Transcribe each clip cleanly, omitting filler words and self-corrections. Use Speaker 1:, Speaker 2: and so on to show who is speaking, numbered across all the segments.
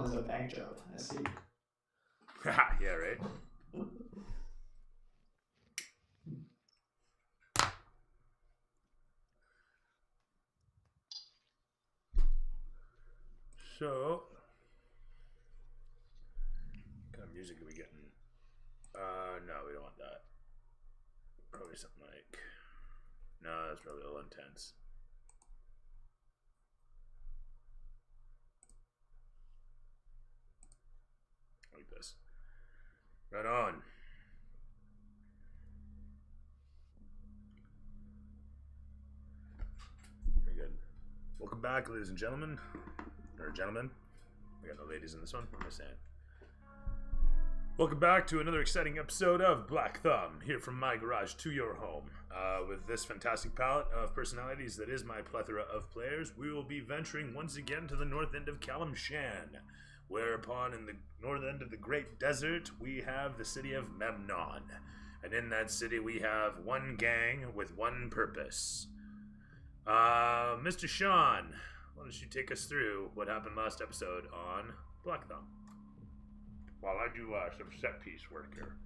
Speaker 1: was a bank job. I see.
Speaker 2: Yeah, right. So, what kind of music are we getting? No, we don't want that. Probably something like. No, that's probably a little intense. Like this. Right on. Very good. Welcome back, ladies and gentlemen. Or gentlemen. We got no ladies in this one. What am I saying? Welcome back to another exciting episode of Black Thumb, here from my garage to your home. With this fantastic palette of personalities that is my plethora of players, we will be venturing once again to the north end of Kalimshan, whereupon in the north end of the Great Desert we have the city of Memnon. And in that city we have one gang with one purpose. Mr. Sean, why don't you take us through what happened last episode on Black Thumb? While I do some set piece work here.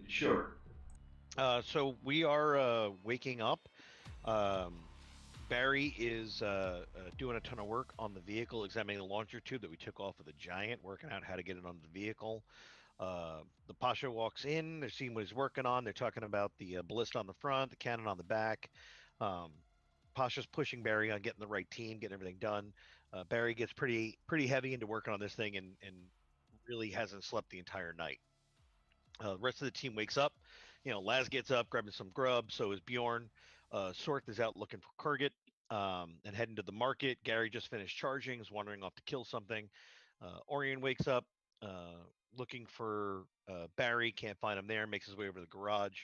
Speaker 1: Sure.
Speaker 3: So we are waking up. Barry is doing a ton of work on the vehicle, examining the launcher tube that we took off of the Giant, working out how to get it on the vehicle. The Pasha walks in. They're seeing what he's working on. They're talking about the ballista on the front, the cannon on the back. Pasha's pushing Barry on getting the right team, getting everything done. Barry gets pretty heavy into working on this thing and really hasn't slept the entire night. The rest of the team wakes up. Laz gets up, grabbing some grub. So is Bjorn. Sorth is out looking for Kurgit and heading to the market. Gary just finished charging, is wandering off to kill something. Orion wakes up looking for Barry, can't find him there, makes his way over to the garage.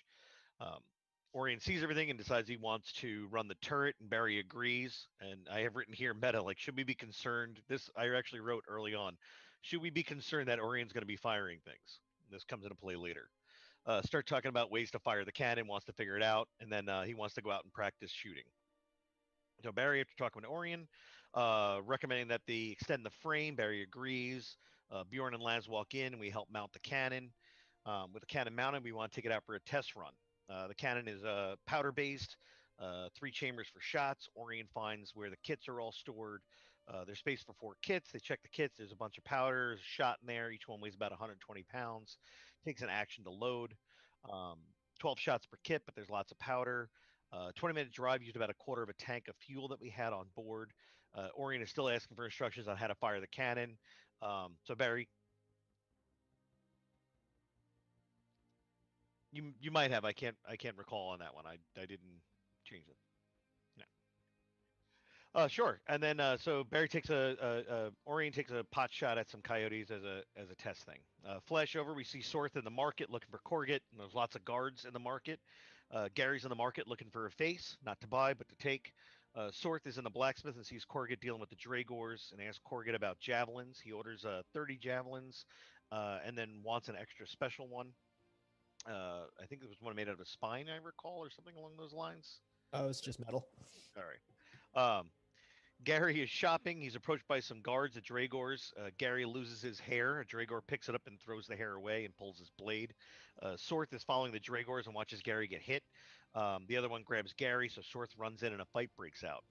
Speaker 3: Orion sees everything and decides he wants to run the turret, and Barry agrees. And I have written here meta, like, should we be concerned? This I actually wrote early on. Should we be concerned that Orion's going to be firing things? This comes into play later. Start talking about ways to fire the cannon, wants to figure it out, and then he wants to go out and practice shooting. So Barry, after talking to Orion, recommending that they extend the frame, Barry agrees. Bjorn and Laz walk in, and we help mount the cannon. With the cannon mounted, we want to take it out for a test run. The cannon is powder-based, 3 chambers for shots. Orion finds where the kits are all stored. There's space for 4 kits. They check the kits. There's a bunch of powder, there's a shot in there. Each one weighs about 120 pounds. Takes an action to load. 12 shots per kit, but there's lots of powder. 20-minute drive, used about a quarter of a tank of fuel that we had on board. Orion is still asking for instructions on how to fire the cannon. So Barry, you might have. I can't recall on that one. I didn't change it. Sure. And then so Barry takes Orion takes a pot shot at some coyotes as a test thing. Flash over, we see Sorth in the market looking for Corget, and there's lots of guards in the market. Gary's in the market looking for a face, not to buy but to take. Sorth is in the blacksmith and sees Corget dealing with the Dragors and asks Corget about javelins. He orders 30 javelins and then wants an extra special one. I think it was one made out of a spine, I recall, or something along those lines.
Speaker 4: Oh, it's just metal.
Speaker 3: All right. Gary is shopping. He's approached by some guards at Dragor's. Gary loses his hair. A Dragor picks it up and throws the hair away and pulls his blade. Sorth is following the Dragors and watches Gary get hit. The other one grabs Gary, so Sorth runs in and a fight breaks out.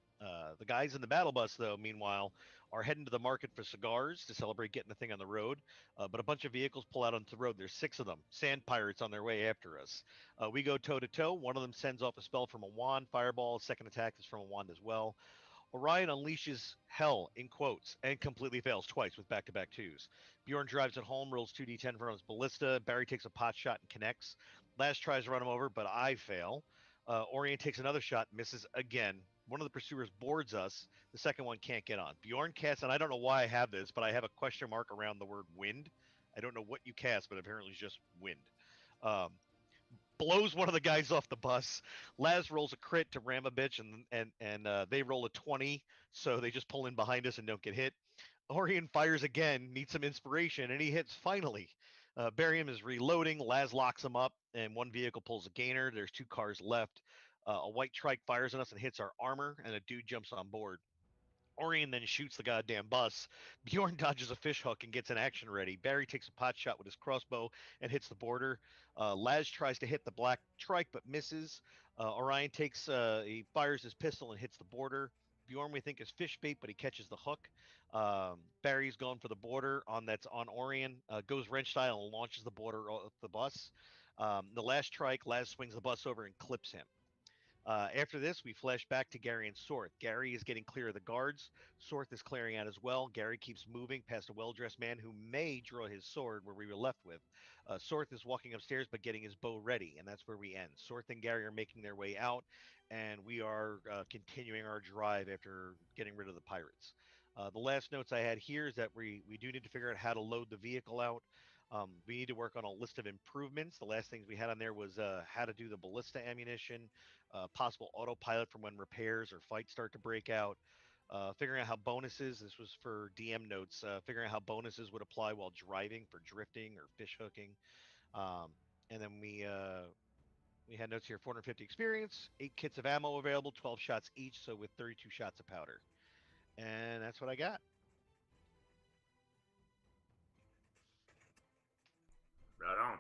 Speaker 3: The guys in the battle bus, though, meanwhile, are heading to the market for cigars to celebrate getting the thing on the road. But a bunch of vehicles pull out onto the road. There's 6 of them. Sand pirates on their way after us. We go toe-to-toe. One of them sends off a spell from a wand. Fireball. Second attack is from a wand as well. Orion unleashes hell, in quotes, and completely fails twice with back-to-back 2s. Bjorn drives it home, rolls 2d10 from his ballista. Barry takes a pot shot and connects. Laz tries to run him over, but I fail. Orion takes another shot, misses again. One of the pursuers boards us. The second one can't get on. Bjorn casts, and I don't know why I have this, but I have a question mark around the word wind. I don't know what you cast, but apparently it's just wind. Blows one of the guys off the bus. Laz rolls a crit to ram a bitch, and they roll a 20, so they just pull in behind us and don't get hit. Orion fires again, needs some inspiration, and he hits finally. Barium is reloading. Laz locks him up, and one vehicle pulls a gainer. There's 2 cars left. A white trike fires on us and hits our armor, and a dude jumps on board. Orion then shoots the goddamn bus. Bjorn dodges a fish hook and gets an action ready. Barry takes a pot shot with his crossbow and hits the border. Laz tries to hit the black trike but misses. Orion he fires his pistol and hits the border. Bjorn we think is fish bait, but he catches the hook. Barry's going for the border that's on Orion. Goes wrench style and launches the border off the bus. The last trike, Laz swings the bus over and clips him. After this, we flash back to Gary and Sorth. Gary is getting clear of the guards. Sorth is clearing out as well. Gary keeps moving past a well-dressed man who may draw his sword where we were left with. Sorth is walking upstairs but getting his bow ready, and that's where we end. Sorth and Gary are making their way out, and we are continuing our drive after getting rid of the pirates. The last notes I had here is that we do need to figure out how to load the vehicle out. We need to work on a list of improvements. The last things we had on there was how to do the ballista ammunition, possible autopilot for when repairs or fights start to break out, figuring out how bonuses, this was for DM notes, figuring out how bonuses would apply while driving for drifting or fish hooking. And then we had notes here, 450 experience, 8 kits of ammo available, 12 shots each, so with 32 shots of powder. And that's what I got.
Speaker 2: Right on.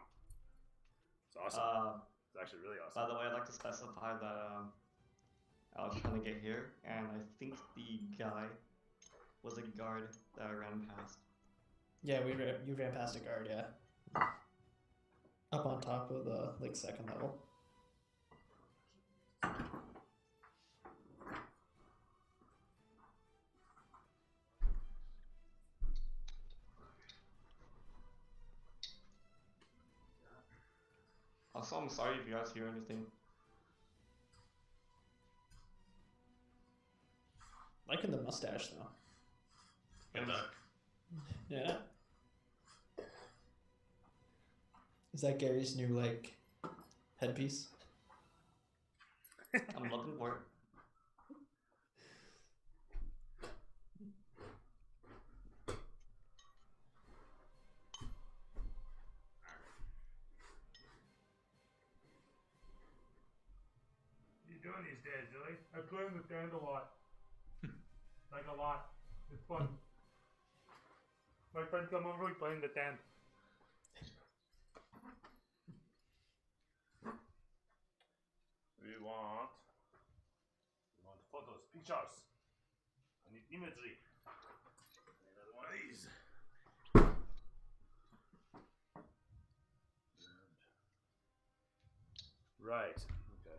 Speaker 2: It's awesome. It's actually really awesome.
Speaker 1: By the way, I'd like to specify that I was trying to get here, and I think the guy was a guard that I ran past.
Speaker 4: Yeah, you ran past a guard, yeah. Up on top of the like second level.
Speaker 1: Also, I'm sorry if you guys hear anything.
Speaker 4: Liking the mustache though.
Speaker 2: Good luck.
Speaker 4: Yeah. Is that Gary's new like headpiece?
Speaker 1: I'm looking for it.
Speaker 2: What are you doing these days, Billy? I play in the band a lot. Like a lot. It's fun. My friends come over, we play in the tent. We want photos, pictures. I need imagery. I need another one of these. Right. Okay.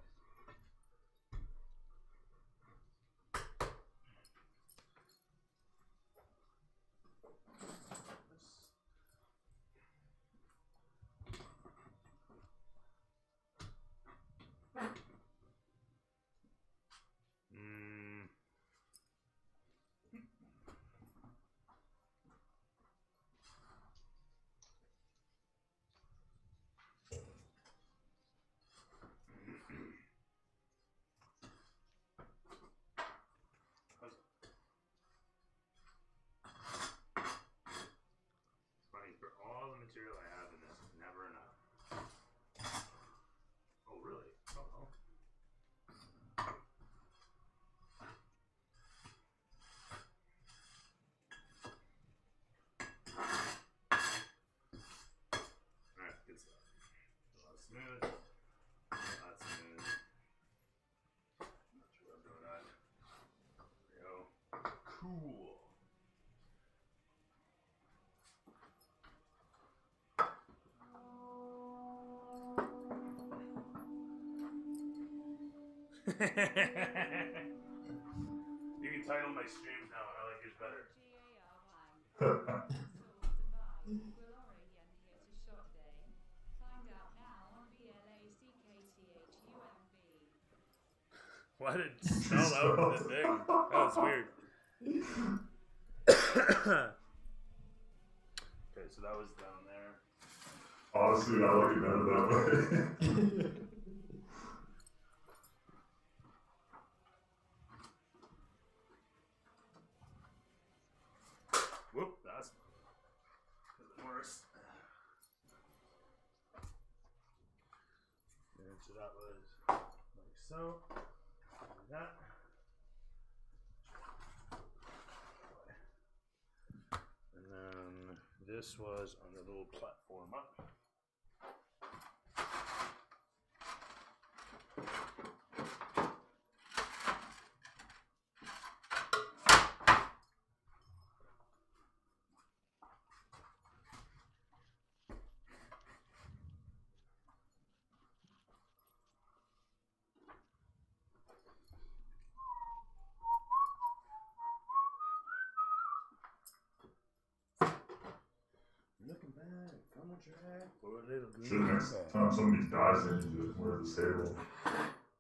Speaker 2: Funny, for all the material I have in this, never enough. Oh, really? Oh, no. Alright, good stuff. A lot smooth. Not smooth. Not sure what I'm doing that. There we go. Cool. You can title my streams now. I like yours better. Why did it spell out the thing? That was weird. Okay, so that was down there.
Speaker 5: Honestly, I like it better that way.
Speaker 2: Whoop, that's worse. And so that was like so. Like that. this was on the little platform up. Looking back on the track for a little
Speaker 5: Shit, next time somebody dies, they need to wear the sable.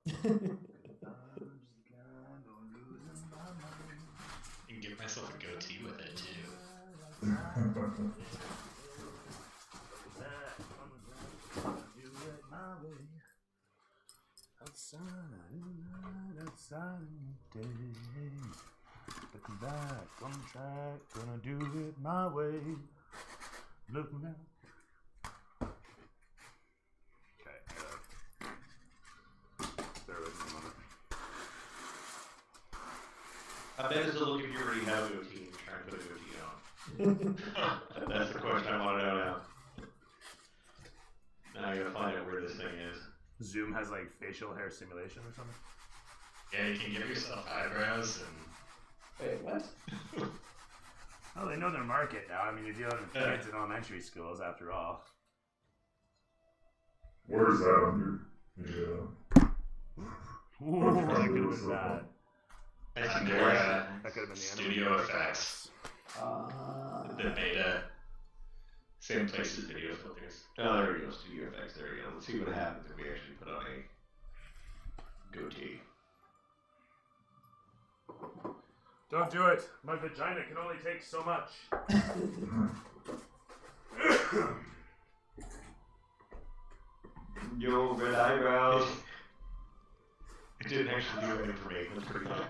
Speaker 6: You can give myself a goatee with it too.
Speaker 2: Outside in the day. Looking back on the track, gonna do it my way. Looking back. Okay, bear with me a moment.
Speaker 3: I bet it's a look if you already have a goatee and you're trying to put a goatee on. That's the question I want to know now. Now I gotta find out where this thing is.
Speaker 2: Zoom has like facial hair simulation or something?
Speaker 6: Yeah, you can give yourself eyebrows and.
Speaker 4: Wait, what?
Speaker 2: Oh, they know their market now. I mean, you're dealing with kids in elementary schools after all.
Speaker 5: Where is that under? Yeah.
Speaker 2: Ooh,
Speaker 5: Okay,
Speaker 2: that could have
Speaker 5: what's
Speaker 2: been
Speaker 5: up?
Speaker 2: bad.
Speaker 6: Under
Speaker 2: That could have been the
Speaker 6: Studio Effects. The beta. Same place as video filters.
Speaker 3: Oh, there we go. Studio Effects. There we go. Let's see what happens if we actually put on a goatee.
Speaker 2: Don't do it. My vagina can only take so much.
Speaker 3: Yo, red eyebrows. It didn't actually do anything for me. That's pretty funny.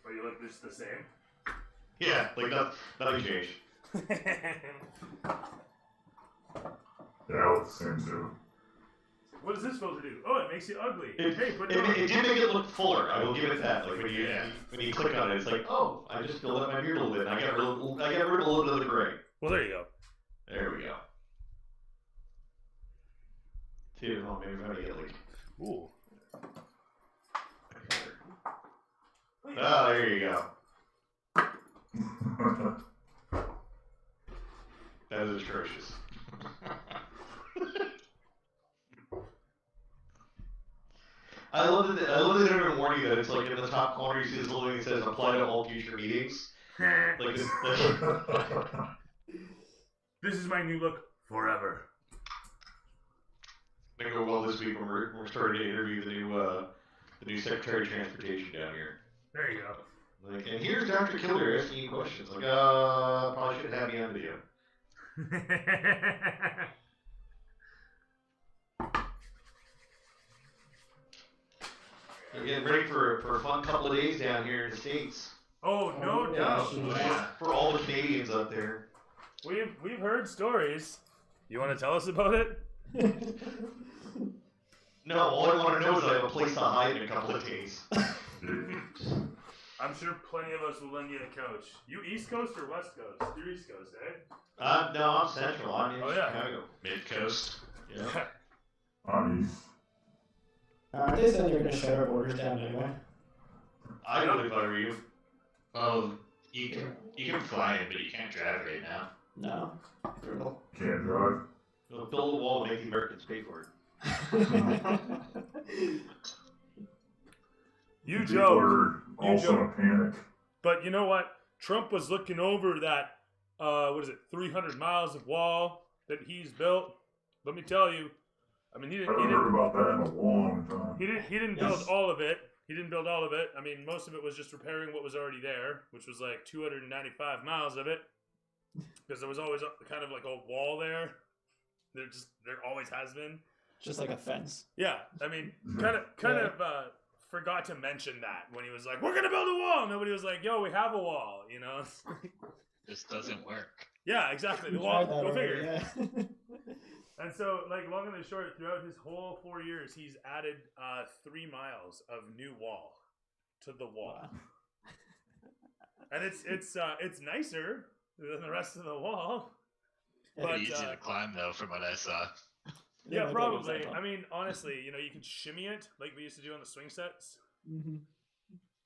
Speaker 2: But you look just the same.
Speaker 3: Yeah, like nothing changed.
Speaker 5: Yeah, I look the same too.
Speaker 2: What is this supposed to do? Oh, it makes you ugly.
Speaker 3: It did make it look fuller. I will give it that. Like when you click on it, it's like, oh, I just filled up my beard a little bit. And I got rid of a little bit of the gray.
Speaker 2: Well, there you go.
Speaker 3: There we go. Dude, oh, maybe if I get like.
Speaker 2: Ooh.
Speaker 3: Oh, there you go. That is atrocious. I love that they don't even warn you that it's like in the top corner you see this little thing that says apply to all future meetings. Like this.
Speaker 2: This is my new look forever.
Speaker 3: Gonna go well this week when we're starting to interview the new Secretary of Transportation down here.
Speaker 2: There you go.
Speaker 3: Like, and here's Dr. Killer asking you questions. Like, probably should have me on video. We're getting ready for a fun couple of days down here in the States.
Speaker 2: Oh, no doubt.
Speaker 3: For all the Canadians up there.
Speaker 2: We've heard stories. You want to tell us about it?
Speaker 3: No, all I want to know is I have a place to hide in a couple of days.
Speaker 2: I'm sure plenty of us will lend you a couch. You East Coast or West Coast? You're East Coast, eh?
Speaker 3: No, I'm Central. I'm in Chicago.
Speaker 6: Mid-coast.
Speaker 3: Yeah.
Speaker 5: I'm East.
Speaker 4: They said you're going to shut our borders down anyway.
Speaker 3: I don't if I were you.
Speaker 6: Well, you can fly it, but you can't drive right now.
Speaker 4: No. Brutal.
Speaker 5: Can't drive.
Speaker 3: We'll build a wall and make the Americans pay for it.
Speaker 2: You
Speaker 5: People
Speaker 2: joke.
Speaker 5: are also in a panic.
Speaker 2: But you know what? Trump was looking over that, 300 miles of wall that he's built. Let me tell you. I mean,
Speaker 5: I haven't heard about that in a long time.
Speaker 2: He didn't build all of it. He didn't build all of it. I mean, most of it was just repairing what was already there, which was like 295 miles of it. Because there was always kind of like a wall there. There always has been.
Speaker 4: Just like a fence.
Speaker 2: Yeah, I mean, kind of forgot to mention that when he was like, "We're gonna build a wall." Nobody was like, "Yo, we have a wall," you know.
Speaker 6: This doesn't work.
Speaker 2: Yeah, exactly. The
Speaker 4: We
Speaker 2: wall.
Speaker 4: tried that
Speaker 2: Go
Speaker 4: already,
Speaker 2: figure.
Speaker 4: yeah.
Speaker 2: And so, like, long and the short, throughout his whole 4 years, he's added 3 miles of new wall to the wall.
Speaker 4: Wow.
Speaker 2: And it's nicer. than the rest of the wall.
Speaker 4: Yeah,
Speaker 2: But
Speaker 6: Easy to climb though, from what I saw.
Speaker 2: yeah,
Speaker 4: my dad goes
Speaker 2: probably.
Speaker 4: that
Speaker 2: I mean, honestly, you know, you can shimmy it like we used to do on the swing sets.
Speaker 4: Mm-hmm.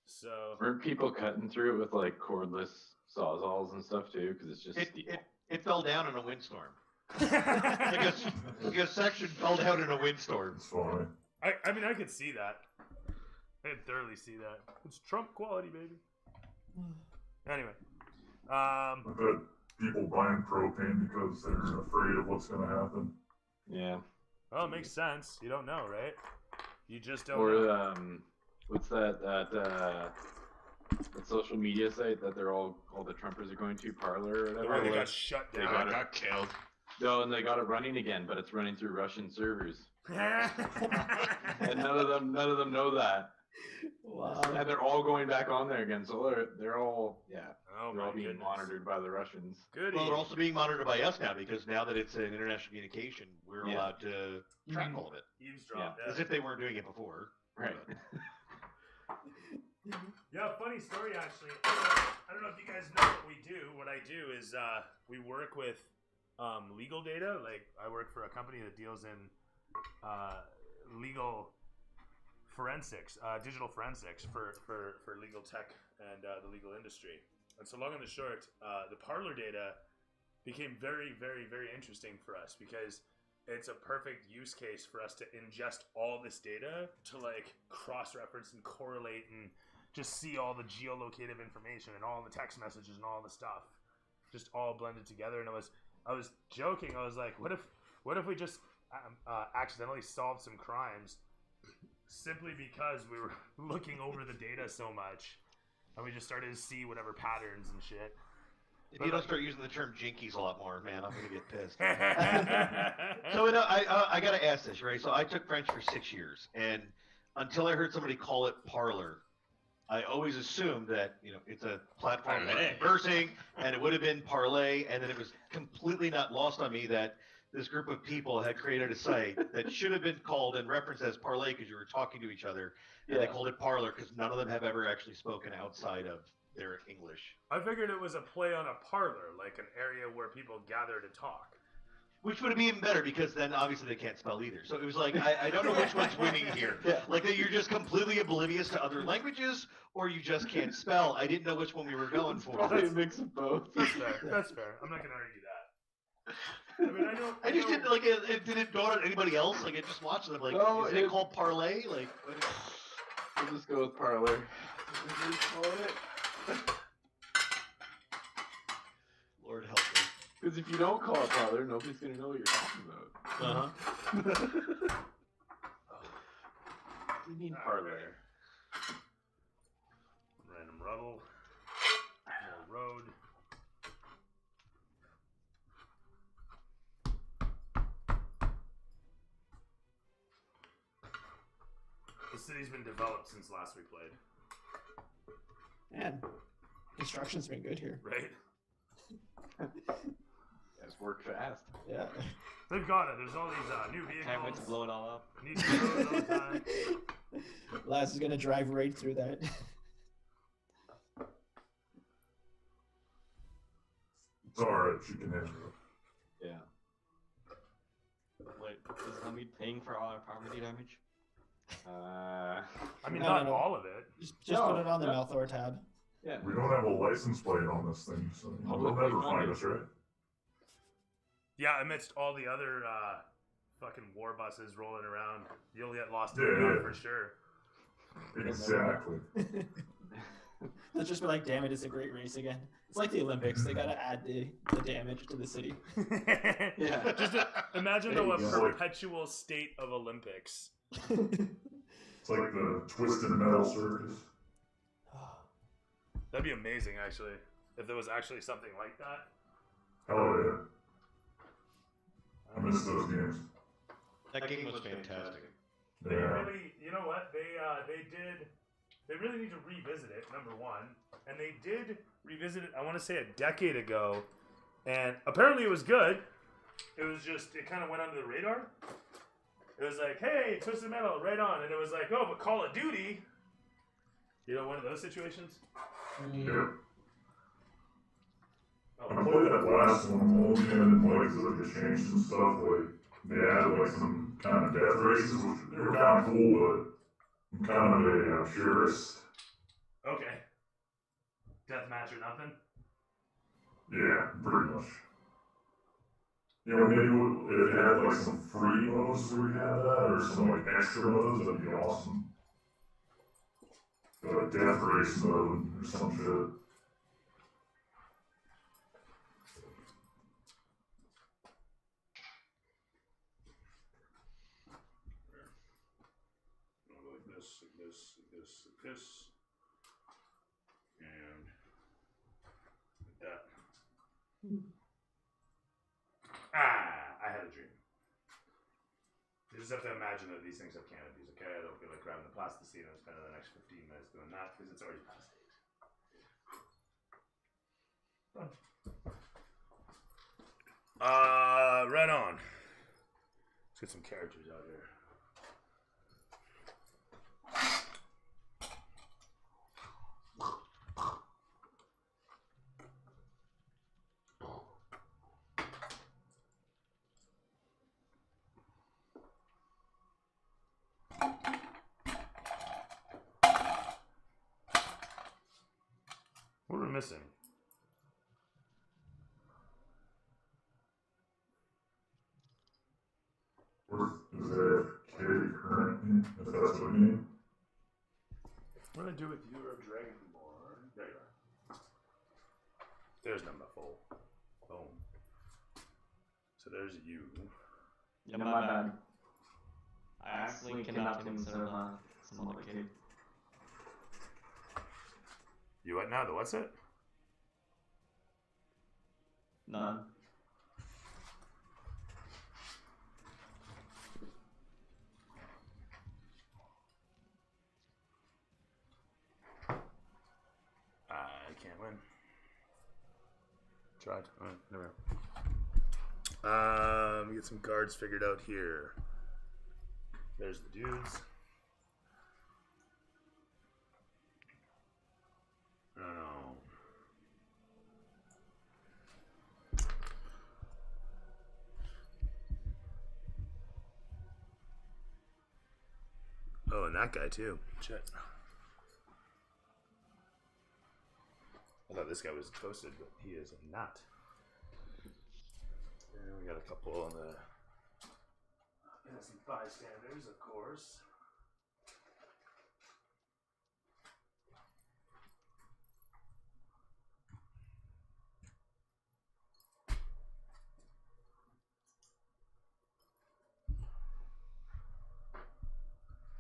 Speaker 2: So
Speaker 7: Weren't people cutting through it with like cordless sawzalls and stuff too? Because it's just steel.
Speaker 3: It fell down in a windstorm. Like a section fell down in a windstorm.
Speaker 5: It's funny.
Speaker 2: I mean, I could see that. I could thoroughly see that. It's Trump quality, baby. Anyway,
Speaker 5: I bet people buying propane because they're afraid of what's going to happen.
Speaker 7: Yeah.
Speaker 2: well, it makes sense. You don't know, right? You just don't
Speaker 7: Or
Speaker 2: know.
Speaker 7: what's that social media site that they're all the Trumpers are going to, Parler or
Speaker 2: The
Speaker 7: whatever?
Speaker 2: one that got shut
Speaker 7: They
Speaker 2: down.
Speaker 7: got
Speaker 6: I got killed.
Speaker 7: No, and they got it running again, but it's running through Russian servers,
Speaker 2: oh
Speaker 7: and none of them know that,
Speaker 4: Wow.
Speaker 7: and they're all going back on there again. So they're all they're
Speaker 2: my
Speaker 7: all being
Speaker 2: goodness.
Speaker 7: monitored by the Russians.
Speaker 2: Goody.
Speaker 3: Well, they're also being monitored by us now because now that it's an international communication, we're
Speaker 7: Yeah.
Speaker 3: allowed to track all of it.
Speaker 2: Eavesdrop.
Speaker 3: As if they weren't doing it before.
Speaker 7: Right.
Speaker 2: Yeah, funny story actually. I don't know if you guys know what we do. What I do is we work with legal data. Like I work for a company that deals in legal forensics, digital forensics for legal tech and the legal industry. And so long and the short, the Parler data became very, very, very interesting for us because it's a perfect use case for us to ingest all this data to like cross-reference and correlate and just see all the geolocative information and all the text messages and all the stuff just all blended together. And I was joking. I was like, what if we just accidentally solved some crimes simply because we were looking over the data so much and we just started to see whatever patterns and shit.
Speaker 3: If you don't start using the term jinkies a lot more, man, I'm gonna get pissed. So I gotta ask this, right? So I took French for 6 years, and until I heard somebody call it parlor, I always assumed that it's a platform for
Speaker 6: Parlay.
Speaker 3: conversing, and it would have been parlay, and then it was completely not lost on me that this group of people had created a site that should have been called and referenced as parlay because you were talking to each other, and they called it parlor because none of them have ever actually spoken outside of their English.
Speaker 2: I figured it was a play on a parlor, like an area where people gather to talk.
Speaker 3: Which would be even better because then obviously they can't spell either. So it was like, I don't know which one's winning here. Like that you're just completely oblivious to other languages or you just can't spell. I didn't know which one we were going for.
Speaker 7: Probably a mix of both.
Speaker 2: That's fair. That's fair. I'm not gonna argue that. I mean, I know.
Speaker 3: I just didn't like it didn't dawn on anybody else. Like I just watched them. Like,
Speaker 7: No,
Speaker 3: isn't it called parlay? Like,
Speaker 7: We'll just go with Parler. What do you call it?
Speaker 3: Lord help me.
Speaker 7: Because if you don't call it Parler, nobody's gonna know what you're talking about. What do you mean Parler?
Speaker 2: Random rubble. More road. The city's been developed since last we played,
Speaker 4: Man, construction's been good here.
Speaker 2: right?
Speaker 7: Guys work fast.
Speaker 4: Yeah.
Speaker 2: They've got it. There's all these new vehicles.
Speaker 8: Can't wait to blow it all up.
Speaker 2: New roads all the time.
Speaker 4: Laz is gonna drive right through that.
Speaker 5: It's alright, she can handle it.
Speaker 7: Yeah.
Speaker 8: Wait, is Lummy paying for all our property damage?
Speaker 2: I mean,
Speaker 4: No,
Speaker 2: not
Speaker 4: no, no.
Speaker 2: all of it.
Speaker 4: Just
Speaker 7: No,
Speaker 4: put it on the
Speaker 7: no.
Speaker 4: Malthor tab.
Speaker 7: Yeah.
Speaker 5: We don't have a license plate on this thing, so they'll
Speaker 7: Publicly
Speaker 5: never find
Speaker 7: funded.
Speaker 5: us, right?
Speaker 2: Yeah, amidst all the other fucking war buses rolling around, you'll get lost in
Speaker 5: Yeah,
Speaker 2: the dark
Speaker 5: yeah.
Speaker 2: for sure.
Speaker 5: Exactly.
Speaker 4: They'll just be like, damn it, it's a great race again. It's like the Olympics. They gotta add the damage to the city.
Speaker 7: Yeah.
Speaker 2: Just imagine though a
Speaker 5: There you go.
Speaker 2: perpetual state of Olympics.
Speaker 5: It's like the Twisted Metal Circus.
Speaker 2: That'd be amazing, actually, if there was actually something like that.
Speaker 5: Hell yeah. I miss those games.
Speaker 3: That game was fantastic.
Speaker 2: They
Speaker 5: Yeah.
Speaker 2: really, you know what? They really need to revisit it. Number one, and they did revisit it. I want to say a decade ago, and apparently it was good. It was just it kind of went under the radar. It was like, hey, Twisted Metal, right on, and it was like, oh, but Call of Duty. You know, one of those situations.
Speaker 5: Yeah. I played that last one only, and like, they changed some stuff, like, they added like some kind of death races, which they were kind of cool, but I'm kind of a purist.
Speaker 2: Okay. Deathmatch or nothing?
Speaker 5: Yeah, pretty much. You know, maybe if it had like some free modes where we had that, or some like extra modes, that'd be awesome. Like death race mode or some shit.
Speaker 2: Like this, like this, like this, like this. And like that. I had a dream. You just have to imagine that these things have canopies, okay? I don't feel like grabbing the plasticine and spending the next 15 minutes doing that because it's already past 8. Done. Right on. Let's get some characters out here. What are we missing?
Speaker 5: Is that Katie currently, if that's what you mean?
Speaker 2: What did I do with you or Dragonborn? There you are. There's number 4. Boom. So there's you.
Speaker 8: Yeah, my bad. I accidentally kidnapped him instead of some other kid.
Speaker 2: You what now? The what's it?
Speaker 8: None.
Speaker 2: I can't win. Tried. Alright, never mind. Get some guards figured out here. There's the dudes. Oh. Oh, and that guy too. Shit. I thought this guy was toasted, but he is not. And we got a couple on the innocent bystanders, of course.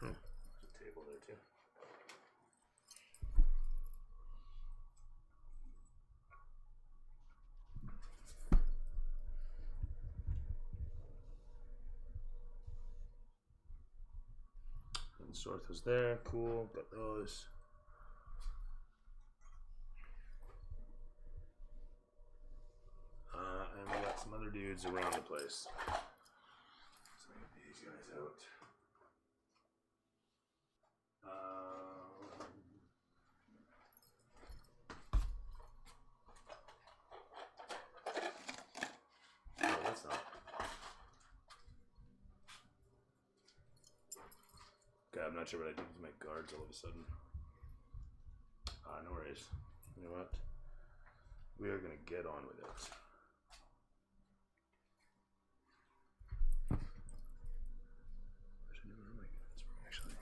Speaker 2: There's a table there too. And Sorth was there, cool, got those. And we got some other dudes around the place. Let's get these guys out. No, that's not. Okay, I'm not sure what I did with my guards all of a sudden. No worries. You know what? We are gonna get on with it. Where are my guards were actually?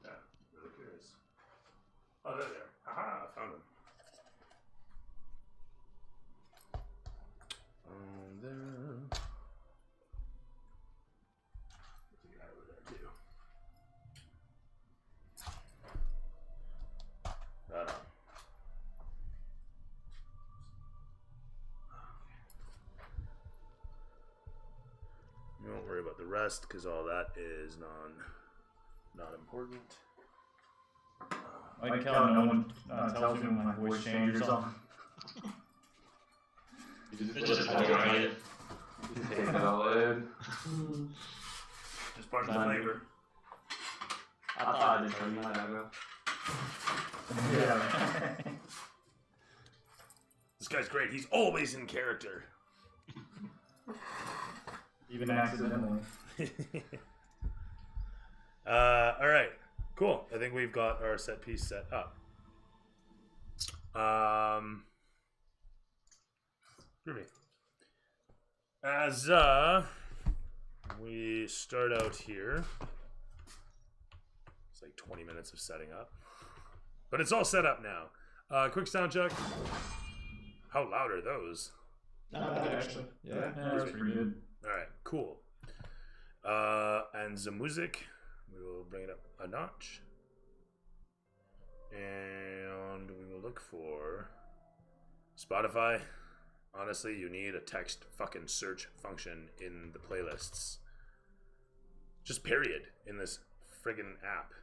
Speaker 2: Yeah, really curious. Oh, they're there. Haha, I found them. There. There's a guy over there too. Right on. You won't worry about the rest because all that is not important.
Speaker 9: I Cal, no one tells me when my voice changes on.
Speaker 8: Just enjoy it.
Speaker 7: Take it all in.
Speaker 2: Just part of the flavor.
Speaker 8: I thought I did tell you my bad, bro.
Speaker 9: Yeah.
Speaker 2: This guy's great. He's always in character.
Speaker 9: Even accidentally.
Speaker 2: All right, cool. I think we've got our set piece set up. Groovy. As we start out here, it's like 20 minutes of setting up, but it's all set up now. Quick sound check. How loud are those?
Speaker 4: Not bad, actually. Yeah.
Speaker 9: That's pretty good.
Speaker 2: All right, cool. And the music, we will bring it up a notch. And we will look for Spotify. Honestly, you need a text fucking search function in the playlists. Just period in this friggin' app.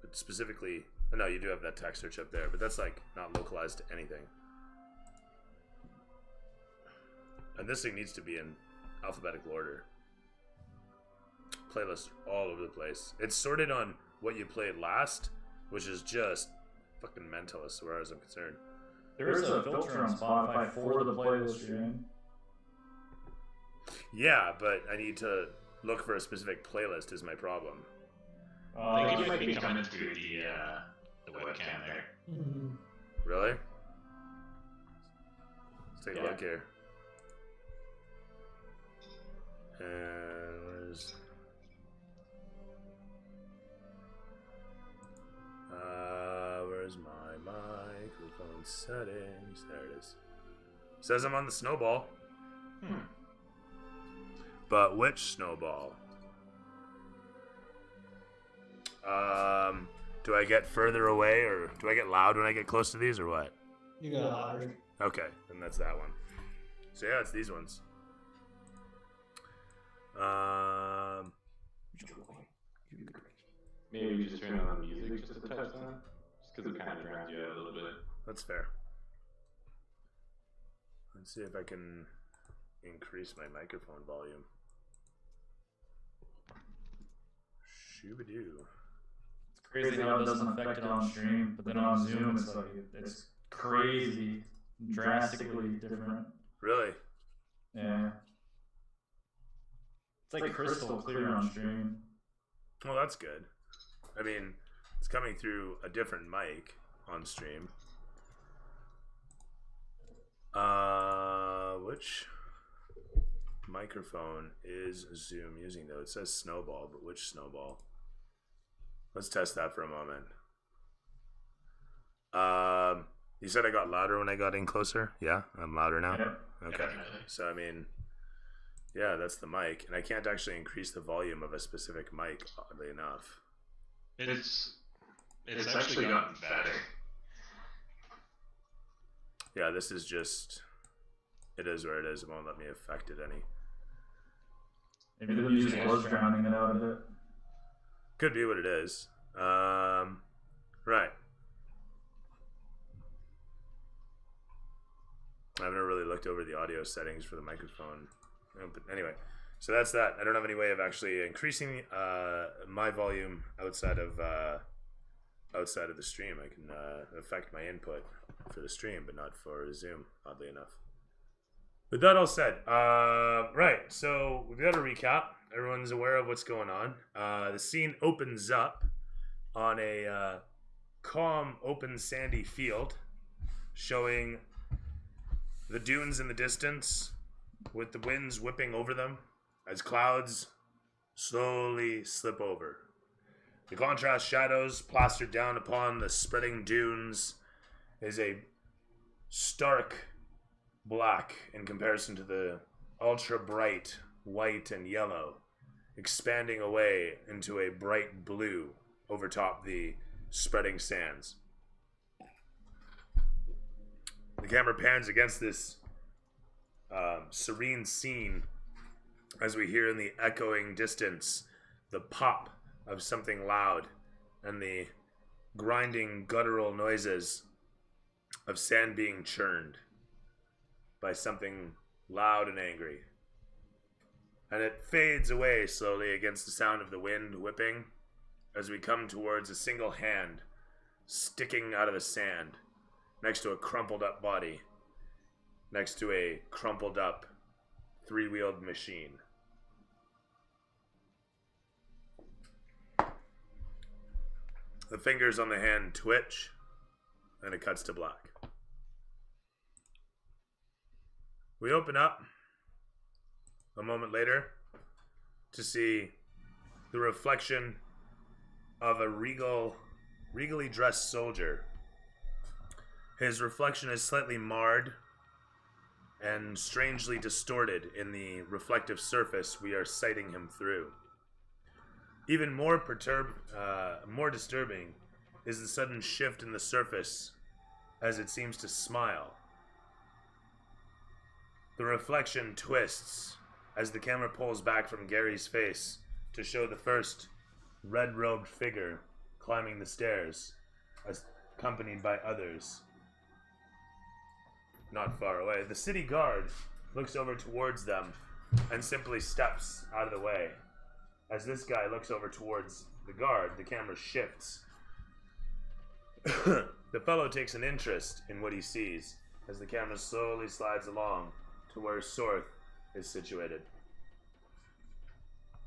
Speaker 2: But specifically, no, you do have that text search up there, but that's like not localized to anything. And this thing needs to be in alphabetical order. Playlists all over the place. It's sorted on what you played last, which is just fucking mental as far as I'm concerned.
Speaker 9: There is a filter on Spotify for the playlist you're in.
Speaker 2: Yeah, but I need to look for a specific playlist is my problem.
Speaker 6: I think it might be coming through the webcam there.
Speaker 4: Mm-hmm.
Speaker 2: Really? Let's take a look here. And where's my microphone settings? There it is. Says I'm on the snowball. But which snowball? Do I get further away, or do I get loud when I get close to these, or what?
Speaker 4: You got louder.
Speaker 2: Okay, then that's that one. So yeah, it's these ones.
Speaker 7: Maybe we just turn on the music just a touch then? Just because it kind of drowns you out a little bit.
Speaker 2: That's fair. Let's see if I can increase my microphone volume. Shoo-ba-doo.
Speaker 9: It's crazy how it doesn't affect it on stream, but then on Zoom it's like it's crazy, drastically different.
Speaker 2: Really?
Speaker 9: Yeah. It's like crystal clear on stream.
Speaker 2: Well, that's good. I mean, it's coming through a different mic on stream. Which microphone is Zoom using though? It says Snowball, but which Snowball? Let's test that for a moment. You said I got louder when I got in closer? Yeah, I'm louder now?
Speaker 9: Yep.
Speaker 2: Okay. So, I mean, yeah, that's the mic. And I can't actually increase the volume of a specific mic, oddly enough.
Speaker 6: It's actually gotten better.
Speaker 2: Yeah, this is just... It is where it is. It won't let me affect it any.
Speaker 9: Maybe the music was drowning it out a bit.
Speaker 2: Could be what it is. Right. I've never really looked over the audio settings for the microphone. But anyway, so that's that. I don't have any way of actually increasing my volume outside of the stream. I can affect my input for the stream, but not for Zoom, oddly enough. With that all said, right, so we've got a recap. Everyone's aware of what's going on. The scene opens up on a calm, open, sandy field, showing the dunes in the distance with the winds whipping over them as clouds slowly slip over. The contrast shadows plastered down upon the spreading dunes is a stark black in comparison to the ultra bright white and yellow, expanding away into a bright blue over top the spreading sands. The camera pans against this serene scene as we hear in the echoing distance the pop of something loud and the grinding guttural noises of sand being churned by something loud and angry. and it fades away slowly against the sound of the wind whipping as we come towards a single hand sticking out of the sand next to a crumpled up body, next to a crumpled up three-wheeled machine. The fingers on the hand twitch, and it cuts to black. We open up a moment later to see the reflection of a regally dressed soldier. His reflection is slightly marred and strangely distorted in the reflective surface we are sighting him through. Even more disturbing is the sudden shift in the surface as it seems to smile. The reflection twists as the camera pulls back from Gary's face to show the first red-robed figure climbing the stairs, accompanied by others not far away. The city guard looks over towards them and simply steps out of the way. As this guy looks over towards the guard, the camera shifts. The fellow takes an interest in what he sees as the camera slowly slides along to where Sorth is situated.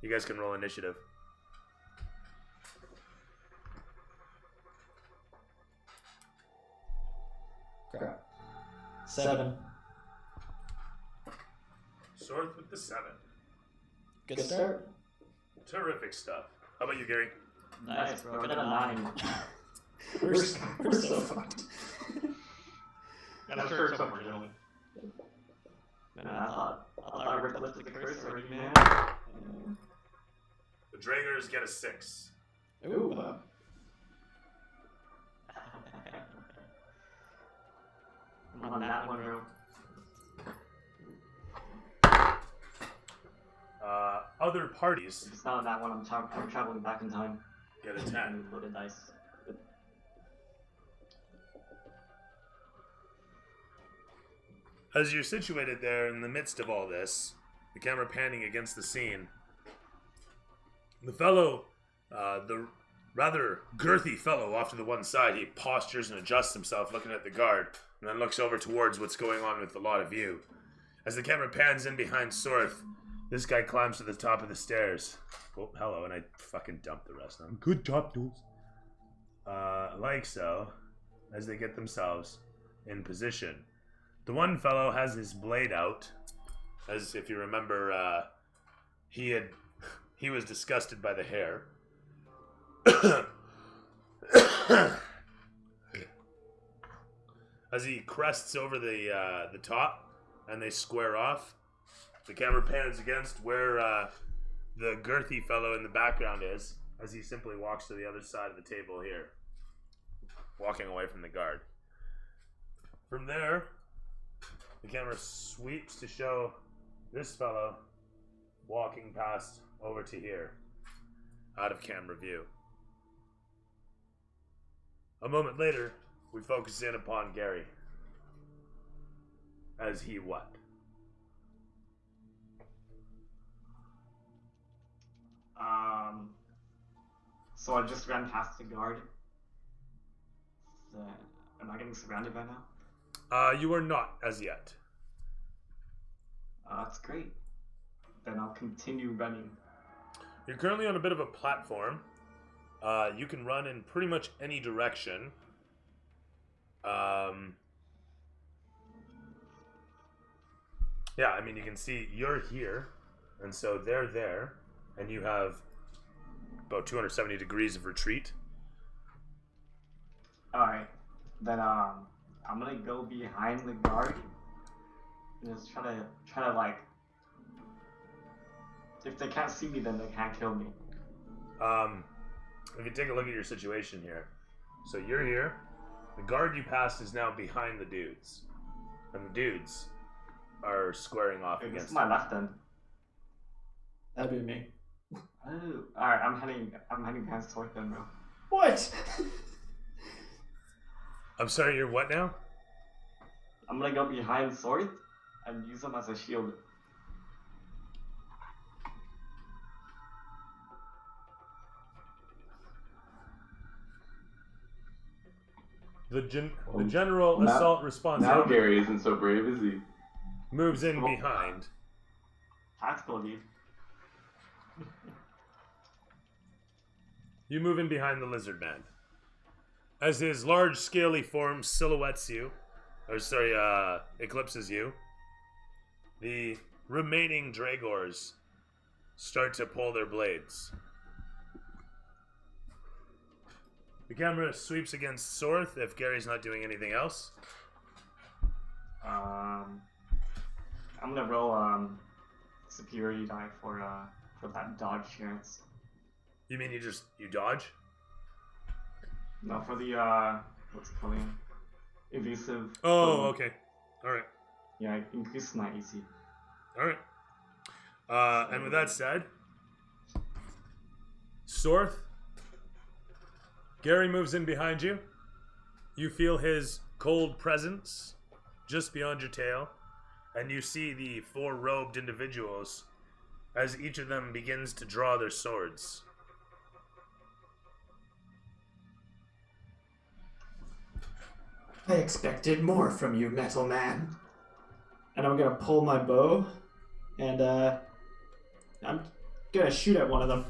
Speaker 2: You guys can roll initiative.
Speaker 4: Crap. 7.
Speaker 2: Sorth with the 7.
Speaker 4: Good start.
Speaker 2: Terrific stuff. How about you, Gary?
Speaker 8: Nice, bro. I got a 9.
Speaker 4: We're so fucked.
Speaker 8: Gotta start somewhere, gentlemen. Man, I thought I ripped the curse already, man.
Speaker 2: The Dragers get a 6.
Speaker 4: Ooh.
Speaker 8: I'm on that one, bro.
Speaker 2: Other parties
Speaker 8: It's not on that one. I'm traveling back in time.
Speaker 2: get a 10.
Speaker 8: Loaded dice.
Speaker 2: As you're situated there in the midst of all this, the camera panning against the scene, the fellow, the rather girthy fellow off to the one side, he postures and adjusts himself looking at the guard, and then looks over towards what's going on with a lot of you. As the camera pans in behind Sorth, this guy climbs to the top of the stairs. Oh, hello, and I fucking dumped the rest of them. Good job, dudes. Like so, as they get themselves in position. The one fellow has his blade out, as if you remember, he was disgusted by the hair. As he crests over the top, and they square off, the camera pans against where the girthy fellow in the background is, as he simply walks to the other side of the table here, walking away from the guard. From there, the camera sweeps to show this fellow walking past over to here, out of camera view. A moment later, we focus in upon Gary. As he what?
Speaker 8: So I just ran past the guard. Am I getting surrounded by now?
Speaker 2: You are not as yet.
Speaker 8: That's great. Then I'll continue running.
Speaker 2: You're currently on a bit of a platform. You can run in pretty much any direction. Yeah, I mean, you can see you're here, and so they're there, and you have about 270 degrees of retreat.
Speaker 8: Alright. Then I'm gonna go behind the guard and just try to like, if they can't see me, then they can't kill me.
Speaker 2: If you take a look at your situation here, so you're here, the guard you passed is now behind the dudes, and the dudes are squaring off
Speaker 8: This
Speaker 2: against
Speaker 8: is my left then.
Speaker 4: That'd be me.
Speaker 8: Oh, alright, I'm heading behind Sorth then, bro.
Speaker 4: What?
Speaker 2: I'm sorry, you're what now?
Speaker 8: I'm gonna go behind Sorth and use him as a shield.
Speaker 2: The general assault response
Speaker 7: Now
Speaker 2: element
Speaker 7: Gary isn't so brave, is he?
Speaker 2: moves in behind.
Speaker 8: Tactical, dude.
Speaker 2: You move in behind the lizard man. As his large, scaly form silhouettes you, eclipses you, the remaining Dragors start to pull their blades. The camera sweeps against Sorth if Gary's not doing anything else.
Speaker 8: I'm gonna roll superiority die for that dodge chance.
Speaker 2: You mean you dodge?
Speaker 8: No, for the what's it called? Evasive.
Speaker 2: Oh, okay. All right.
Speaker 8: Yeah, I increased my AC.
Speaker 2: All right. And with that said, Sorth, Gary moves in behind you. You feel his cold presence just beyond your tail, and you see the 4 robed individuals as each of them begins to draw their swords.
Speaker 4: I expected more from you, metal man. And I'm gonna pull my bow, and I'm gonna shoot at one of them.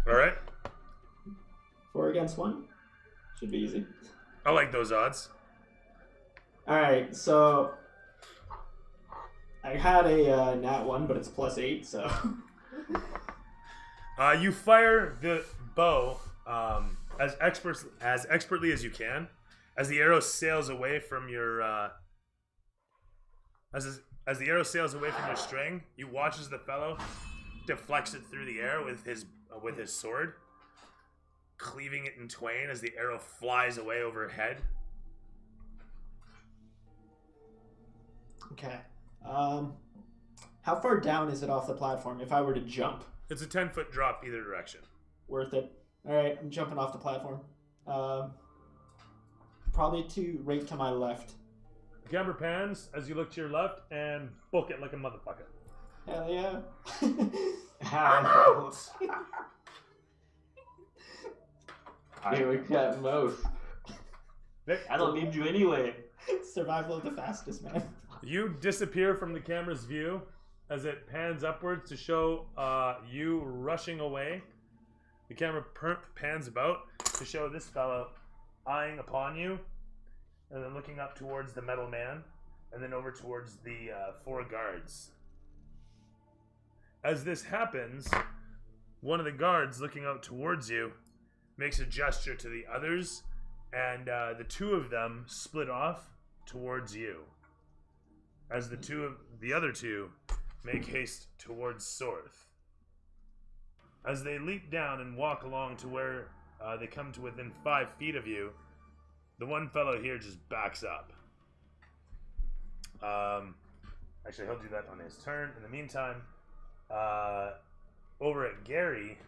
Speaker 2: All right.
Speaker 4: 4 against 1? Should be easy.
Speaker 2: I like those odds.
Speaker 4: Alright, so I had a nat 1, but it's +8, so...
Speaker 2: You fire the bow as expertly as you can. As the arrow sails away from your as the arrow sails away from your string, you watch as the fellow deflects it through the air with his sword, cleaving it in twain as the arrow flies away overhead.
Speaker 4: Okay. How far down is it off the platform if I were to jump?
Speaker 2: It's a 10-foot drop either direction.
Speaker 4: Worth it. Alright, I'm jumping off the platform. Probably right to my left.
Speaker 2: The camera pans as you look to your left and book it like a motherfucker.
Speaker 4: Hell yeah.
Speaker 7: Anyway, cat and mouse.
Speaker 8: I don't need you anyway.
Speaker 4: Survival of the fastest, man.
Speaker 2: You disappear from the camera's view as it pans upwards to show you rushing away. The camera pans about to show this fellow eyeing upon you, and then looking up towards the metal man, and then over towards the 4 guards. As this happens, one of the guards looking out towards you makes a gesture to the others, and the 2 of them split off towards you. As the other 2 make haste towards Sorth. As they leap down and walk along to where they come to within 5 feet of you, the one fellow here just backs up. Actually, he'll do that on his turn. In the meantime, over at Gary,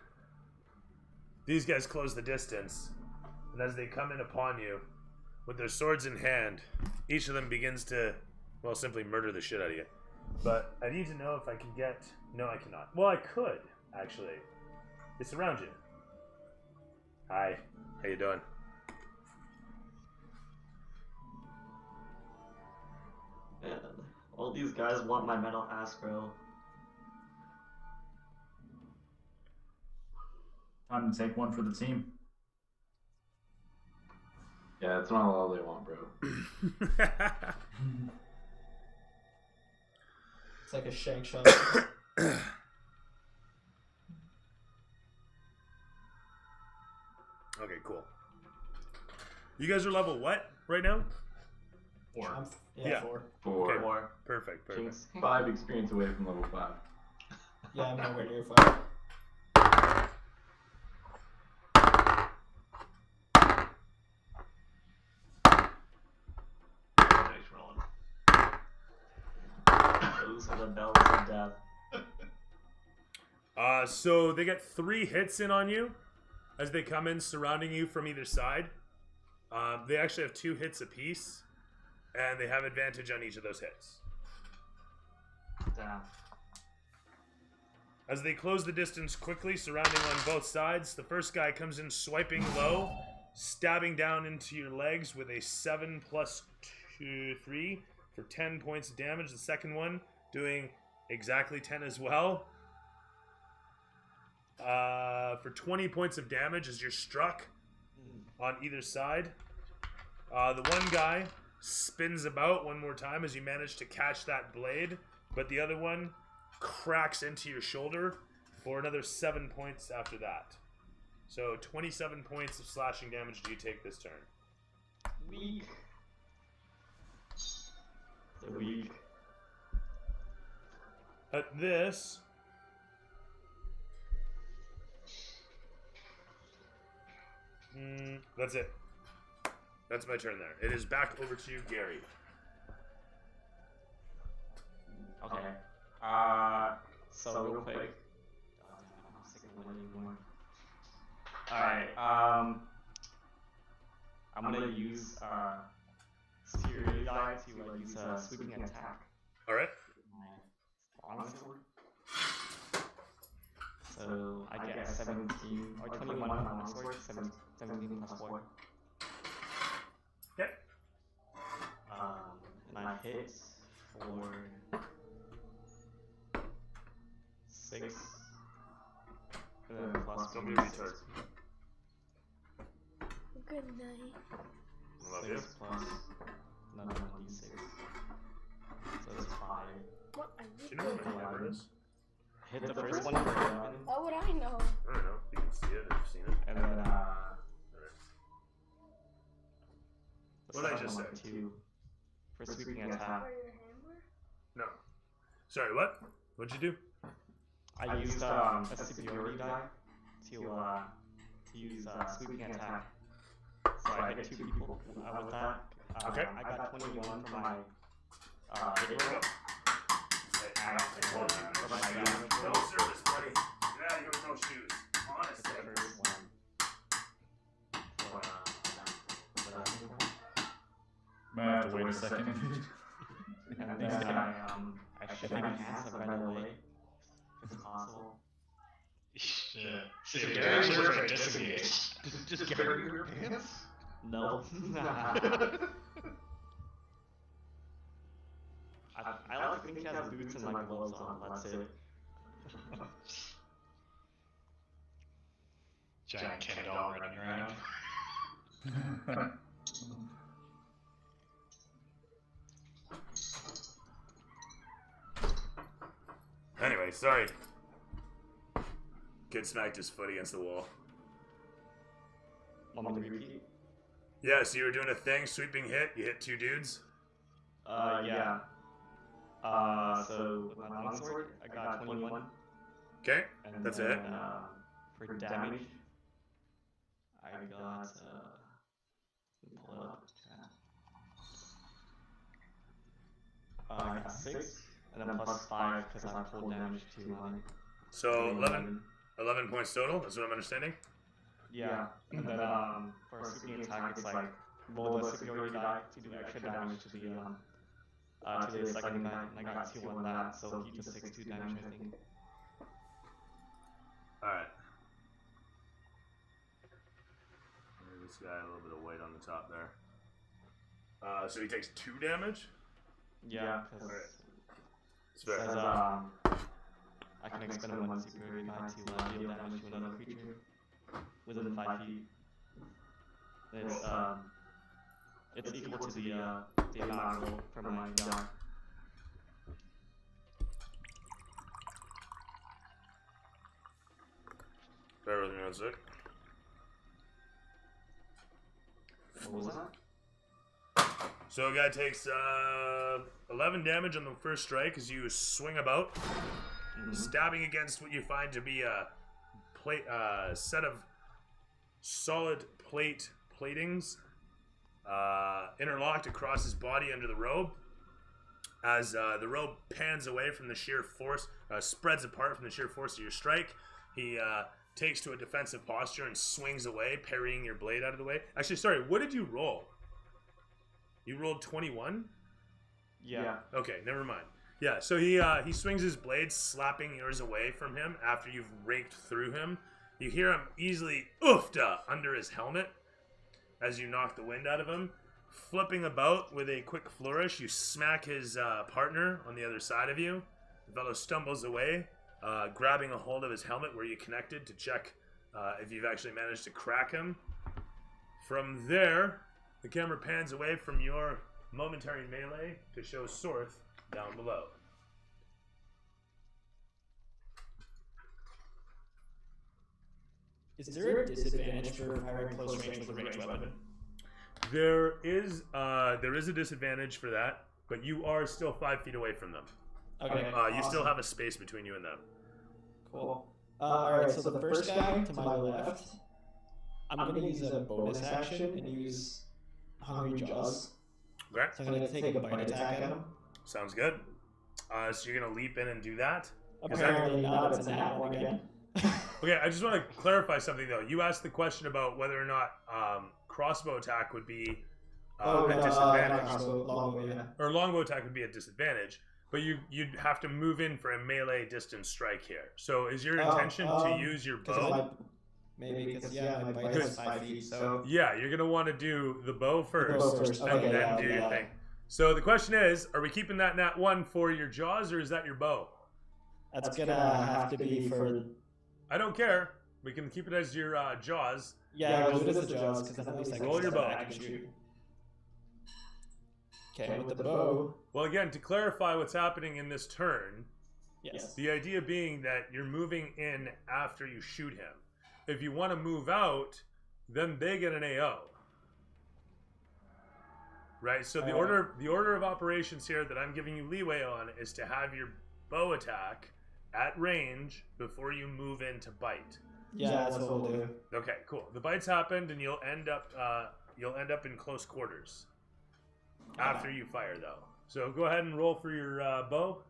Speaker 2: these guys close the distance, and as they come in upon you, with their swords in hand, each of them begins to, well, simply murder the shit out of you. But I need to know if I can get... No, I cannot. Well, I could, actually. They surround you. Hi. How you doing?
Speaker 8: Man, all these guys want my metal ass, bro.
Speaker 9: Time to take one for the team.
Speaker 7: Yeah, it's not all they want, bro.
Speaker 4: It's like a shank shot.
Speaker 2: Okay, cool. You guys are level what right now?
Speaker 8: 4.
Speaker 4: Yeah, 4.
Speaker 7: 4.
Speaker 2: Okay.
Speaker 8: 4.
Speaker 2: Perfect.
Speaker 8: Jinx.
Speaker 7: 5 experience away from level 5.
Speaker 4: Yeah, I'm nowhere near 5.
Speaker 8: Nice rolling. Those are the bells of death.
Speaker 2: So they get 3 hits in on you as they come in, surrounding you from either side. They actually have 2 hits apiece, and they have advantage on each of those hits.
Speaker 8: Damn.
Speaker 2: As they close the distance quickly, surrounding on both sides, the first guy comes in swiping low stabbing down into your legs with a 7 plus 2, 3 for 10 points of damage. The second one doing exactly 10 as well. For 20 points of damage as you're struck on either side. The one guy spins about one more time as you manage to catch that blade, but the other one cracks into your shoulder for another 7 points after that. So 27 points of slashing damage do you take this turn.
Speaker 8: Weak. They're weak.
Speaker 2: At this, that's it. That's my turn there. It is back over to you, Gary.
Speaker 8: Okay. So real quick. I'm sick of winning anymore. Alright, I'm gonna use Superior Die to use sweeping attack.
Speaker 2: Alright.
Speaker 8: Honestly. So I get 17 or 21 on my longsword, 17 plus 4.
Speaker 2: Okay.
Speaker 8: And I hit for 6. And then plus
Speaker 2: Don't be
Speaker 8: 1
Speaker 2: a retard.
Speaker 10: Good night.
Speaker 2: Love you.
Speaker 8: 6 plus another 1d6. So it's 5.
Speaker 10: What are
Speaker 2: Do
Speaker 10: you
Speaker 2: you know what
Speaker 10: doing?
Speaker 2: my hammer is?
Speaker 8: Hit the first one for 11.
Speaker 10: How would I know?
Speaker 2: I don't know. You can see it if you've seen it.
Speaker 8: And then
Speaker 2: What did I just say?
Speaker 8: 2 for sweeping attack.
Speaker 10: For your hammer?
Speaker 2: No. Sorry, what? What'd you do?
Speaker 8: I used a superiority die to use sweeping attack. So I hit 2 people with that.
Speaker 2: Okay.
Speaker 8: I got 21 for my hit roll.
Speaker 2: No service, buddy. Get out of here with no shoes.
Speaker 8: It's the
Speaker 2: Honestly.
Speaker 8: first one.
Speaker 9: Might have to wait a second.
Speaker 8: And then I should have hands right away. If it's possible.
Speaker 6: Shit. So Gary's working disengage.
Speaker 3: Just carry your pants?
Speaker 8: No. I like to think he has boots and like gloves on, that's it.
Speaker 6: Giant Ken doll running around.
Speaker 2: Anyway, sorry. Kid smacked his foot against the wall.
Speaker 8: Want me to repeat?
Speaker 2: Yeah, so you were doing a thing, sweeping hit. You hit 2 dudes.
Speaker 8: Yeah. So with my longsword, I got 21.
Speaker 2: Okay,
Speaker 8: And
Speaker 2: that's
Speaker 8: then,
Speaker 2: it.
Speaker 8: For damage, I got, let me pull it up. I got 6, and then plus 5 because I pulled damage to my...
Speaker 2: So 11 points total. That's what I'm understanding.
Speaker 8: Yeah, and then for a sweeping attack, it's like roll the superiority die to do extra damage to the second guy, and I got 2 on that, so he just takes 2 damage, I think.
Speaker 2: Alright. This guy a little bit of weight on the top there. So he takes 2 damage?
Speaker 8: Yeah, because
Speaker 2: Alright.
Speaker 8: it
Speaker 2: It's fair.
Speaker 8: says I can expend 1 superiority die to deal damage to another creature within 5 feet. It's equal to the amount roll for my die.
Speaker 2: Bear with me one sec.
Speaker 8: What was that?
Speaker 2: So a guy takes 11 damage on the first strike as you swing about, stabbing against what you find to be a set of solid platings interlocked across his body under the robe. As the robe pans away from the sheer force, spreads apart from the sheer force of your strike, he takes to a defensive posture and swings away, parrying your blade out of the way. Actually, sorry, what did you roll? You rolled 21?
Speaker 8: Yeah.
Speaker 2: Okay, never mind. Yeah, so he swings his blade, slapping yours away from him after you've raked through him. You hear him easily oofta under his helmet as you knock the wind out of him. Flipping about with a quick flourish, you smack his partner on the other side of you. The fellow stumbles away, grabbing a hold of his helmet where you connected to check if you've actually managed to crack him. From there, the camera pans away from your momentary melee to show Sorth down below.
Speaker 11: Is there a disadvantage for firing close range with a ranged weapon?
Speaker 2: There is a disadvantage for that, but you are still 5 feet away from them.
Speaker 11: Okay.
Speaker 2: You still have a space between you and them.
Speaker 11: Cool. Alright, so the first guy to my left, I'm going to use a bonus action and use Hungry Jaws.
Speaker 2: Okay.
Speaker 11: So I'm going to take a bite attack at him.
Speaker 2: Sounds good. So you're going to leap in and do that?
Speaker 11: Apparently not, it's a nat one again.
Speaker 2: Okay, I just want to clarify something though. You asked the question about whether or not crossbow attack would be a disadvantage.
Speaker 11: Longbow, yeah.
Speaker 2: Or longbow attack would be a disadvantage, but you'd have to move in for a melee distance strike here. So is your intention to use your bow?
Speaker 11: Maybe because my bite is 5 feet, so...
Speaker 2: Yeah, you're going to want to do the bow first, and
Speaker 11: okay,
Speaker 2: then do your thing. So the question is, are we keeping that nat 1 for your jaws, or is that your bow?
Speaker 11: That's going to have to be for...
Speaker 2: I don't care. We can keep it as your jaws.
Speaker 11: Yeah, it is the jaws, because at least I can
Speaker 2: roll your bow.
Speaker 11: I can shoot. Okay, with the bow...
Speaker 2: Well, again, to clarify what's happening in this turn,
Speaker 11: yes.
Speaker 2: The idea being that you're moving in after you shoot him. If you want to move out, then they get an AO. Right? So the order of operations here that I'm giving you leeway on is to have your bow attack at range before you move in to bite.
Speaker 11: Yeah, that's what we'll do.
Speaker 2: Okay, cool. The bites happened, and you'll end up in close quarters after you fire, though. So go ahead and roll for your bow.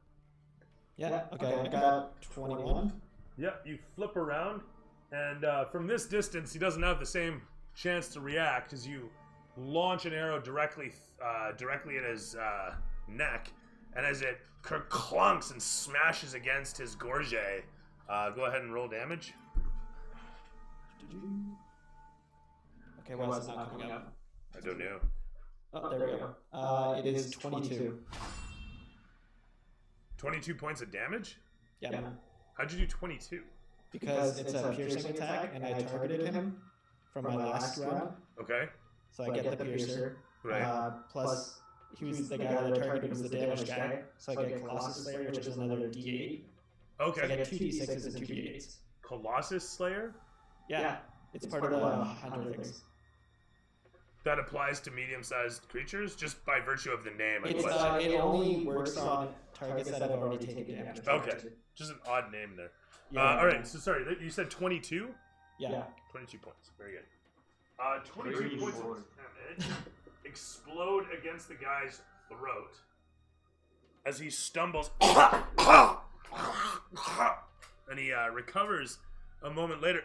Speaker 11: Yeah. Okay. I got 21.
Speaker 2: Yep. You flip around, and from this distance, he doesn't have the same chance to react as you launch an arrow directly at his neck, and as it clunks and smashes against his gorget, go ahead and roll damage.
Speaker 11: Okay, why is it not coming up?
Speaker 2: I don't know.
Speaker 11: Oh, there we go. It is 22.
Speaker 2: 22 points of damage?
Speaker 11: Yeah.
Speaker 2: How'd you do 22?
Speaker 11: Because it's a piercing attack, and I targeted him from my last round.
Speaker 2: Okay.
Speaker 11: So I get the piercer.
Speaker 2: Right.
Speaker 11: Plus, he was the guy that I targeted was the damage guy. So I get Colossus Slayer, which is another D8.
Speaker 2: Okay.
Speaker 11: So I get 2 D6s and 2 D8s.
Speaker 2: Colossus Slayer?
Speaker 11: Yeah. It's part of the 100 things.
Speaker 2: That applies to medium-sized creatures, just by virtue of the name.
Speaker 11: It only works on targets that have already taken damage.
Speaker 2: Okay. Just an odd name there.
Speaker 11: Yeah.
Speaker 2: All right. So sorry, you said 22?
Speaker 11: Yeah.
Speaker 2: 22 points. Very good. 22 points of damage explode against the guy's throat as he stumbles, and he recovers a moment later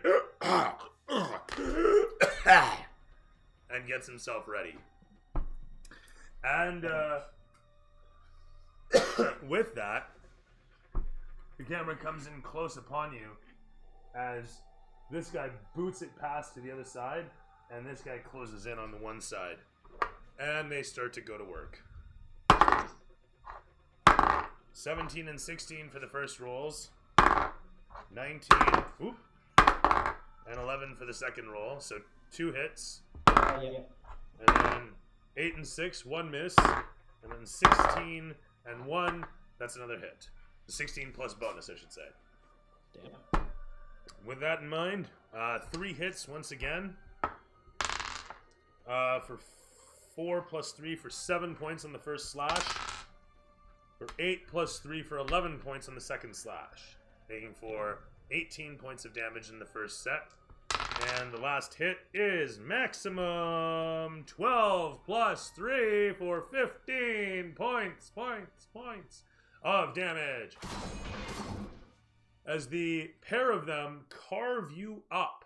Speaker 2: and gets himself ready. And with that, the camera comes in close upon you as this guy boots it past to the other side, and this guy closes in on the one side. And they start to go to work. 17 and 16 for the first rolls. 19, and 11 for the second roll. So 2 hits.
Speaker 11: Yeah.
Speaker 2: And then 8 and 6, 1 miss. And then 16 and 1, that's another hit. 16 plus bonus, I should say.
Speaker 11: Damn.
Speaker 2: With that in mind, 3 hits once again. For 4 plus 3 for 7 points on the first slash. For 8 plus 3 for 11 points on the second slash. Making for 18 points of damage in the first set. And the last hit is maximum 12 plus 3 for 15 points of damage. As the pair of them carve you up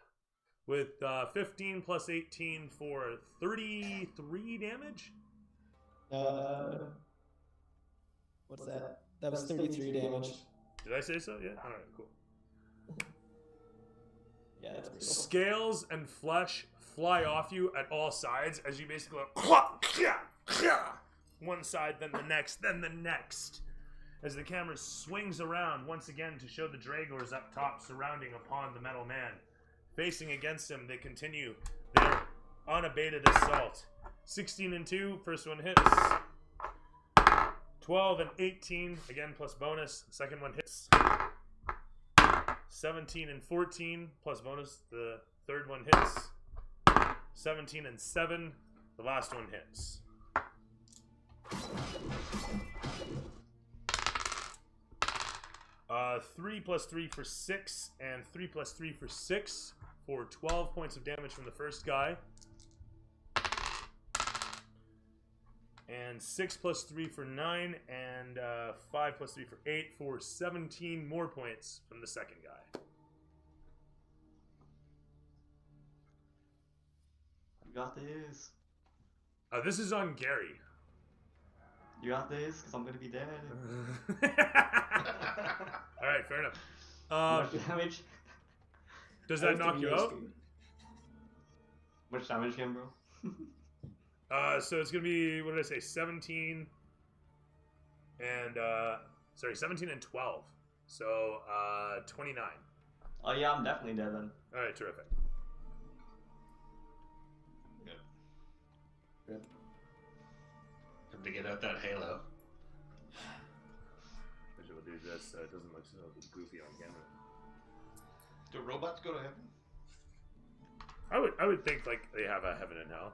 Speaker 2: with 15 plus 18 for 33 damage?
Speaker 11: What's that? That was 33 damage.
Speaker 2: Did I say so? Yeah? Alright, cool.
Speaker 11: Yeah, that's pretty cool.
Speaker 2: Scales and flesh fly off you at all sides as you basically one side, then the next, then the next. As the camera swings around once again to show the Dragors up top surrounding upon the Metal Man. Facing against him, they continue their unabated assault. 16 and 2, first one hits. 12 and 18, again plus bonus, second one hits. 17 and 14, plus bonus, the third one hits. 17 and 7, the last one hits. 3 plus 3 for 6, and 3 plus 3 for 6, for 12 points of damage from the first guy. And 6 plus 3 for 9, and 5 plus 3 for 8, for 17 more points from the second guy.
Speaker 1: You got this.
Speaker 2: This is on Gary.
Speaker 1: You got this, because I'm going to be dead.
Speaker 2: Alright, fair enough.
Speaker 1: How much damage?
Speaker 2: Does that knock you out?
Speaker 1: Much damage again, bro?
Speaker 2: So it's going to be, what did I say, 17 and, 17 and 12. So, 29.
Speaker 1: Oh yeah, I'm definitely dead then.
Speaker 2: Alright, terrific.
Speaker 6: Good. Time to get out that halo.
Speaker 2: I should do this so it doesn't look so goofy on camera.
Speaker 6: Do robots go to heaven?
Speaker 2: I would think like they have a heaven and hell.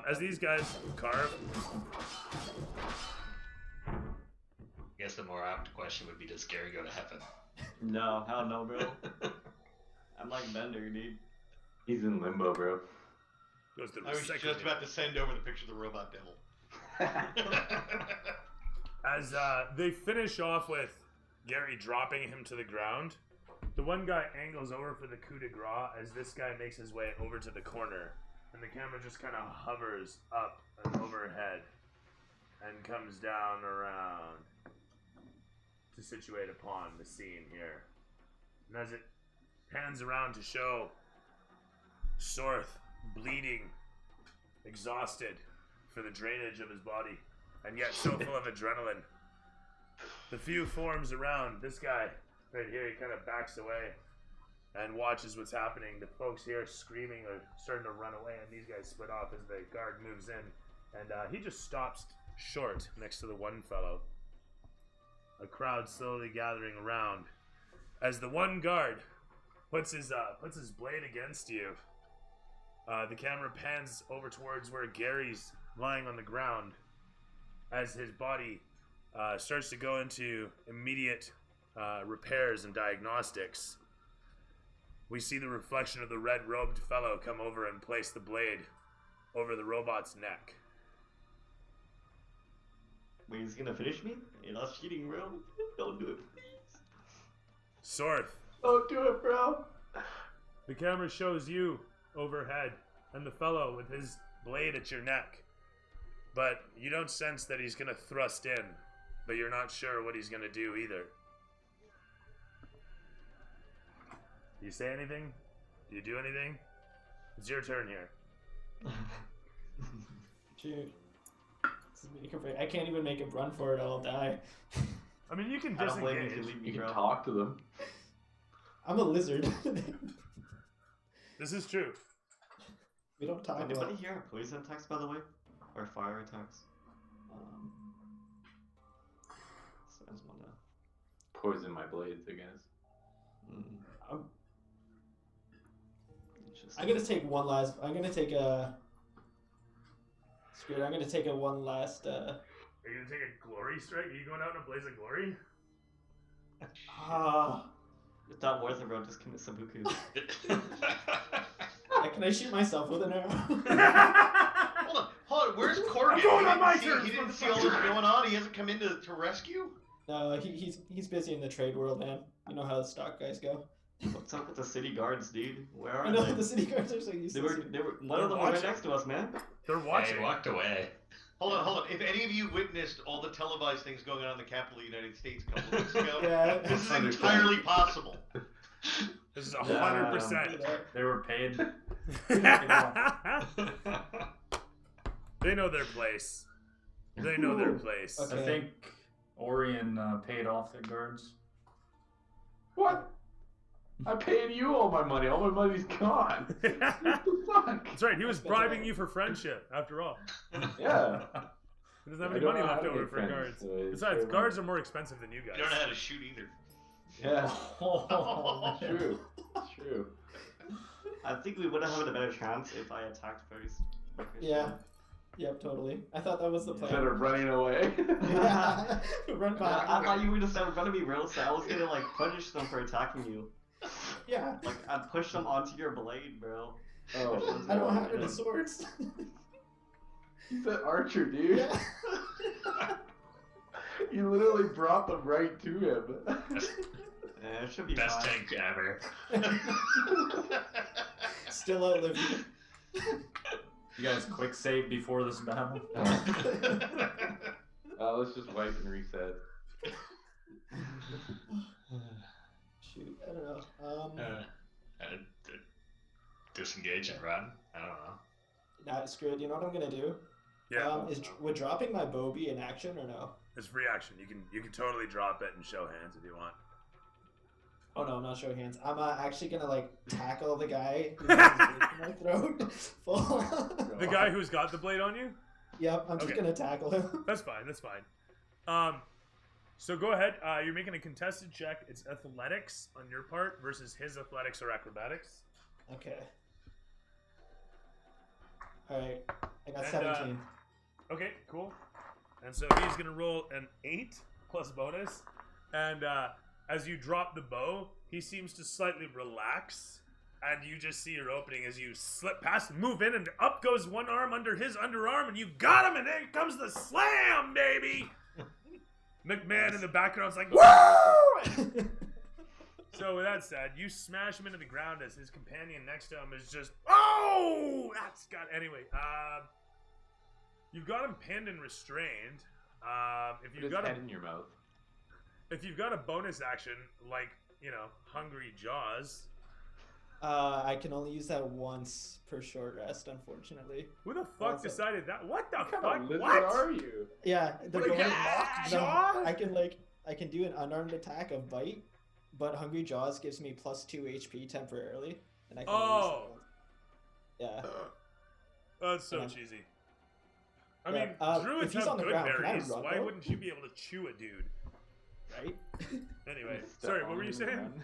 Speaker 2: As these guys carve.
Speaker 6: I guess the more apt question would be, does Gary go to heaven?
Speaker 1: No, hell no, bro. I'm like Bender, dude.
Speaker 7: He's in limbo, bro.
Speaker 2: Goes to the
Speaker 6: I was
Speaker 2: second
Speaker 6: just about to send over the picture of the robot devil.
Speaker 2: As they finish off with Gary dropping him to the ground, the one guy angles over for the coup de grace as this guy makes his way over to the corner, and the camera just kind of hovers up and overhead and comes down around to situate upon the scene here. And as it pans around to show Sorth bleeding, exhausted for the drainage of his body, and yet so full of adrenaline. The few forms around, this guy right here, he kind of backs away and watches what's happening. The folks here screaming are starting to run away, and these guys split off as the guard moves in. And he just stops short next to the one fellow. A crowd slowly gathering around as the one guard puts his blade against you. The camera pans over towards where Gary's lying on the ground as his body starts to go into immediate repairs and diagnostics. We see the reflection of the red-robed fellow come over and place the blade over the robot's neck.
Speaker 1: Wait, he's gonna finish me? Hey, that's cheating, bro. Don't do it, please.
Speaker 2: Sorth.
Speaker 1: Don't do it, bro.
Speaker 2: The camera shows you overhead and the fellow with his blade at your neck. But you don't sense that he's gonna thrust in, but you're not sure what he's gonna do either. Do you say anything? Do you do anything? It's your turn here.
Speaker 11: Dude. I can't even make a run for it, I'll die.
Speaker 2: I mean, you can
Speaker 1: I don't blame you if
Speaker 2: disengage.
Speaker 1: you leave me,
Speaker 7: You can
Speaker 1: bro.
Speaker 7: talk to them.
Speaker 11: I'm a lizard.
Speaker 2: This is true.
Speaker 11: We don't talk
Speaker 1: Anybody
Speaker 11: about...
Speaker 1: here have poison attacks, by the way? Or fire attacks? So I just wanna...
Speaker 7: Poison my blades, I guess.
Speaker 11: I'm gonna take one last... I'm gonna take a... Screw it, I'm gonna take a one last...
Speaker 2: Are you gonna take a glory strike? Are you going out in a blaze of glory?
Speaker 1: It's not worth it, bro. Just commit seppuku.
Speaker 11: Can I shoot myself with an arrow?
Speaker 6: Hold on. Where's Corgan? He didn't see all this going on. He hasn't come in to rescue.
Speaker 11: No, he's busy in the trade world, man. You know how the stock guys go.
Speaker 1: What's up with the city guards, dude? Where are
Speaker 11: I know
Speaker 1: they?
Speaker 11: the city guards are so useless.
Speaker 1: One of them was right next to us, man.
Speaker 2: They're watching.
Speaker 6: He walked away. Hold on. If any of you witnessed all the televised things going on in the capital of the United States a couple of weeks ago,
Speaker 11: Yeah.
Speaker 6: this is entirely possible.
Speaker 2: This is 100%.
Speaker 9: They were paid.
Speaker 2: They know their place. They know their place.
Speaker 4: Okay.
Speaker 9: I think Orion paid off the guards.
Speaker 7: What? I paid you all my money. All my money's gone. What the fuck?
Speaker 2: That's right. He was bribing you for friendship, after all.
Speaker 7: Yeah.
Speaker 2: He doesn't have
Speaker 7: I
Speaker 2: any
Speaker 7: don't
Speaker 2: money
Speaker 7: know how
Speaker 2: left
Speaker 7: to
Speaker 2: over
Speaker 7: make
Speaker 2: for
Speaker 7: friends,
Speaker 2: guards.
Speaker 7: so it's
Speaker 2: Besides,
Speaker 7: fair
Speaker 2: guards are more expensive than you guys.
Speaker 6: You don't know how to shoot either.
Speaker 7: Yeah.
Speaker 9: Oh,
Speaker 7: It's true. It's true.
Speaker 1: I think we would have had a better chance if I attacked first.
Speaker 4: Yeah. Yep, totally. I thought that was the plan.
Speaker 7: Instead of running away.
Speaker 4: Yeah. Run back.
Speaker 1: I thought you were just gonna be real sad. I was gonna like punish them for attacking you.
Speaker 4: Yeah.
Speaker 1: Like I'd push them onto your blade, bro.
Speaker 7: Oh,
Speaker 4: I don't have any swords.
Speaker 7: He's an archer, dude.
Speaker 4: Yeah.
Speaker 7: You literally brought them right to him.
Speaker 1: Yeah, it should be
Speaker 6: Best
Speaker 1: fine.
Speaker 6: tank ever.
Speaker 4: Still outlived you.
Speaker 9: you guys quick save before this battle.
Speaker 7: Let's just wipe and reset.
Speaker 4: Shoot, I don't know.
Speaker 6: Disengage and run. I don't know.
Speaker 4: Nah, screw it. You know what I'm gonna do?
Speaker 2: Yeah.
Speaker 4: Would dropping my bow be an action or no?
Speaker 2: It's free action. You can totally drop it and show hands if you want.
Speaker 4: Oh no, I'm not showing hands. I'm actually gonna like tackle the guy who has his blade in my throat. Full.
Speaker 2: The guy who's got the blade on you?
Speaker 4: Yep, I'm just
Speaker 2: Okay.
Speaker 4: gonna tackle him.
Speaker 2: That's fine. That's fine. So go ahead. You're making a contested check. It's athletics on your part versus his athletics or acrobatics.
Speaker 4: Okay. All right, I got
Speaker 2: And,
Speaker 4: 17.
Speaker 2: Okay, cool. And so he's gonna roll an 8 plus bonus, and as you drop the bow, he seems to slightly relax, and you just see your opening as you slip past, move in, and up goes one arm under his underarm, and you got him, and there comes the slam, baby. McMahon in the background's like, woo! So with that said, you smash him into the ground as his companion next to him is just, oh, that's got, anyway, you've got him pinned and restrained. If
Speaker 7: Put
Speaker 2: you've
Speaker 7: his
Speaker 2: got
Speaker 7: head in your mouth.
Speaker 2: if you've got a bonus action like Hungry Jaws,
Speaker 4: I can only use that once per short rest, unfortunately.
Speaker 2: who the fuck
Speaker 4: Also-
Speaker 2: decided that? What the
Speaker 7: What kind
Speaker 2: fuck?
Speaker 7: of lizard
Speaker 2: What?
Speaker 7: are you?
Speaker 4: Yeah, the
Speaker 2: Like
Speaker 4: bonus-
Speaker 2: an locked
Speaker 4: no,
Speaker 2: jaw?
Speaker 4: I can do an unarmed attack of bite, but Hungry Jaws gives me plus 2 HP temporarily, and I can only use
Speaker 2: Oh.
Speaker 4: that once.
Speaker 2: That's so
Speaker 4: Yeah.
Speaker 2: cheesy. I
Speaker 4: Yeah,
Speaker 2: mean,
Speaker 4: if
Speaker 2: druids
Speaker 4: he's
Speaker 2: have
Speaker 4: on the
Speaker 2: good
Speaker 4: ground, can I
Speaker 2: berries.
Speaker 4: run,
Speaker 2: Why
Speaker 4: though?
Speaker 2: wouldn't you be able to chew a dude?
Speaker 4: Right?
Speaker 2: Anyway,
Speaker 7: Step
Speaker 2: sorry,
Speaker 7: on
Speaker 2: what were you
Speaker 7: him and
Speaker 2: saying?
Speaker 7: run.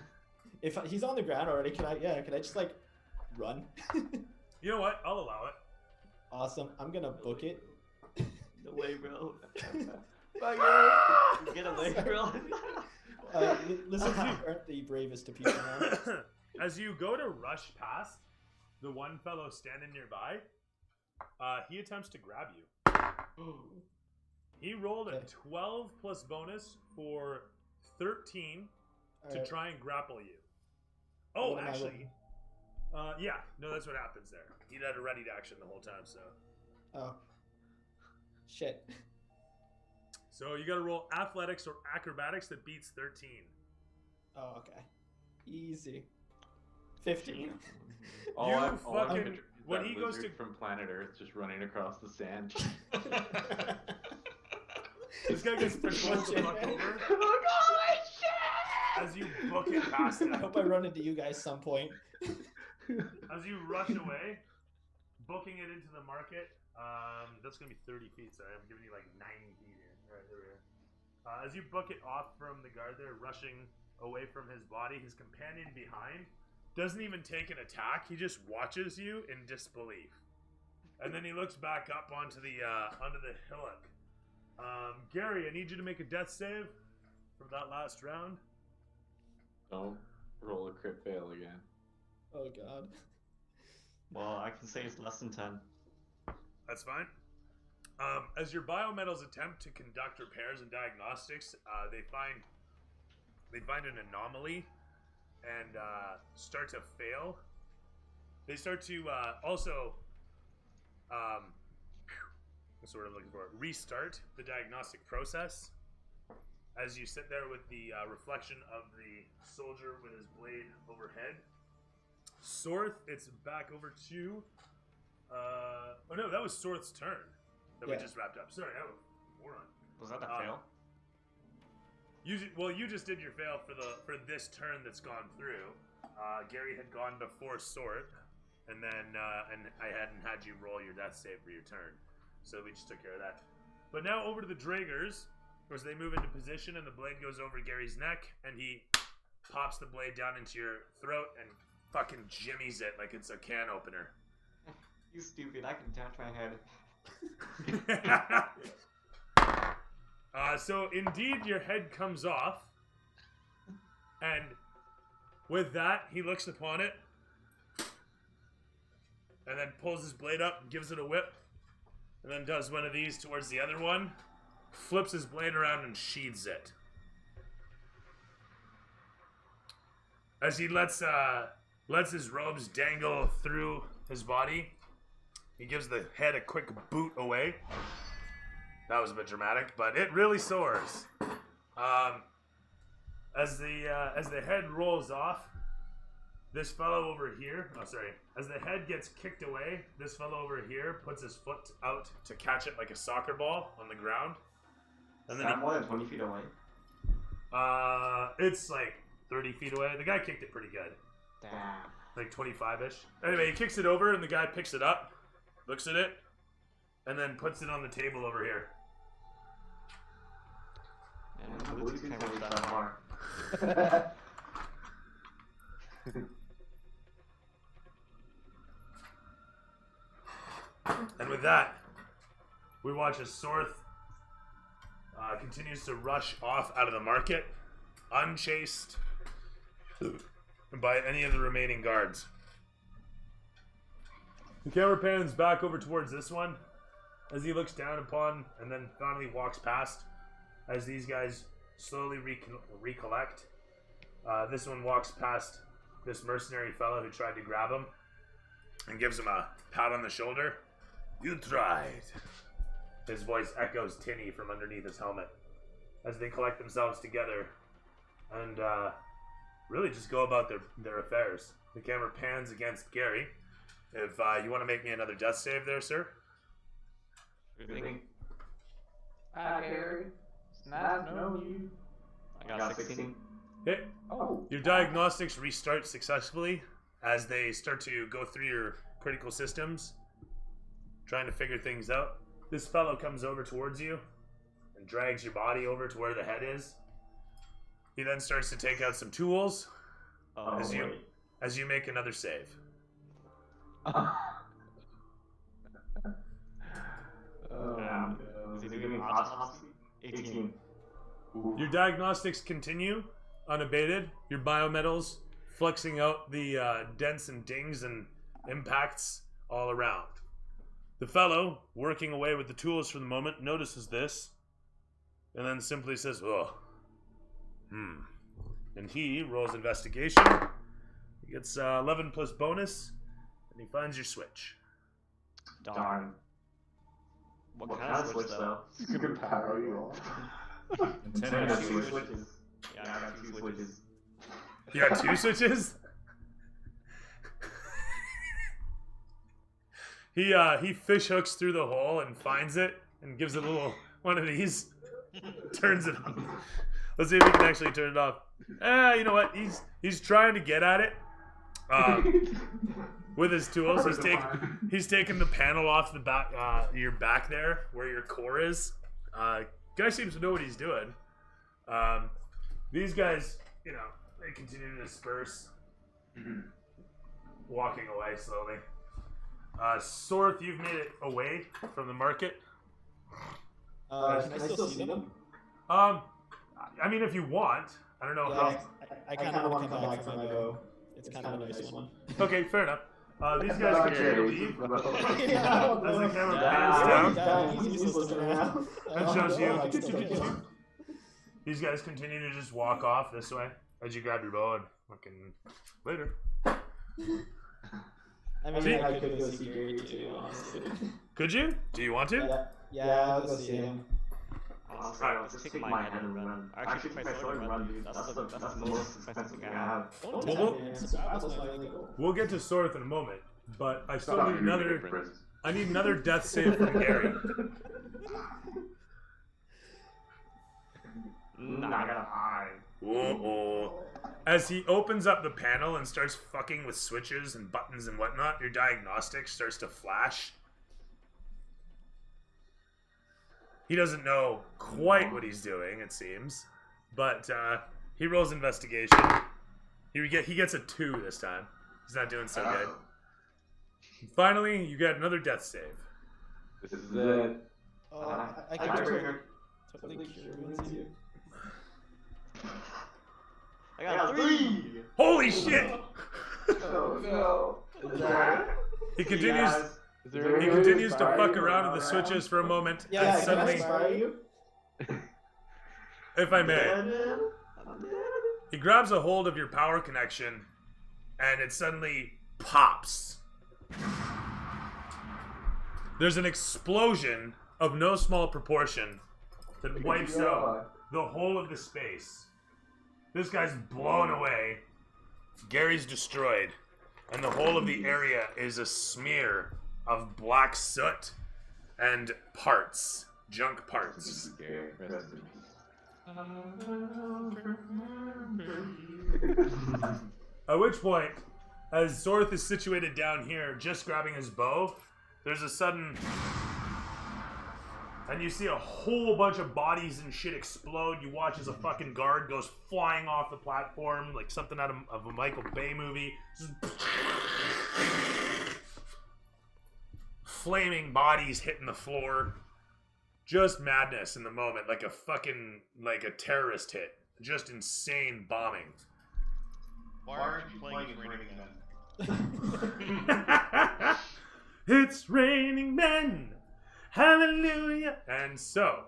Speaker 4: If he's on the ground already, can I just like run?
Speaker 2: You know what? I'll allow it.
Speaker 4: Awesome. I'm gonna book it.
Speaker 1: No way, bro.
Speaker 7: Fuck
Speaker 1: Get away, bro.
Speaker 4: Listen, you aren't the bravest of people now.
Speaker 2: As you go to rush past the one fellow standing nearby, he attempts to grab you. He rolled a
Speaker 4: Okay.
Speaker 2: 12 plus bonus for 13 to
Speaker 4: Alright.
Speaker 2: try and grapple you. Oh,
Speaker 4: What am I
Speaker 2: actually, yeah, no, that's what happens there. He had a ready to action the whole time, so.
Speaker 4: Oh. Shit.
Speaker 2: So you got to roll athletics or acrobatics that beats 13.
Speaker 4: Oh, okay. Easy. 15.
Speaker 7: All
Speaker 2: You
Speaker 7: I'm
Speaker 2: fucking-
Speaker 7: picturing is
Speaker 2: when
Speaker 7: that
Speaker 2: he goes
Speaker 7: lizard
Speaker 2: to-
Speaker 7: from Planet Earth just running across the sand.
Speaker 2: This guy gets controlled the fuck over
Speaker 7: Holy
Speaker 2: as you book it past
Speaker 4: I
Speaker 2: him.
Speaker 4: hope I run into you guys some point.
Speaker 2: As you rush away, booking it into the market. That's gonna be 30 feet. Sorry, I'm giving you like 90 feet here. All right, there we are. As you book it off from the guard there, rushing away from his body, his companion behind doesn't even take an attack. He just watches you in disbelief, and then he looks back up onto the hillock. Gary, I need you to make a death save for that last round.
Speaker 7: Don't roll a crit fail again.
Speaker 4: Oh god.
Speaker 1: Well, I can say it's less than 10.
Speaker 2: That's fine. As your biometals attempt to conduct repairs and diagnostics, they find an anomaly and start to fail. They start to also what's the word I'm looking for? Restart the diagnostic process. as you sit there with the reflection of the soldier with his blade overhead. Sorth, it's back over to. Oh no, that was Sorth's turn that we just wrapped up. Sorry, I was moron.
Speaker 8: Was that a fail?
Speaker 2: You just did your fail for this turn that's gone through. Gary had gone before Sorth, and then and I hadn't had you roll your death save for your turn, so we just took care of that. But now over to the Draegers, as they move into position, and the blade goes over Gary's neck, and he pops the blade down into your throat and fucking jimmies it like it's a can opener.
Speaker 8: You stupid! I can touch my head.
Speaker 2: So indeed, your head comes off, and with that, he looks upon it, and then pulls his blade up, and gives it a whip, and then does one of these towards the other one, flips his blade around and sheathes it. As he lets his robes dangle through his body, he gives the head a quick boot away. That was a bit dramatic, but it really soars. As the head rolls off, this fellow over here, as the head gets kicked away, this fellow over here puts his foot out to catch it like a soccer ball on the ground. And
Speaker 8: Is that more than 20 feet away?
Speaker 2: It's like 30 feet away. The guy kicked it pretty good.
Speaker 8: Damn.
Speaker 2: Like 25-ish. Anyway, he kicks it over, and the guy picks it up, looks at it, and then puts it on the table over here.
Speaker 8: And the Bluetooth camera's that far.
Speaker 2: And with that, we watch as Sorth continues to rush off out of the market, unchased by any of the remaining guards. The camera pans back over towards this one as he looks down upon and then finally walks past as these guys slowly recollect. This one walks past this mercenary fellow who tried to grab him and gives him a pat on the shoulder. You tried. His voice echoes tinny from underneath his helmet as they collect themselves together and really just go about their affairs. The camera pans against Gary. If you want to make me another death save there, sir.
Speaker 9: Hi, Gary. It's nice to know you.
Speaker 8: I got 16.
Speaker 2: Okay.
Speaker 9: Oh.
Speaker 2: Your diagnostics restart successfully as they start to go through your critical systems, trying to figure things out. This fellow comes over towards you and drags your body over to where the head is. He then starts to take out some tools as you make another save.
Speaker 8: Is he doing autopsy? 18.
Speaker 2: Your diagnostics continue unabated. Your biometals flexing out the dents and dings and impacts all around. The fellow, working away with the tools for the moment, notices this and then simply says, "Oh, And he rolls investigation. He gets 11 plus bonus, and he finds your switch.
Speaker 8: Darn. What kind of switch, though?
Speaker 7: Superpower you all.
Speaker 8: I got 2 switches. Yeah, I got 2 switches.
Speaker 2: You got 2 switches? He fish hooks through the hole and finds it and gives it a little one of these. Turns it on. Let's see if he can actually turn it off. You know what? He's trying to get at it. With his tools, he's taken the panel off the back, your back there, where your core is. Guy seems to know what he's doing. These guys, you know, they continue to disperse, walking away slowly. Sorth, you've made it away from the market.
Speaker 11: Can I still see them?
Speaker 2: I mean, if you want. I don't know how.
Speaker 11: I kind of want to come back for my bow. It's kind of a nice one.
Speaker 2: Okay, fair enough. These guys continue to leave. As the camera pans down and shows you. These guys continue to just walk off this way as you grab your bow and fucking later.
Speaker 11: I mean, I could go see Gary too, honestly.
Speaker 2: Could you? Do you want to?
Speaker 11: Yeah, I'll go see him.
Speaker 8: honestly, I'll just take my head and run. Actually, if I saw you run, dude, that's the most expensive thing I have.
Speaker 11: Don't
Speaker 2: Well,
Speaker 11: tell me, man. Survival's my only goal.
Speaker 2: We'll get to Sorth in a moment, but I still
Speaker 7: Stop
Speaker 2: need
Speaker 7: shooting
Speaker 2: another.
Speaker 7: at Prince.
Speaker 2: I need another death save from Gary.
Speaker 8: Nah, I gotta hide.
Speaker 2: Uh-oh. As he opens up the panel and starts fucking with switches and buttons and whatnot, your diagnostic starts to flash. He doesn't know quite what he's doing, it seems, but he rolls investigation. He gets a 2 this time. He's not doing so good. Finally, you get another death save.
Speaker 7: This is it.
Speaker 11: I can totally cure wounds you.
Speaker 8: I got 3!
Speaker 2: Holy shit!
Speaker 4: Oh no. Is that
Speaker 2: He continues. He continues to fuck around with the switches for a moment,
Speaker 11: Yeah,
Speaker 2: and
Speaker 11: can I
Speaker 2: suddenly,
Speaker 11: inspire you?
Speaker 2: if I may, he grabs a hold of your power connection, and it suddenly pops. There's an explosion of no small proportion that wipes out the whole of the space. This guy's blown away. Gary's destroyed, and the whole of the area is a smear of black soot and parts, junk parts.
Speaker 7: Gary, rest in peace.
Speaker 2: At which point, as Sorth is situated down here, just grabbing his bow, there's a sudden... And you see a whole bunch of bodies and shit explode. You watch as a fucking guard goes flying off the platform like something out of a Michael Bay movie. Flaming bodies hitting the floor. Just madness in the moment, like a terrorist hit. Just insane bombing.
Speaker 3: Why aren't you playing Raining Men?
Speaker 2: It's raining men. Hallelujah. And so,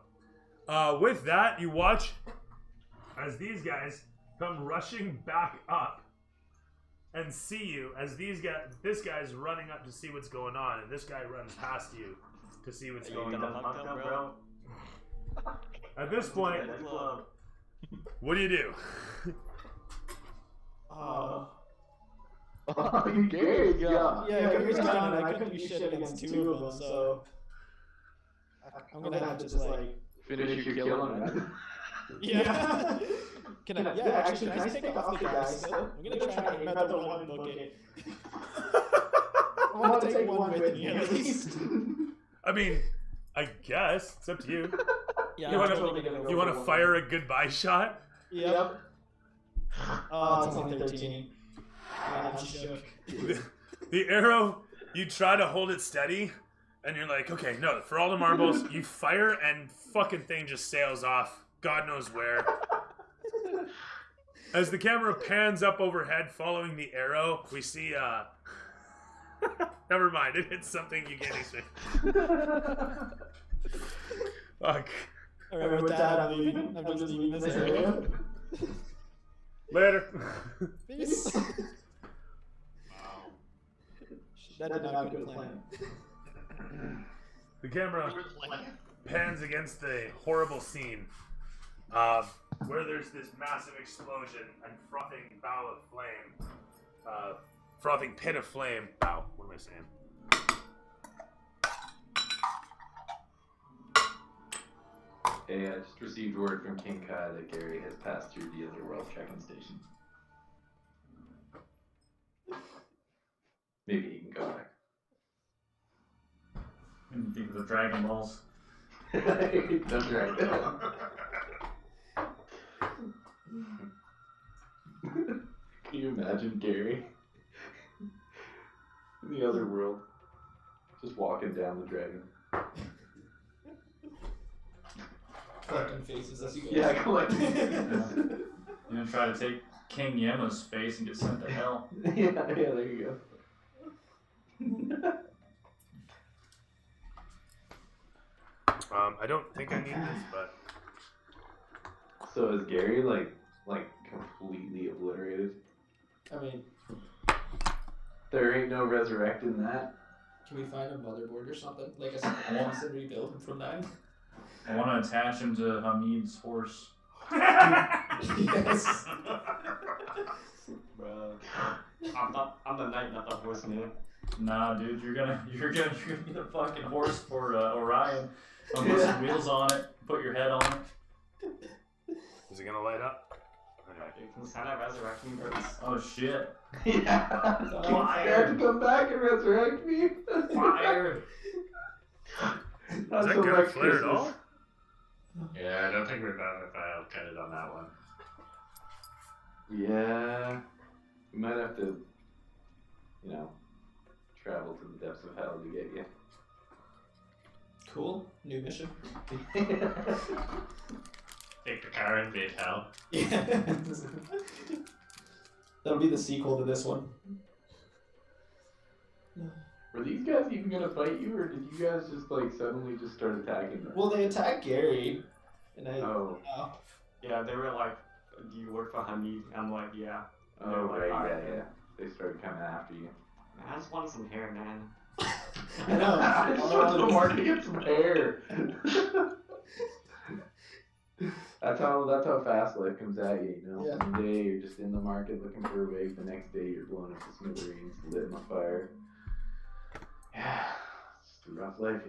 Speaker 2: with that, you watch as these guys come rushing back up and see you as this guy's running up to see what's going on, and this guy runs past you to see what's going on.
Speaker 8: Bro.
Speaker 2: At this point, what do you do?
Speaker 4: you Gary?
Speaker 11: Yeah, Gary's gone, and I couldn't do shit against 2 of them, so I'm gonna have to just like
Speaker 7: Finish your killing, man.
Speaker 11: yeah. Can I take off the guy still? I'm gonna try and metal one bucket. I want to take one with me at least.
Speaker 2: I mean, I guess it's up to you.
Speaker 11: Yeah,
Speaker 2: You want to fire a goodbye shot?
Speaker 11: Yep. Oh, it's only 13. Man, I'm shook.
Speaker 2: The arrow, you try to hold it steady, and you're like, okay, no, for all the marbles, you fire, and fucking thing just sails off, God knows where. As the camera pans up overhead following the arrow, we see, never mind, it hits something you can't expect. Fuck.
Speaker 11: Alright, with that, I'm leaving. I'm just leaving this area.
Speaker 2: Later.
Speaker 11: Peace. That did not go to plan.
Speaker 2: The camera pans against the horrible scene where there's this massive explosion and frothing bow of flame. Frothing pit of flame. Bow. What am I saying?
Speaker 7: Hey, I just received word from King Kai that Gary has passed through the Otherworld check-in station. Maybe he can go back.
Speaker 9: What do you think of the Dragon Balls?
Speaker 7: That's right. Can you imagine Gary in the other world just walking down the dragon?
Speaker 11: Collecting faces as you go.
Speaker 7: Yeah, collecting faces.
Speaker 9: You know, try to take King Yema's face and get sent to hell.
Speaker 7: Yeah, there you go.
Speaker 2: I don't think I need this, but
Speaker 7: So is Gary like completely obliterated?
Speaker 11: I mean,
Speaker 7: There ain't no resurrecting that.
Speaker 11: can we find a motherboard or something? Like a piece and rebuild him from that?
Speaker 9: I want to attach him to Hamid's horse.
Speaker 4: Yes.
Speaker 8: Bro, I'm the knight, not the horse, man.
Speaker 9: Nah, dude, you're gonna be the fucking horse for Orion. I'll put some wheels on it. Put your head on it.
Speaker 2: Is it gonna light up?
Speaker 8: Can Santa resurrect me, bro?
Speaker 9: Oh shit!
Speaker 7: Yeah. You have to come back and resurrect me.
Speaker 9: Fire!
Speaker 2: Is that gonna flare at all?
Speaker 6: Yeah, I don't think we're bound if I'll cut it on that one.
Speaker 7: Yeah. We might have to, travel to the depths of hell to get you.
Speaker 4: Cool. New mission.
Speaker 6: Take the car and invade hell.
Speaker 4: Yeah. That'll be the sequel to this one.
Speaker 7: Were these guys even gonna fight you, or did you guys just suddenly just start attacking them?
Speaker 4: Well, they attacked Gary, and
Speaker 8: Yeah, they were like, "Do you work for Hamid?" I'm like, "Yeah." And they
Speaker 7: Oh,
Speaker 8: were like,
Speaker 7: right,
Speaker 8: "Alright,
Speaker 7: yeah. They started coming after you.
Speaker 8: Man, I just wanted some hair, man.
Speaker 4: I know.
Speaker 7: I just went to the market to get some hair. That's how fast life comes at you,
Speaker 4: Yeah.
Speaker 7: One day you're just in the market looking for a wig, the next day you're blown up to smithereens, lit on fire. Yeah, it's just a rough life,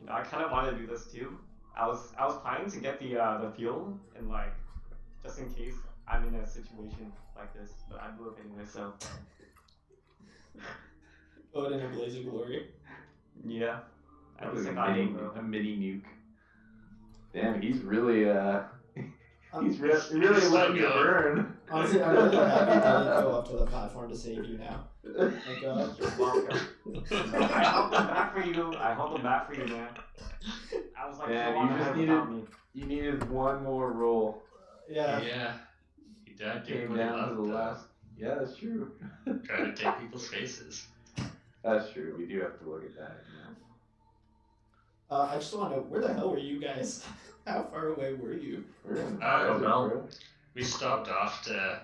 Speaker 8: I kind of wanted to do this too. I was planning to get the fuel and just in case I'm in a situation like this, but I blew up anyway, so
Speaker 4: Oh, in a blaze of glory.
Speaker 8: yeah.
Speaker 7: That
Speaker 8: At
Speaker 7: was
Speaker 8: least
Speaker 7: a
Speaker 8: I got
Speaker 7: mini,
Speaker 8: him, bro.
Speaker 7: a mini nuke. Damn, he's really he's really
Speaker 6: still
Speaker 7: letting you
Speaker 6: going.
Speaker 7: burn.
Speaker 4: Honestly, I'm really happy I didn't go up to the platform to save you now. Thank God.
Speaker 8: You're welcome. I held them back for you. I held them back for you, man. I was like,
Speaker 7: Man,
Speaker 8: "Come on,
Speaker 7: you just
Speaker 8: ahead
Speaker 7: needed
Speaker 8: without me."
Speaker 7: you needed one more roll.
Speaker 4: Yeah.
Speaker 6: Yeah. He died
Speaker 7: Came
Speaker 6: what he
Speaker 7: down to the
Speaker 6: loved,
Speaker 7: last. Yeah, that's true.
Speaker 6: Trying to take people's faces.
Speaker 7: That's true. We do have to look at that.
Speaker 4: I just want to know, where the hell were you guys? How far away were you?
Speaker 7: We're in
Speaker 6: Oh,
Speaker 9: well.
Speaker 7: bro.
Speaker 6: We stopped off to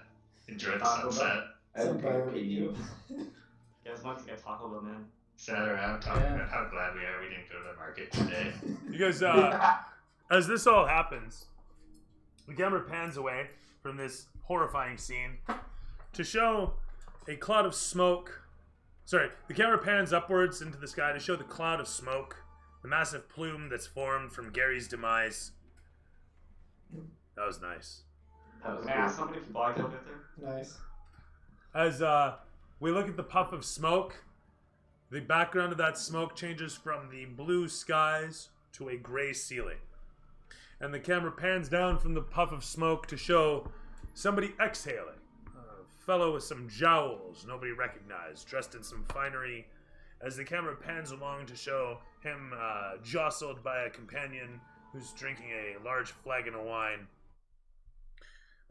Speaker 6: enjoy the
Speaker 7: Taco Bell.
Speaker 6: sunset.
Speaker 4: Some
Speaker 7: Okay,
Speaker 4: barbecue.
Speaker 8: You guys want to get Taco Bell, man?
Speaker 6: Sat around talking
Speaker 9: Yeah.
Speaker 6: about how glad we are we didn't go to the market today.
Speaker 2: You guys, as this all happens, the camera pans away from this horrifying scene to show a cloud of smoke. Sorry, the camera pans upwards into the sky to show the cloud of smoke, the massive plume that's formed from Gary's demise. That was nice.
Speaker 7: That was
Speaker 8: May I ask how many people I killed with there?
Speaker 4: Nice.
Speaker 2: As we look at the puff of smoke, the background of that smoke changes from the blue skies to a gray ceiling. And the camera pans down from the puff of smoke to show somebody exhaling. A fellow with some jowls nobody recognized, dressed in some finery, as the camera pans along to show him jostled by a companion who's drinking a large flagon of wine.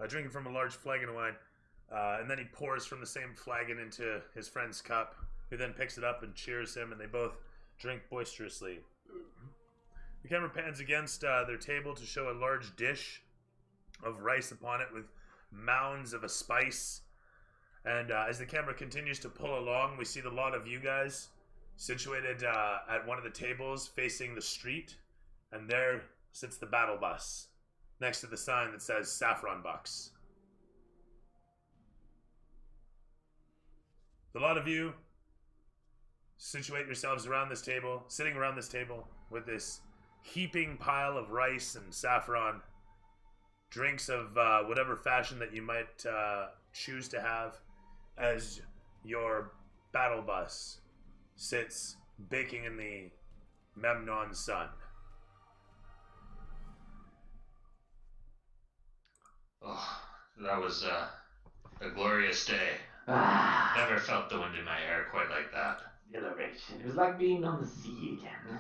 Speaker 2: Drinking from a large flagon of wine. And then he pours from the same flagon into his friend's cup, who then picks it up and cheers him, and they both drink boisterously. The camera pans against their table to show a large dish of rice upon it with mounds of a spice. And as the camera continues to pull along, we see the lot of you guys situated at one of the tables facing the street. And there sits the battle bus next to the sign that says Saffron Bucks. The lot of you situate yourselves around this table, sitting around this table with this heaping pile of rice and saffron, drinks of whatever fashion that you might choose to have, as your battle bus sits baking in the Memnon sun.
Speaker 6: Oh, that was a glorious day. Never felt the wind in my hair quite like that.
Speaker 7: Exhilaration. It was like being on the sea again.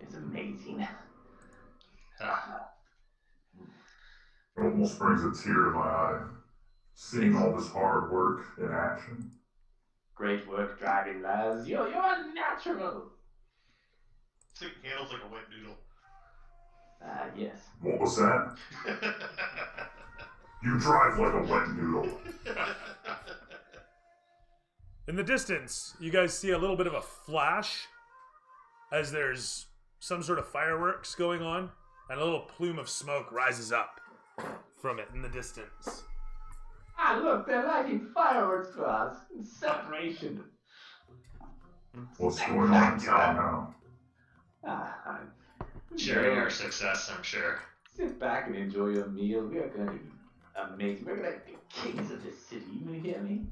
Speaker 7: It's amazing.
Speaker 5: It almost brings a tear to my eye, seeing all this hard work in action.
Speaker 7: Great work, Dragon Lads. You're natural.
Speaker 6: It handles like a wet noodle.
Speaker 7: Yes.
Speaker 5: What was that? You drive like a wet noodle.
Speaker 2: In the distance, you guys see a little bit of a flash as there's some sort of fireworks going on, and a little plume of smoke rises up from it in the distance.
Speaker 7: Ah, look, they're lighting fireworks for us. Celebration.
Speaker 5: What's going on in town now?
Speaker 6: Sharing our success, I'm sure.
Speaker 7: Sit back and enjoy your meal. We are going to be amazing. We're going to be kings of this city. You hear me?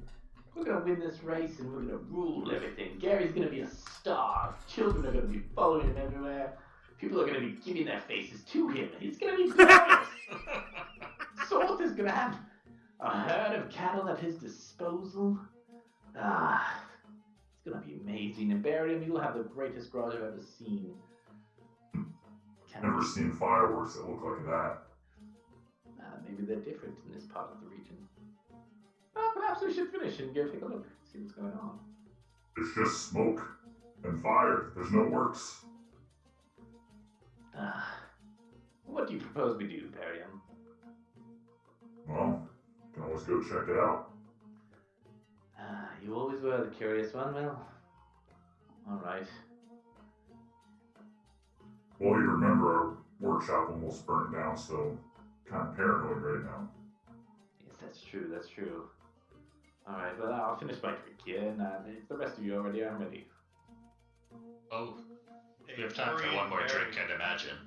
Speaker 7: We're going to win this race and we're going to rule everything. Gary's going to be a star. Children are going to be following him everywhere. People are going to be giving their faces to him. It's going to be glorious. Salt is going to have a herd of cattle at his disposal. It's going to be amazing. And Barry, you'll have the greatest garage I've ever seen.
Speaker 5: Never seen fireworks that look like that.
Speaker 7: Maybe they're different in this part of the region. Perhaps we should finish and go take a look, see what's going on.
Speaker 5: It's just smoke and fire. There's no works.
Speaker 7: What do you propose we do, Barium?
Speaker 5: Well, you can always go check it out.
Speaker 7: You always were the curious one, well. Alright.
Speaker 5: Well, you remember our workshop almost burned down, so kind of paranoid right now.
Speaker 7: Yes, that's true. Alright, well, I'll finish my drink here, and if the rest of you are ready, I'm ready.
Speaker 6: Oh, we have time for one more drink, I'd imagine.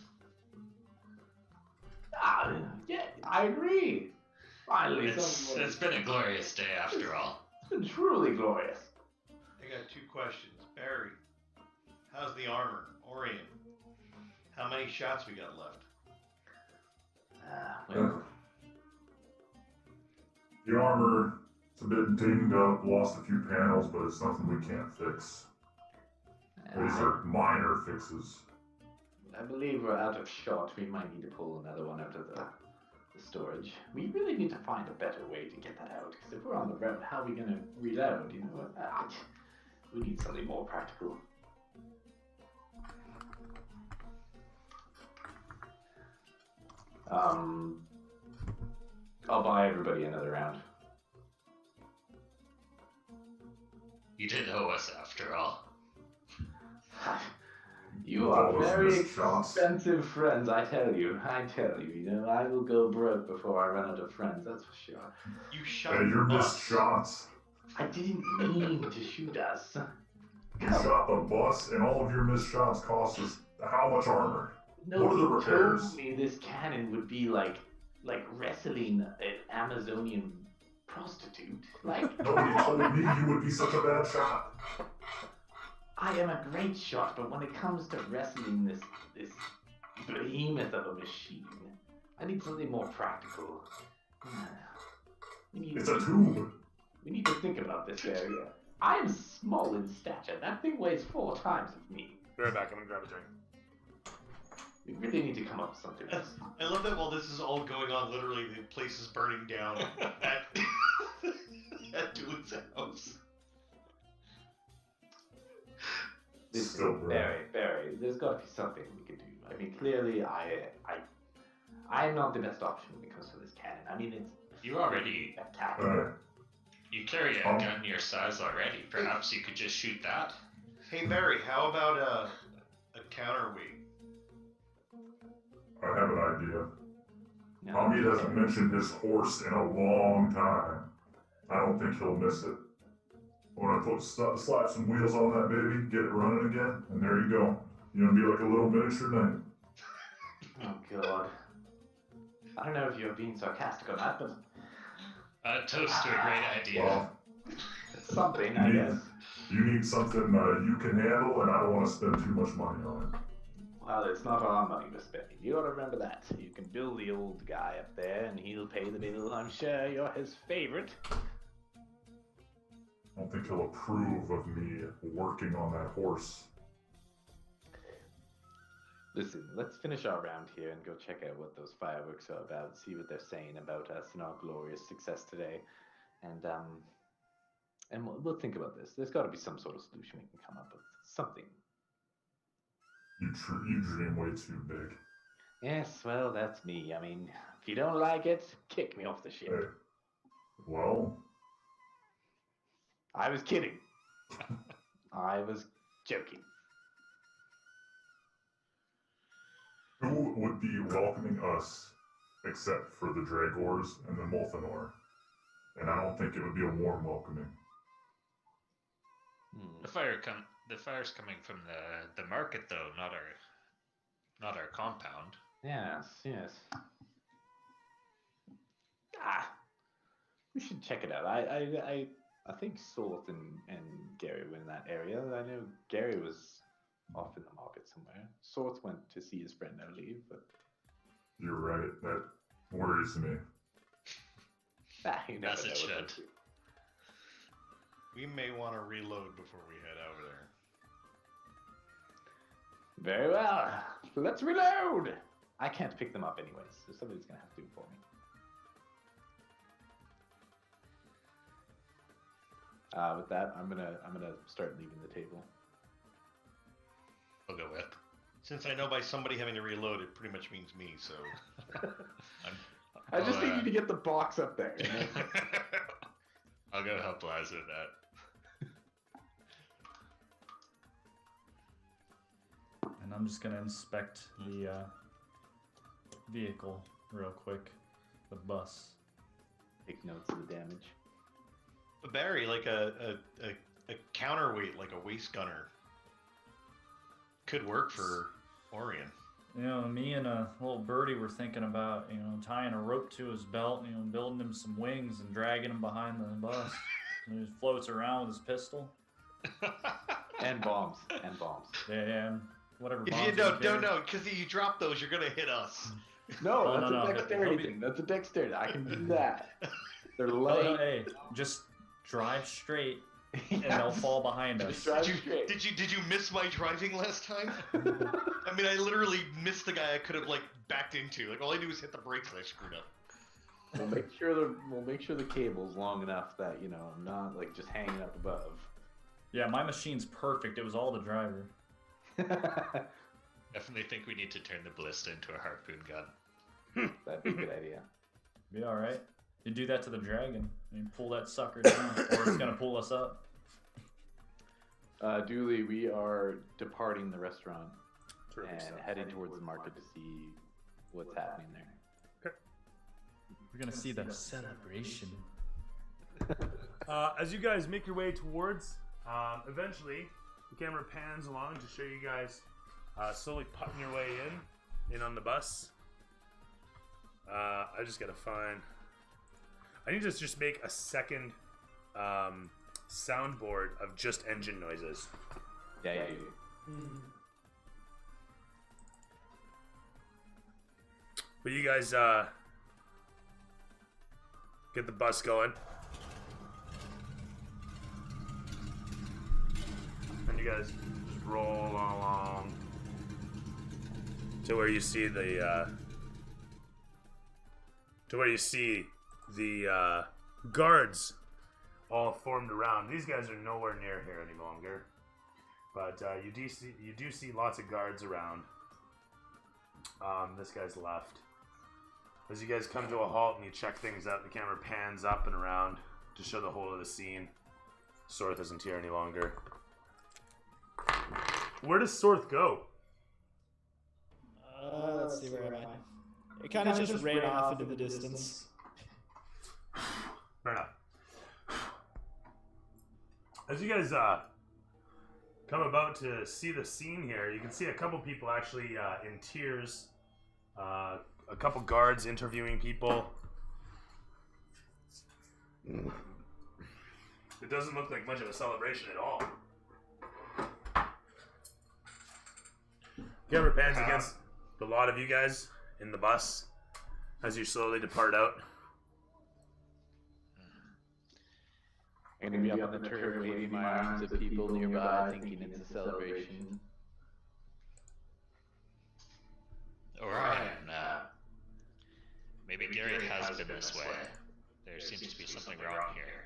Speaker 7: Yeah, I agree. Finally,
Speaker 6: It's been a glorious day after all.
Speaker 7: It's been truly glorious.
Speaker 12: I got 2 questions. Barry, how's the armor? Orion, how many shots we got left?
Speaker 5: The armor, it's a bit dinged up, lost a few panels, but it's nothing we can't fix. These are minor fixes.
Speaker 7: I believe we're out of shot. We might need to pull another one out of the storage. We really need to find a better way to get that out, because if we're on the road, how are we going to reload, you know? We need something more practical. I'll buy everybody another round.
Speaker 6: You did owe us after all.
Speaker 7: You are very expensive friends, I tell you. You know, I will go broke before I run out of friends, that's for sure.
Speaker 12: You shot
Speaker 5: your missed shots.
Speaker 7: I didn't mean to shoot us.
Speaker 5: You shot the bus, and all of your missed shots cost us how much armor?
Speaker 7: No,
Speaker 5: what are the
Speaker 7: he
Speaker 5: repairs?
Speaker 7: told me this cannon would be like wrestling an Amazonian prostitute. Like
Speaker 5: nobody told me you would be such a bad shot.
Speaker 7: I am a great shot, but when it comes to wrestling this behemoth of a machine, I need something more practical.
Speaker 5: It's a tube.
Speaker 7: We need to think about this area. I am small in stature. That thing weighs 4 times of me.
Speaker 2: Be right back. I'm gonna grab a drink.
Speaker 7: We really need to come up with something else.
Speaker 12: I love that while this is all going on, literally the place is burning down at Dude's house.
Speaker 7: Listen, Barry, there's got to be something we can do. I mean, clearly, I'm not the best option when it comes to this cannon. I mean, it's
Speaker 6: You already
Speaker 7: attackable.
Speaker 6: You carry a gun your size already. Perhaps you could just shoot that.
Speaker 12: Hey Barry, how about a counterweight?
Speaker 5: I have an idea. Hamid hasn't mentioned his horse in a long time. I don't think he'll miss it. When I slap some wheels on that baby, get it running again, and there you go. You're gonna be like a little miniature knight.
Speaker 7: Oh God. I don't know if you're being sarcastic or not, but
Speaker 6: toast to a great idea.
Speaker 5: Well,
Speaker 7: something, I guess.
Speaker 5: You need something you can handle, and I don't want to spend too much money on it.
Speaker 7: Well, it's not our money we're spending. You ought to remember that. You can bill the old guy up there, and he'll pay the bill. I'm sure you're his favorite.
Speaker 5: I don't think he'll approve of me working on that horse.
Speaker 7: Listen, let's finish our round here and go check out what those fireworks are about, see what they're saying about us and our glorious success today. And we'll think about this. There's got to be some sort of solution we can come up with. Something.
Speaker 5: You dream way too big.
Speaker 7: Yes, well, that's me. I mean, if you don't like it, kick me off the ship.
Speaker 5: Hey. Well...
Speaker 7: I was kidding. I was joking.
Speaker 5: Who would be welcoming us except for the Dragors and the Molthanor? And I don't think it would be a warm welcoming.
Speaker 6: The fire's coming from the market though, not our compound.
Speaker 7: Yes. We should check it out. I think Salt and Gary were in that area. I know Gary was off in the market somewhere. Salt went to see his friend Olive, but
Speaker 5: You're right. That worries me.
Speaker 7: you never
Speaker 6: As it
Speaker 7: know
Speaker 6: should.
Speaker 7: what they'll do.
Speaker 12: We may want to reload before we head over there.
Speaker 7: Very well. So let's reload. I can't pick them up anyways, so somebody's gonna have to do it for me. With that, I'm gonna start leaving the table.
Speaker 6: I'll go with.
Speaker 12: Since I know by somebody having to reload, it pretty much means me. So
Speaker 7: I just need you to get the box up there. You know?
Speaker 6: I'll go help Liza with that.
Speaker 9: And I'm just gonna inspect the vehicle real quick, the bus.
Speaker 7: Take notes of the damage.
Speaker 12: But Barry, like a counterweight, like a waist gunner, could work for Orion.
Speaker 9: You know, me and a little birdie were thinking about, tying a rope to his belt, building him some wings and dragging him behind the bus. And he just floats around with his pistol.
Speaker 7: And bombs.
Speaker 9: Yeah, whatever.
Speaker 12: If
Speaker 9: bombs
Speaker 12: you
Speaker 9: he
Speaker 12: don't
Speaker 9: carries.
Speaker 12: know, because if you drop those, you're gonna hit us.
Speaker 7: No,
Speaker 9: Oh,
Speaker 7: that's
Speaker 9: no.
Speaker 7: a dexterity
Speaker 9: He'll be-
Speaker 7: thing. That's a dexterity. I can do that. They're
Speaker 9: Oh,
Speaker 7: light.
Speaker 9: no, hey, just drive straight and they'll fall behind us.
Speaker 7: Just drive straight.
Speaker 12: Did you miss my driving last time? I mean, I literally missed the guy I could have like backed into. Like all I do is hit the brakes and I screwed up.
Speaker 7: We'll make sure the cable's long enough that I'm not like just hanging up above.
Speaker 9: Yeah, my machine's perfect. It was all the driver.
Speaker 6: Definitely think we need to turn the ballista into a harpoon gun.
Speaker 7: That'd be a good idea.
Speaker 9: Be all right. You do that to the dragon. You pull that sucker down, or it's gonna pull us up.
Speaker 7: Dooley, we are departing the restaurant
Speaker 2: Terrific
Speaker 7: and
Speaker 2: stuff.
Speaker 7: heading towards the market to see what's happening there.
Speaker 9: We're gonna see the celebration.
Speaker 2: As you guys make your way towards, eventually the camera pans along to show you guys slowly putting your way in on the bus. I just gotta find. I need to just make a second soundboard of just engine noises.
Speaker 7: Yeah.
Speaker 2: But you guys get the bus going. And you guys just roll along to where you see the guards all formed around. These guys are nowhere near here any longer, but you do see lots of guards around. This guy's left. As you guys come to a halt and you check things out, the camera pans up and around to show the whole of the scene. Sorth isn't here any longer. Where does Sorth go?
Speaker 11: Let's see, where am I? It kind of just ran off into the distance.
Speaker 2: Fair enough. As you guys come about to see the scene here, you can see a couple people actually in tears. A couple guards interviewing people. It doesn't look like much of a celebration at all. Camera pans against the lot of you guys in the bus as you slowly depart out.
Speaker 7: I'm gonna be up on the turret waving my arms at people nearby, thinking it's a celebration.
Speaker 6: Orion, maybe Gary has been this way. There seems to be something wrong here.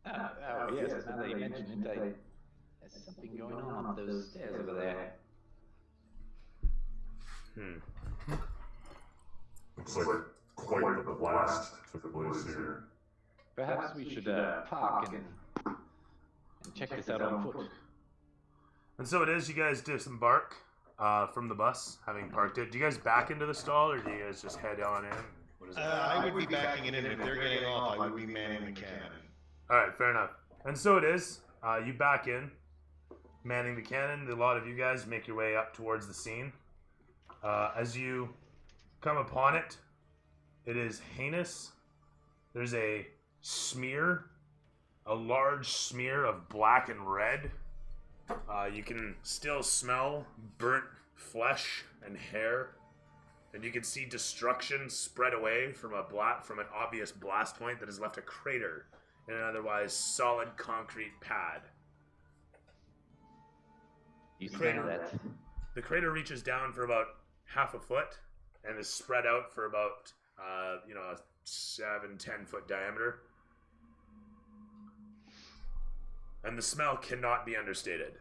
Speaker 7: Yes, now that you mention it, there's something going on up those stairs over there.
Speaker 5: Looks like quite the blast took place here.
Speaker 7: Perhaps we should park and check this out on foot.
Speaker 2: And so it is, you guys disembark from the bus, having parked it. Do you guys back into the stall, or do you guys just head on in? What is it?
Speaker 12: I would be backing it in. If they're getting off, I would be manning the cannon.
Speaker 2: All right, fair enough. And so it is. You back in, manning the cannon. A lot of you guys make your way up towards the scene. As you come upon it, it is heinous. There's a smear, a large smear of black and red. You can still smell burnt flesh and hair, and you can see destruction spread away from an obvious blast point that has left a crater in an otherwise solid concrete pad.
Speaker 7: You smell that?
Speaker 2: The crater reaches down for about half a foot and is spread out for about a 7-10 foot diameter. And the smell cannot be understated.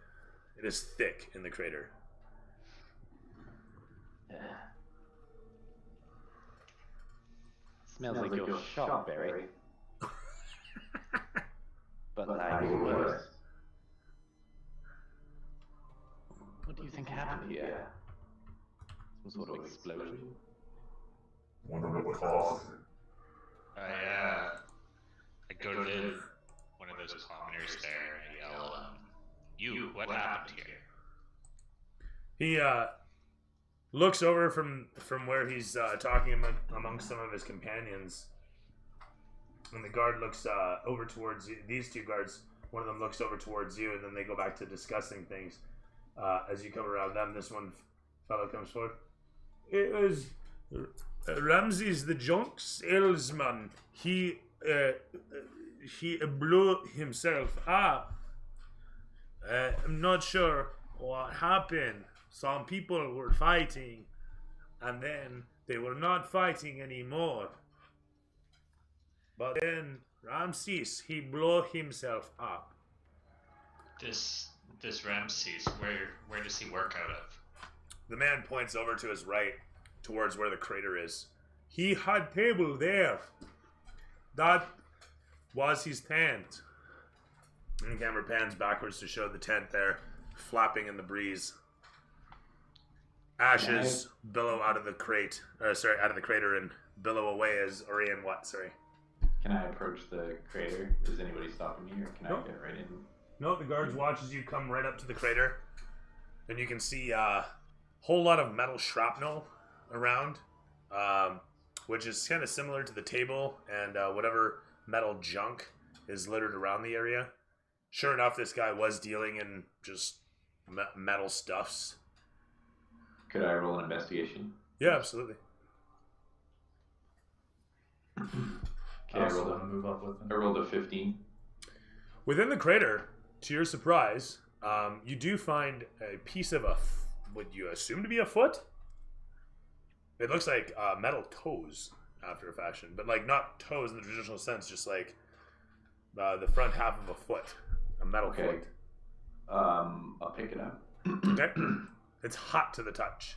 Speaker 2: It is thick in the crater.
Speaker 7: Smells like your shop, Barry. But like worse. What do you think happened here? Some sort of explosion?
Speaker 5: Wonder what caused it.
Speaker 6: I go to one of those commoners there and I yell, you, what happened here?
Speaker 2: He looks over from where he's talking amongst some of his companions, and the guard looks over towards you. These two guards, one of them looks over towards you, and then they go back to discussing things. As you come around them, this one fellow comes forward. It was Ramses the junk salesman. He blew himself up. I'm not sure what happened. Some people were fighting, and then they were not fighting anymore. But then Ramses, he blew himself up.
Speaker 6: This Ramses, where does he work out of?
Speaker 2: The man points over to his right, towards where the crater is. He had table there. That was his tent. And the camera pans backwards to show the tent there, flapping in the breeze. Ashes billow out of the out of the crater and billow away as Orion
Speaker 7: Can I approach the crater? Is anybody stopping me, or can I get right in?
Speaker 2: No, the guards watch as you come right up to the crater, and you can see a whole lot of metal shrapnel around, which is kind of similar to the table and whatever metal junk is littered around the area. Sure enough, this guy was dealing in just metal stuffs.
Speaker 7: Could I roll an investigation?
Speaker 2: Yeah, absolutely.
Speaker 9: I also want to move up with him.
Speaker 7: I rolled a 15.
Speaker 2: Within the crater, to your surprise, you do find a piece of what you assume to be a foot. It looks like metal toes after a fashion, but like not toes in the traditional sense, just like the front half of a foot, a metal foot.
Speaker 7: I'll pick it up.
Speaker 2: Okay. It's hot to the touch.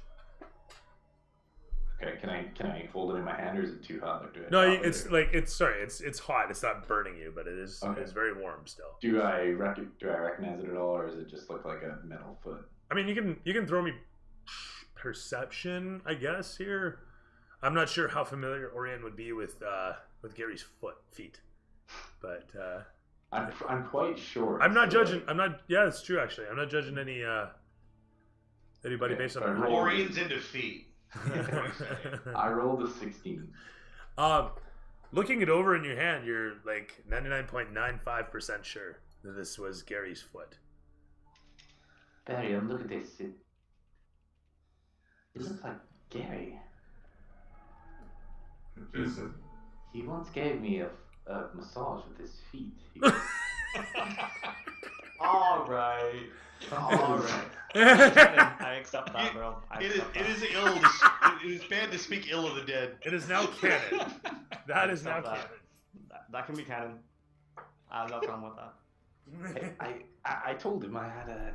Speaker 7: Okay, can I hold it in my hand, or is it too hot? Like,
Speaker 2: it's hot. It's not burning you, but it is very warm still.
Speaker 7: Do I recognize it at all, or does it just look like a metal foot?
Speaker 2: I mean, you can throw me perception, I guess. Here, I'm not sure how familiar Orion would be with Gary's feet, but
Speaker 7: I'm quite sure.
Speaker 2: I'm not judging. Yeah, it's true actually. I'm not judging anybody based on their
Speaker 12: Orion's into feet.
Speaker 7: I rolled a 16.
Speaker 2: Looking it over in your hand, you're like 99.95% sure that this was Gary's foot.
Speaker 7: Barry, look at this. It looks like Gary.
Speaker 5: Is it?
Speaker 7: He once gave me a massage with his feet.
Speaker 8: All right. I accept that, bro.
Speaker 12: It is bad to speak ill of the dead.
Speaker 2: It is now canon. That is now canon.
Speaker 8: That can be canon. I have no problem with that.
Speaker 7: I told him I had a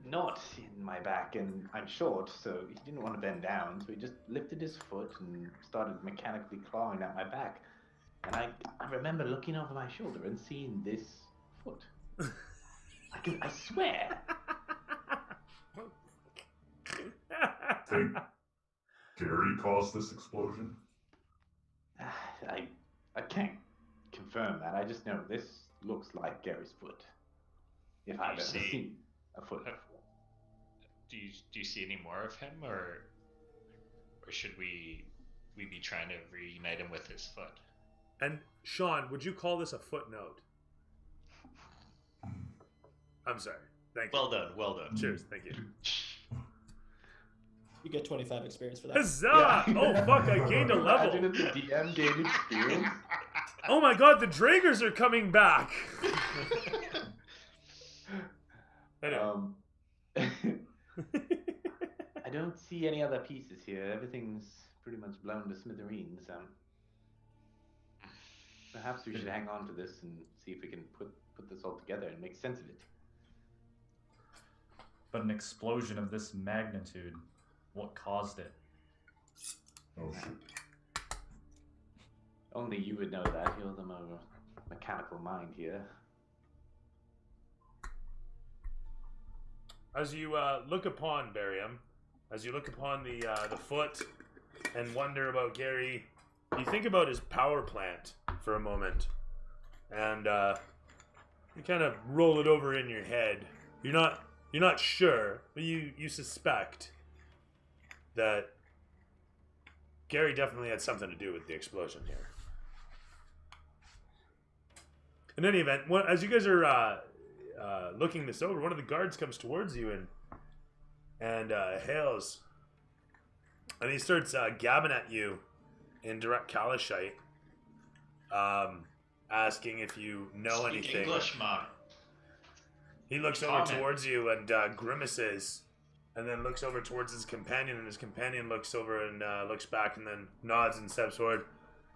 Speaker 7: knot in my back, and I'm short, so he didn't want to bend down, so he just lifted his foot and started mechanically clawing at my back. And I remember looking over my shoulder and seeing this foot. I swear.
Speaker 5: think Gary caused this explosion?
Speaker 7: I can't confirm that. I just know this looks like Gary's foot. If I've ever seen a foot.
Speaker 6: Do you see any more of him, or should we be trying to reunite him with his foot?
Speaker 2: And Sean, would you call this a footnote? I'm sorry. Thank you.
Speaker 12: Well done.
Speaker 2: Cheers. Thank you.
Speaker 11: You get 25 experience for that.
Speaker 2: Huzzah! Oh fuck! I gained a level.
Speaker 7: Imagine if the DM gained experience.
Speaker 2: Oh my god! The Dragers are coming back.
Speaker 7: I don't see any other pieces here. Everything's pretty much blown to smithereens. Perhaps we should hang on to this and see if we can put this all together and make sense of it.
Speaker 9: But an explosion of this magnitude, what caused it?
Speaker 5: Oh shit.
Speaker 7: Only you would know that. You're the more mechanical mind here.
Speaker 2: As you look upon Barium, as you look upon the foot and wonder about Gary, you think about his power plant for a moment, and you kind of roll it over in your head. You're not sure, but you suspect that Gary definitely had something to do with the explosion here. In any event, as you guys are looking this over, one of the guards comes towards you and hails, and he starts gabbing at you in direct Kalashite, asking if you know
Speaker 6: Speak
Speaker 2: anything.
Speaker 6: English, man.
Speaker 2: He looks over towards you and grimaces, and then looks over towards his companion, and his companion looks over and looks back and then nods and steps forward.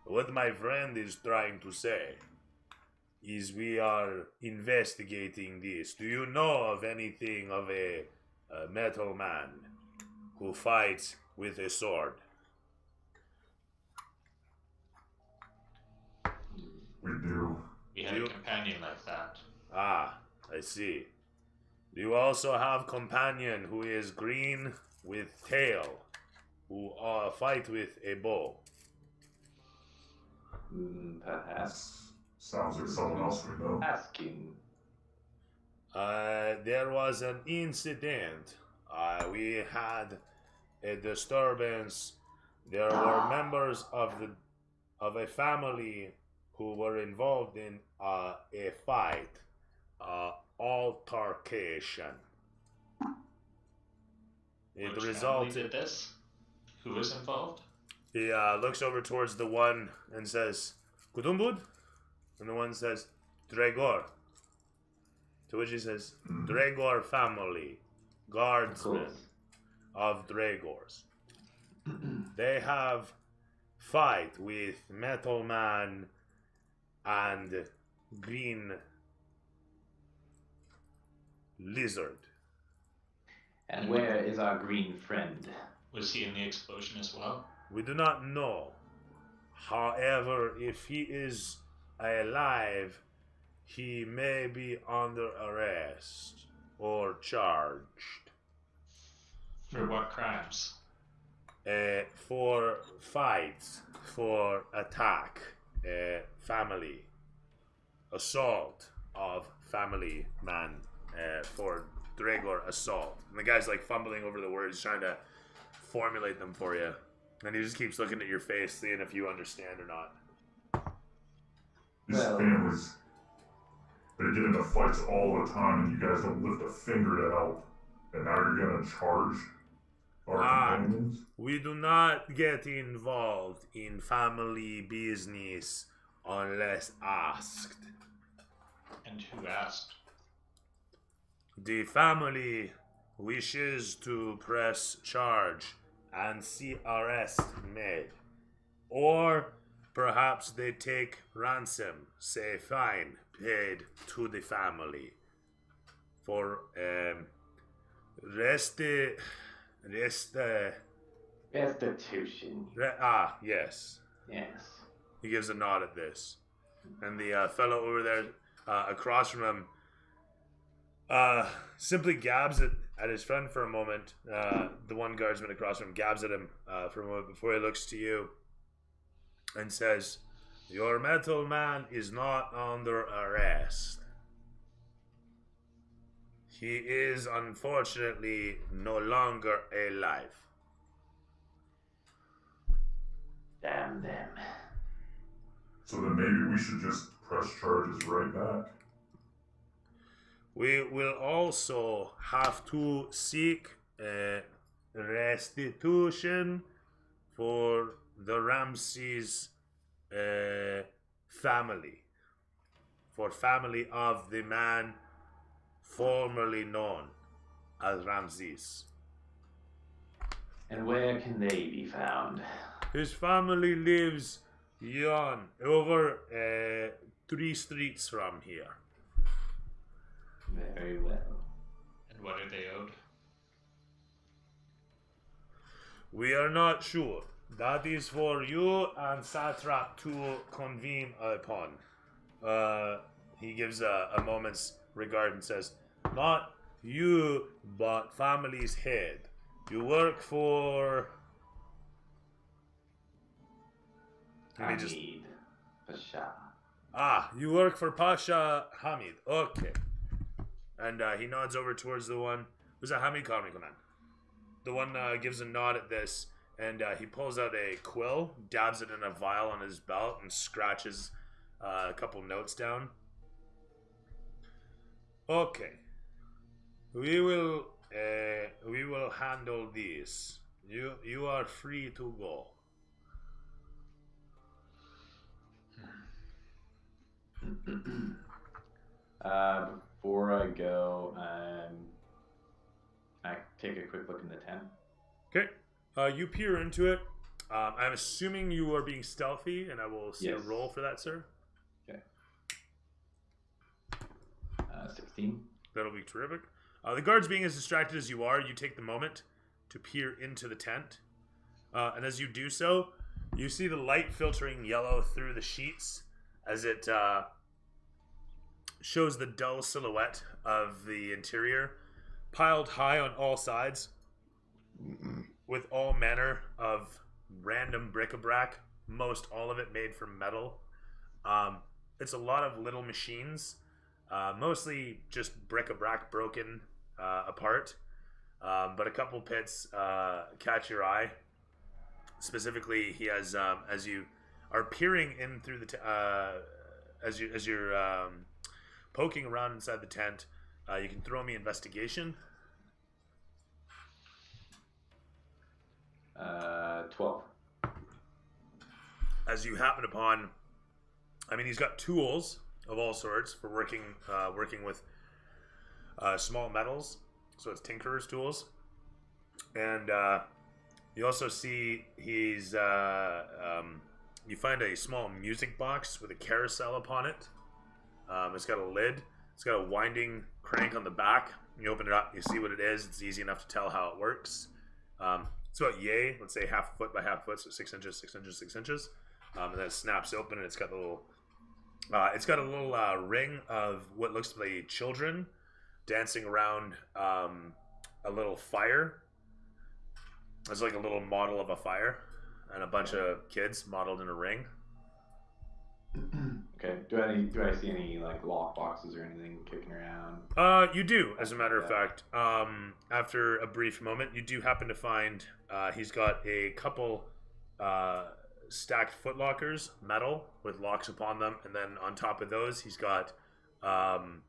Speaker 2: What my friend is trying to say is we are investigating this. Do you know of anything of a metal man who fights with a sword?
Speaker 5: We do.
Speaker 6: We had a companion like that.
Speaker 2: Ah, I see. Do you also have companion who is green with tail, who fight with a bow?
Speaker 7: Perhaps.
Speaker 5: Sounds like someone else we know.
Speaker 7: Asking.
Speaker 2: There was an incident. We had a disturbance. There were members of a family who were involved in a fight, altercation. It
Speaker 6: Which
Speaker 2: resulted.
Speaker 6: family did this? Who was involved?
Speaker 2: He looks over towards the one and says, "Kudumbud?" And the one says, "Dregor." To which he says, "Dregor family, guardsmen of Dregors. They have fight with Metal Man and Green Lizard."
Speaker 7: And where is our green friend?
Speaker 6: Was he in the explosion as well?
Speaker 2: We do not know. However, if he is alive, he may be under arrest or charged.
Speaker 6: For what crimes?
Speaker 2: For fights, for attack, family, assault of family man, for Dregor assault. And the guy's like fumbling over the words, trying to formulate them for you. And he just keeps looking at your face, seeing if you understand or not.
Speaker 5: These families, they get into fights all the time, and you guys don't lift a finger to help. And now you're gonna charge our companions?
Speaker 2: We do not get involved in family business unless asked.
Speaker 6: And who asked?
Speaker 2: The family wishes to press charge and see arrest made. Or perhaps they take ransom, say fine, paid to the family for
Speaker 7: restitution.
Speaker 2: Yes.
Speaker 7: Yes.
Speaker 2: He gives a nod at this. And the fellow over there across from him simply gabs at his friend for a moment. The one guardsman across from him gabs at him for a moment before he looks to you and says, "Your metal man is not under arrest. He is unfortunately no longer alive."
Speaker 7: Damn them.
Speaker 5: So then maybe we should just press charges right back.
Speaker 2: We will also have to seek restitution for the Ramses family. For family of the man formerly known as Ramses.
Speaker 7: And where can they be found?
Speaker 2: His family lives over 3 streets from here.
Speaker 7: Very well.
Speaker 6: And what are they owed?
Speaker 2: We are not sure. That is for you and Satrap to convene upon. He gives a moment's regard and says, "Not you, but family's head. You work for..."
Speaker 7: Hamid Pasha.
Speaker 2: You work for Pasha Hamid. Okay. And he nods over towards the one. Who's that? Hamid? Call me, come on. The one gives a nod at this, and he pulls out a quill, dabs it in a vial on his belt, and scratches a couple notes down. Okay. We will handle this. You are free to go.
Speaker 7: Before I go, I take a quick look in the tent.
Speaker 2: Okay. You peer into it. I'm assuming you are being stealthy, and I will see a roll for that, sir.
Speaker 7: Okay. 16.
Speaker 2: That'll be terrific. The guards being as distracted as you are, you take the moment to peer into the tent. And as you do so, you see the light filtering yellow through the sheets as it shows the dull silhouette of the interior, piled high on all sides, with all manner of random bric-a-brac, most all of it made from metal. It's a lot of little machines, mostly just bric-a-brac broken apart, but a couple pits catch your eye. Specifically, he has, as you are peering in through the as you're poking around inside the tent, you can throw me investigation.
Speaker 7: 12.
Speaker 2: As you happen upon, he's got tools of all sorts for working with small metals, so it's tinkerer's tools, and you also see he's you find a small music box with a carousel upon it. It's got a lid. It's got a winding crank on the back. You open it up, you see what it is. It's easy enough to tell how it works. It's about let's say half a foot by half a foot, so 6 inches, 6 inches, 6 inches. And then it snaps open, and it's got a little ring of what looks to be children dancing around a little fire. It's like a little model of a fire, and a bunch of kids modeled in a ring.
Speaker 7: Okay. Do I see any like lock boxes or anything kicking around?
Speaker 2: You do, as a matter of fact. After a brief moment, you do happen to find he's got a couple stacked footlockers, metal, with locks upon them, and then on top of those, he's got, and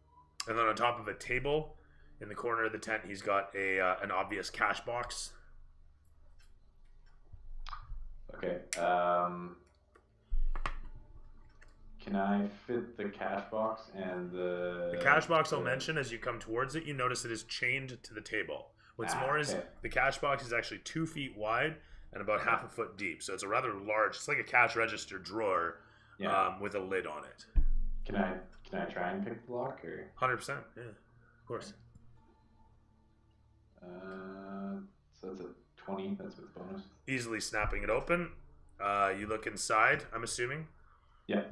Speaker 2: then on top of a table in the corner of the tent, he's got an obvious cash box.
Speaker 7: Okay. Can I fit the cash box and the
Speaker 2: cash box I'll mention as you come towards it. You notice it is chained to the table. What's more is the cash box is actually 2 feet wide and about half a foot deep. So it's a rather large, it's like a cash register drawer with a lid on it.
Speaker 7: Can I try and pick the lock or?
Speaker 2: 100%, yeah, of course.
Speaker 7: So that's a 20, that's with bonus.
Speaker 2: Easily snapping it open. You look inside, I'm assuming.
Speaker 7: Yeah.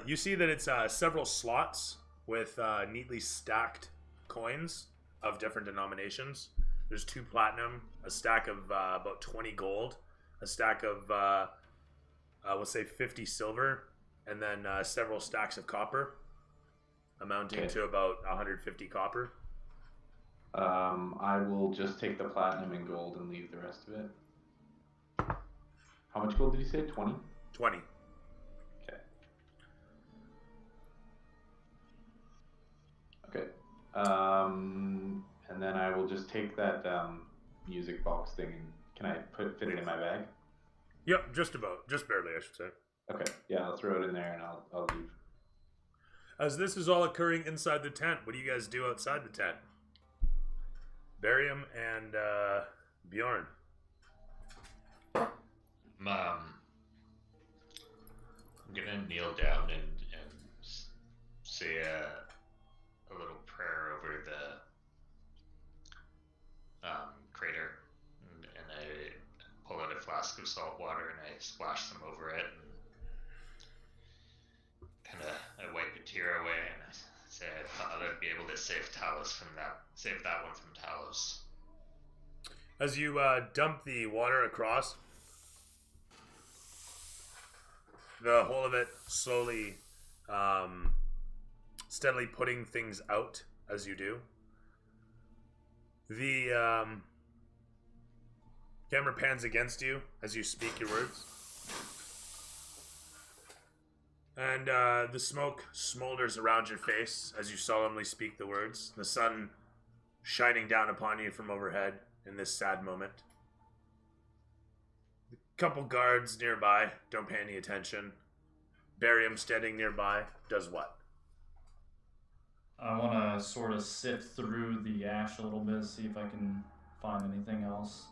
Speaker 2: You see that it's several slots with neatly stacked coins of different denominations. There's 2 platinum, a stack of about 20 gold, a stack of, we'll say 50 silver, and then several stacks of copper, amounting to about 150 copper.
Speaker 7: I will just take the platinum and gold and leave the rest of it. How much gold did you say? 20?
Speaker 2: 20.
Speaker 7: Okay. Okay. And then I will just take that music box thing and can I fit it in my bag?
Speaker 2: Yep, just about. Just barely, I should say.
Speaker 7: Okay. Yeah, I'll throw it in there and I'll leave.
Speaker 2: As this is all occurring inside the tent, what do you guys do outside the tent? Barium and Bjorn.
Speaker 6: I'm gonna kneel down and say a little prayer over the crater, and I pull out a flask of salt water and I splash some over it, and I wipe a tear away, and I say I thought I'd be able to save Talos from that, save that one from Talos.
Speaker 2: As you dump the water across, the whole of it slowly, steadily putting things out as you do. The camera pans against you as you speak your words. And the smoke smolders around your face as you solemnly speak the words, the sun shining down upon you from overhead in this sad moment. A couple guards nearby don't pay any attention. Barium standing nearby does what?
Speaker 9: I want to sort of sift through the ash a little bit, see if I can find anything else.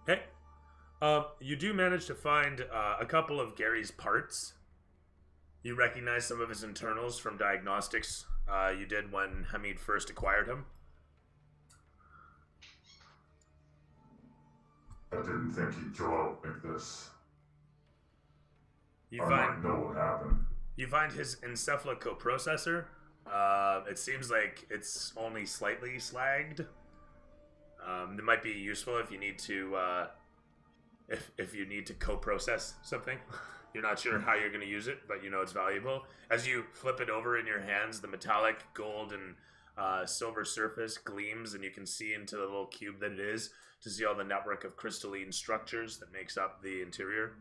Speaker 2: Okay. You do manage to find a couple of Gary's parts. You recognize some of his internals from diagnostics you did when Hamid first acquired him.
Speaker 5: I didn't think he'd go out like this.
Speaker 2: You
Speaker 5: I
Speaker 2: find
Speaker 5: might know what happened.
Speaker 2: You find his encephalocoprocessor. It seems like it's only slightly slagged. It might be useful if you need to if you need to co-process something. You're not sure how you're going to use it, but you know it's valuable. As you flip it over in your hands, the metallic gold and silver surface gleams, and you can see into the little cube that it is to see all the network of crystalline structures that makes up the interior.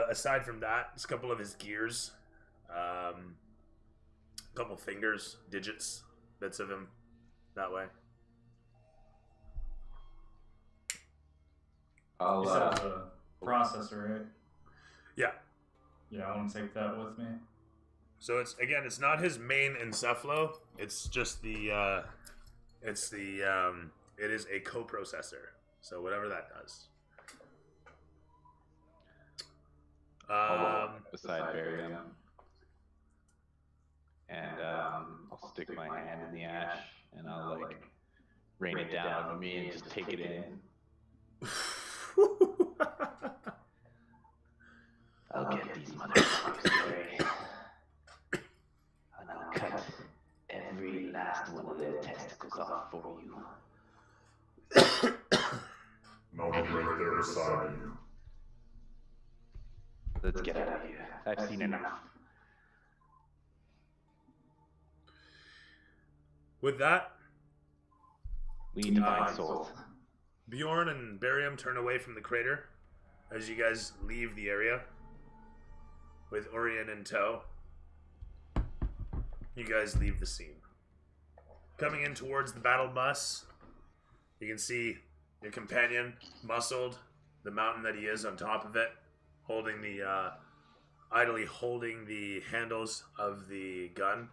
Speaker 2: Aside from that, it's a couple of his gears, a couple fingers, digits, bits of him that way.
Speaker 9: You said it's a processor, right?
Speaker 2: Yeah.
Speaker 9: Yeah, I want to take that with me.
Speaker 2: So it's not his main encephalo. It's just it is a coprocessor. So whatever that does.
Speaker 7: Beside barium. And I'll stick my hand in the ash and I'll like rain it down on me and just take it in. I'll get these motherfuckers Gary. And I'll cut every last one of their testicles off for you.
Speaker 5: And I'll be right there beside you.
Speaker 7: Let's get out of here. I've seen enough.
Speaker 2: With that,
Speaker 7: We need to find souls.
Speaker 2: Bjorn and Barium turn away from the crater as you guys leave the area with Orion in tow. You guys leave the scene. Coming in towards the battle bus, you can see your companion, muscled, the mountain that he is on top of it, holding the, idly holding the handles of the gun.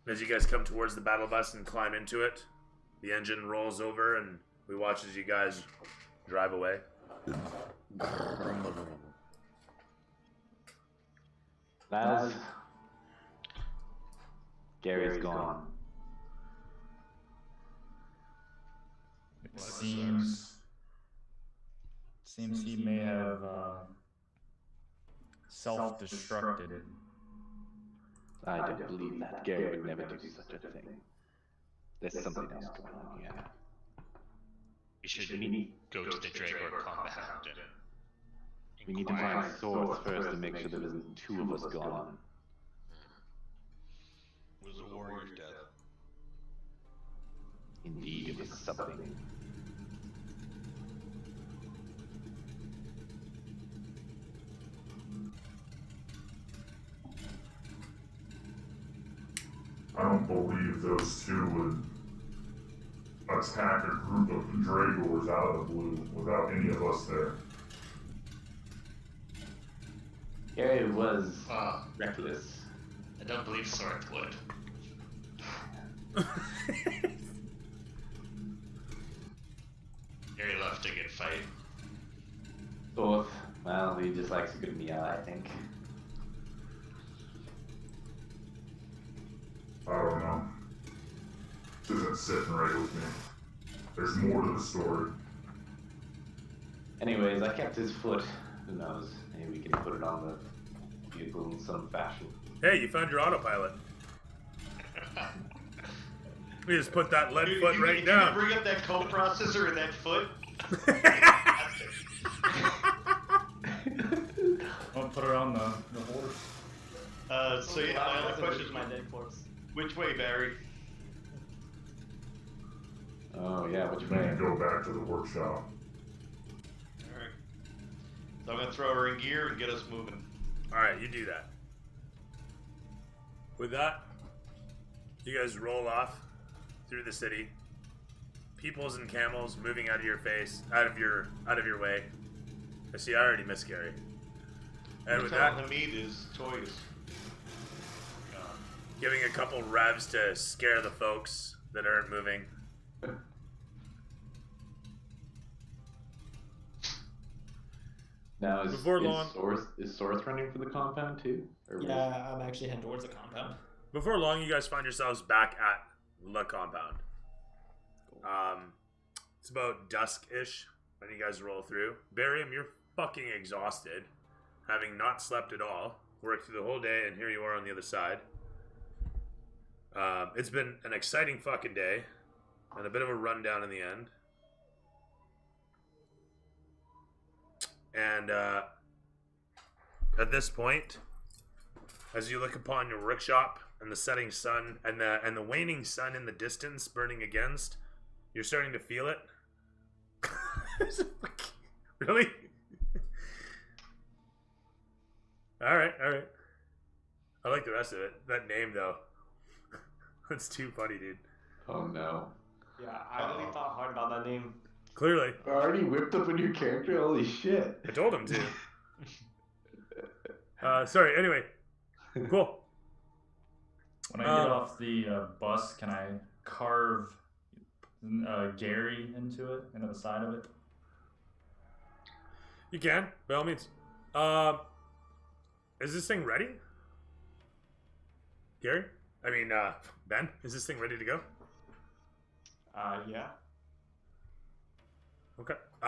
Speaker 2: As you guys come towards the battle bus and climb into it, the engine rolls over and we watch as you guys drive away.
Speaker 7: Laz, Gary's gone.
Speaker 9: It seems he may have self-destructed.
Speaker 7: I don't believe that. Gary would never do such a thing. There's something else going on here.
Speaker 6: We should go to the Dragor compound.
Speaker 7: We need to find swords first to make sure there isn't two of us gone.
Speaker 3: It was a warrior's death.
Speaker 7: Indeed, it was something.
Speaker 5: I don't believe those two would attack a group of Dragors out of the blue without any of us there.
Speaker 7: Gary was reckless.
Speaker 6: I don't believe Sorth would. Gary left a good fight.
Speaker 7: Both. Well, he just likes a good meal, I think.
Speaker 5: I don't know. This isn't sitting right with me. There's more to the story.
Speaker 7: Anyways, I kept his foot. Who knows? Maybe we can put it on the vehicle in some fashion.
Speaker 2: Hey, you found your autopilot. We just put that lead foot right down.
Speaker 12: You bring up that co-processor and that foot.
Speaker 9: I'll put it on the horse.
Speaker 12: So yeah, my other question is
Speaker 8: my dead corpse.
Speaker 12: Which way, Barry?
Speaker 7: Oh yeah, which
Speaker 5: We need
Speaker 7: way?
Speaker 5: to go back to the workshop.
Speaker 12: Alright. So I'm gonna throw her in gear and get us moving.
Speaker 2: Alright, you do that. With that, you guys roll off through the city. Peoples and camels moving out of your face, out of your way. I see, I already missed Gary. And with that,
Speaker 12: Hamid is toys.
Speaker 2: giving a couple revs to scare the folks that aren't moving.
Speaker 7: Now is
Speaker 2: Before long-
Speaker 7: Source running for the compound too? Or
Speaker 4: Yeah, I'm actually heading towards the compound.
Speaker 2: Before long, you guys find yourselves back at the compound. It's about dusk-ish when you guys roll through. Barium, you're fucking exhausted, having not slept at all. Worked through the whole day, and here you are on the other side. It's been an exciting fucking day, and a bit of a rundown in the end. And at this point, as you look upon your workshop and the setting sun and the waning sun in the distance burning against, you're starting to feel it. Really? All right. I like the rest of it. That name though, that's too funny, dude.
Speaker 7: Oh no.
Speaker 8: Yeah, I really thought hard about that name.
Speaker 2: Clearly,
Speaker 7: Already whipped up a new character? Holy shit.
Speaker 2: I told him to. Sorry. Anyway, cool.
Speaker 9: When I get off the bus, can I carve Gary into the side of it?
Speaker 2: You can, by all means. Is this thing ready? Gary? I mean, Ben, is this thing ready to go?
Speaker 8: Yeah.
Speaker 2: Okay. Do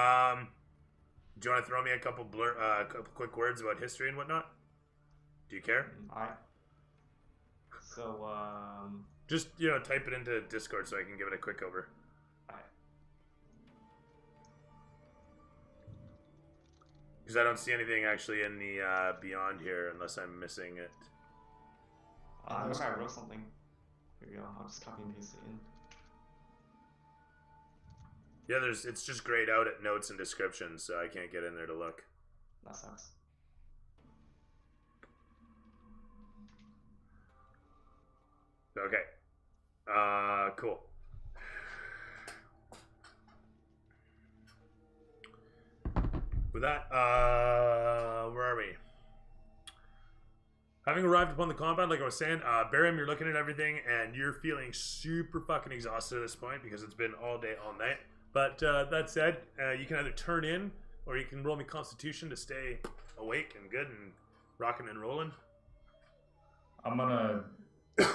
Speaker 2: you want to throw me a couple couple quick words about history and whatnot? Do you care?
Speaker 8: Alright. So,
Speaker 2: Just, type it into Discord so I can give it a quick over.
Speaker 8: alright.
Speaker 2: Because I don't see anything actually in the Beyond here unless I'm missing it.
Speaker 8: I remember I wrote something. Here we go. I'll just copy and paste it in.
Speaker 2: Yeah, it's just grayed out at notes and descriptions, so I can't get in there to look.
Speaker 8: That sucks.
Speaker 2: Okay. Cool. With that, where are we? Having arrived upon the compound, like I was saying, Barium, you're looking at everything, and you're feeling super fucking exhausted at this point because it's been all day, all night. But that said, you can either turn in, or you can roll me Constitution to stay awake and good and rocking and rolling.
Speaker 9: I'm gonna turn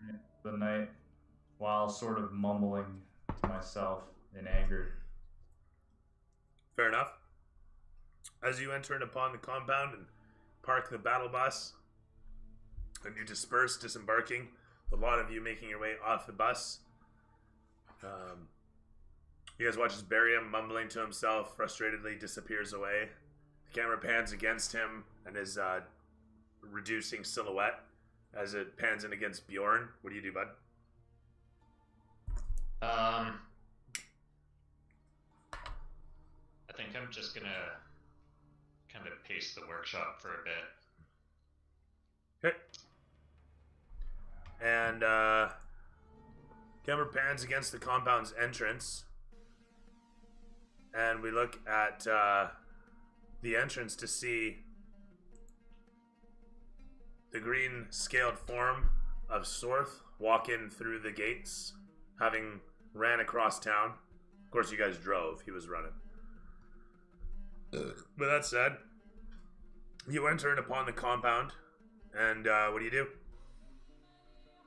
Speaker 9: in the night while sort of mumbling to myself in anger.
Speaker 2: Fair enough. As you enter in upon the compound and park the battle bus, and you disperse, disembarking. A lot of you making your way off the bus. You guys watch as Barium, mumbling to himself, frustratedly disappears away. The camera pans against him and his reducing silhouette as it pans in against Bjorn. What do you do, bud?
Speaker 6: I think I'm just gonna kind of pace the workshop for a bit.
Speaker 2: Okay. And camera pans against the compound's entrance. And we look at the entrance to see the green scaled form of Sorth walk in through the gates, having ran across town. Of course, you guys drove. He was running. But that said, you enter in upon the compound, and what do you do?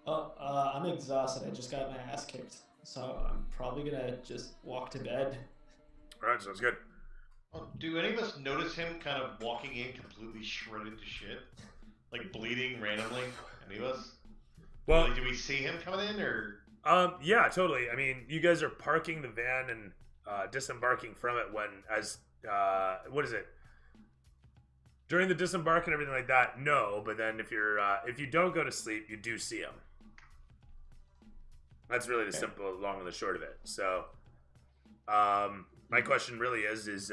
Speaker 4: I'm exhausted. I just got my ass kicked. So I'm probably gonna just walk to bed.
Speaker 2: Alright, sounds good.
Speaker 12: Do any of us notice him kind of walking in completely shredded to shit? Like bleeding randomly? Any of us?
Speaker 2: Well,
Speaker 12: like, do we see him coming in, or?
Speaker 2: Yeah, totally. I mean, you guys are parking the van and disembarking from it when, what is it? During the disembark and everything like that, no. But then if you don't go to sleep, you do see him. That's really the simple, long and the short of it. So, my question really is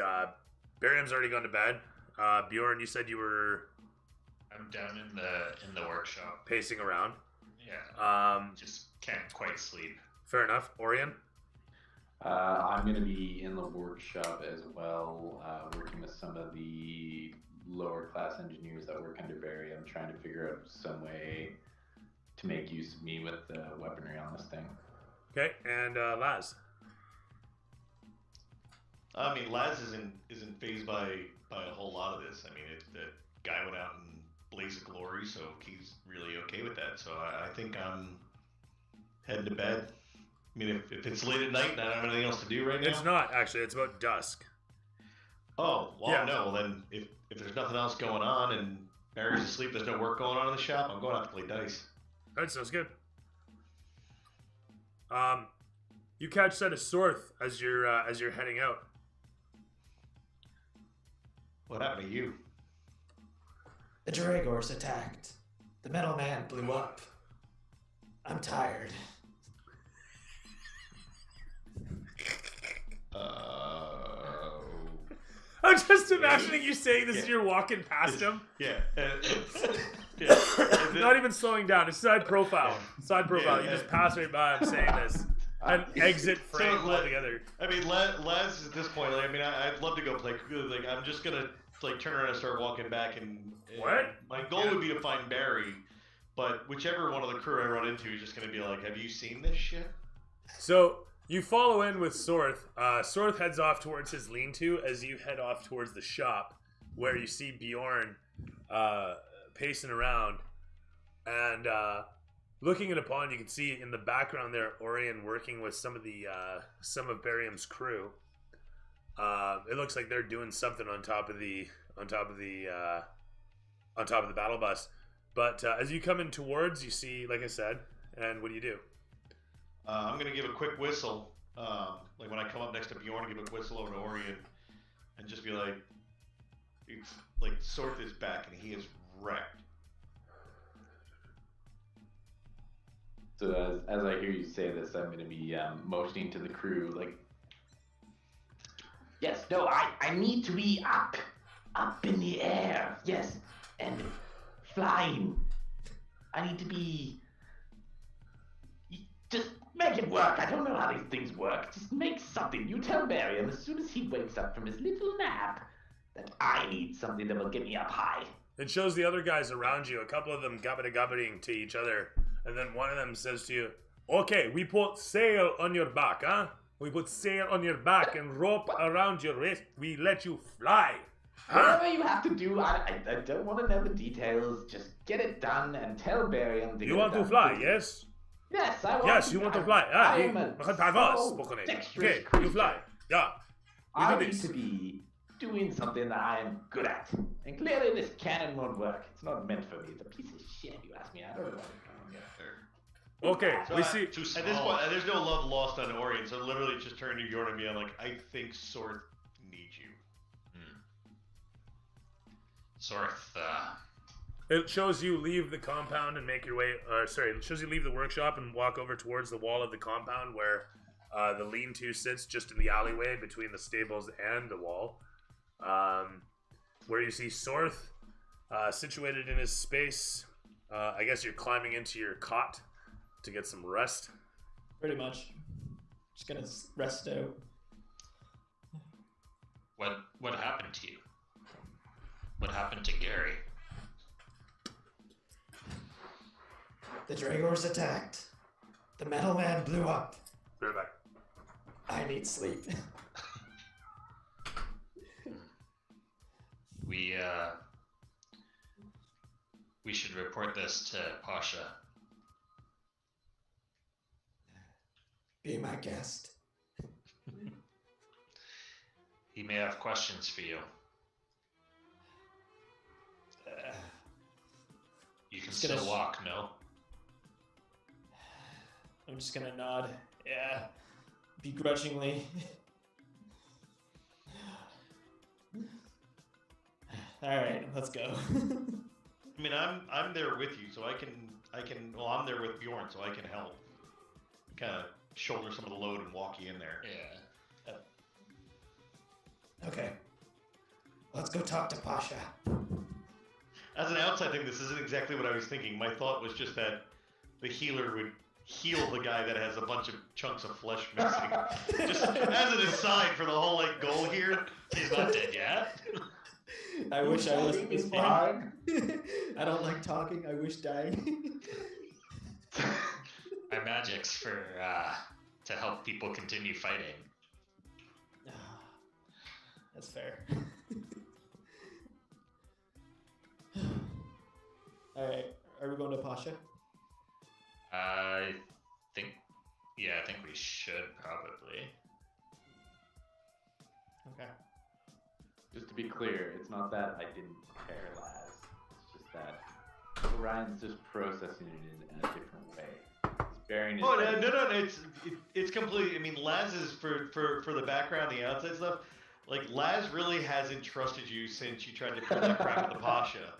Speaker 2: Barium's already gone to bed. Bjorn, you said you were...
Speaker 6: I'm down in the workshop.
Speaker 2: Pacing around.
Speaker 6: Yeah. Just can't quite sleep.
Speaker 2: Fair enough. Orion?
Speaker 7: I'm going to be in the workshop as well, working with some of the lower class engineers that work under Barry. I'm trying to figure out some way to make use of me with the weaponry on this thing.
Speaker 2: Okay, and Laz?
Speaker 12: I mean, Laz isn't fazed by a whole lot of this. I mean, the guy went out in blaze of glory, so he's really okay with that. So I think I'm heading to bed. I mean, if it's late at night and I don't have anything else to do right now.
Speaker 2: It's not, actually. It's about dusk.
Speaker 12: Oh, well, yeah. No. Well, then if there's nothing else going on and Barry's asleep, there's no work going on in the shop, I'm going to have to play dice.
Speaker 2: All right, sounds good. You catch sight of Sorth as you're heading out.
Speaker 12: What happened to you?
Speaker 4: The Dragors attacked. The metal man blew up. I'm tired.
Speaker 2: I'm just imagining you saying this as you're walking past him.
Speaker 12: Yeah.
Speaker 2: Not even slowing down. It's side profile. Side profile. You just pass right by him saying this. And exit frame altogether.
Speaker 12: I mean, Laz at this point, like, I mean, I'd love to go play. Like, I'm just gonna like turn around and start walking back. And
Speaker 2: what?
Speaker 12: My goal would be to find Barry, but whichever one of the crew I run into is just gonna be like, "Have you seen this shit?"
Speaker 2: So you follow in with Sorth. Sorth heads off towards his lean-to as you head off towards the shop, where you see Bjorn pacing around, and looking it upon, you can see in the background there Orion working with some of Barium's crew. It looks like they're doing something on top of the battle bus. But as you come in towards, you see, like I said, and what do you do?
Speaker 12: I'm gonna give a quick whistle, like when I come up next to Bjorn, give a whistle over to Orion, and just be like, "It's like Sorth is back and he is wrecked."
Speaker 7: So as I hear you say this, I'm going to be motioning to the crew, like, yes, no, I need to be up in the air, yes, and flying. I need to be, just make it work. I don't know how these things work. Just make something. You tell Barium as soon as he wakes up from his little nap that I need something that will get me up high.
Speaker 2: It shows the other guys around you, a couple of them gubba-gubbaing to each other. And then one of them says to you, "Okay, we put sail on your back, huh? We put sail on your back and rope around your wrist. We let you fly." Huh?
Speaker 7: Whatever you have to do, I don't want to know the details. Just get it done and tell Barium to
Speaker 2: You want to fly, yes?
Speaker 7: Yes, I want
Speaker 2: Yes,
Speaker 7: to.
Speaker 2: you want to fly.
Speaker 7: I am a
Speaker 2: Okay,
Speaker 7: dexterous
Speaker 2: you fly. Yeah.
Speaker 7: I
Speaker 2: do
Speaker 7: need
Speaker 2: this.
Speaker 7: to be doing something that I am good at. And clearly this cannon won't work. It's not meant for me. It's a piece of shit, you ask me. I don't know what I'm doing here.
Speaker 2: Okay,
Speaker 12: So
Speaker 2: we see.
Speaker 12: at this point, there's no love lost on Orion, so literally just turn to Yorn and me. I'm like, I think Sorth needs you.
Speaker 6: Sorth,
Speaker 2: It shows you leave the compound and make your way. It shows you leave the workshop and walk over towards the wall of the compound where the lean-to sits, just in the alleyway between the stables and the wall. Where you see Sorth situated in his space. I guess you're climbing into your cot to get some rest.
Speaker 4: Pretty much. Just gonna rest out.
Speaker 6: what happened to you? What happened to Gary?
Speaker 4: The Dragors attacked. The Metal Man blew up.
Speaker 2: Right back.
Speaker 4: I need sleep.
Speaker 6: We should report this to Pasha.
Speaker 4: Be my guest.
Speaker 6: He may have questions for you. You can still walk, no?
Speaker 4: I'm just gonna nod. Yeah. Begrudgingly. Alright, let's go.
Speaker 12: I mean, I'm there with you, so I can. Well, I'm there with Bjorn, so I can help. Kind of shoulder some of the load and walk you in there.
Speaker 6: Yeah.
Speaker 4: Okay. Let's go talk to Pasha.
Speaker 12: As an outside thing, this isn't exactly what I was thinking. My thought was just that the healer would heal the guy that has a bunch of chunks of flesh missing. Just as an aside for the whole goal here.
Speaker 6: He's not dead yet.
Speaker 4: I wish I was this fine. I don't like talking. I wish dying.
Speaker 6: My magic's for to help people continue fighting.
Speaker 4: That's fair. Alright, are we going to Pasha?
Speaker 6: I think we should probably.
Speaker 4: Okay.
Speaker 7: Just to be clear, it's not that I didn't prepare Laz. It's just that Orion's just processing it in a different way. It's bearing it.
Speaker 12: Oh no! It's completely. I mean, Laz is for the background, the outside stuff. Like Laz really hasn't trusted you since you tried to pull that crap with the Pasha.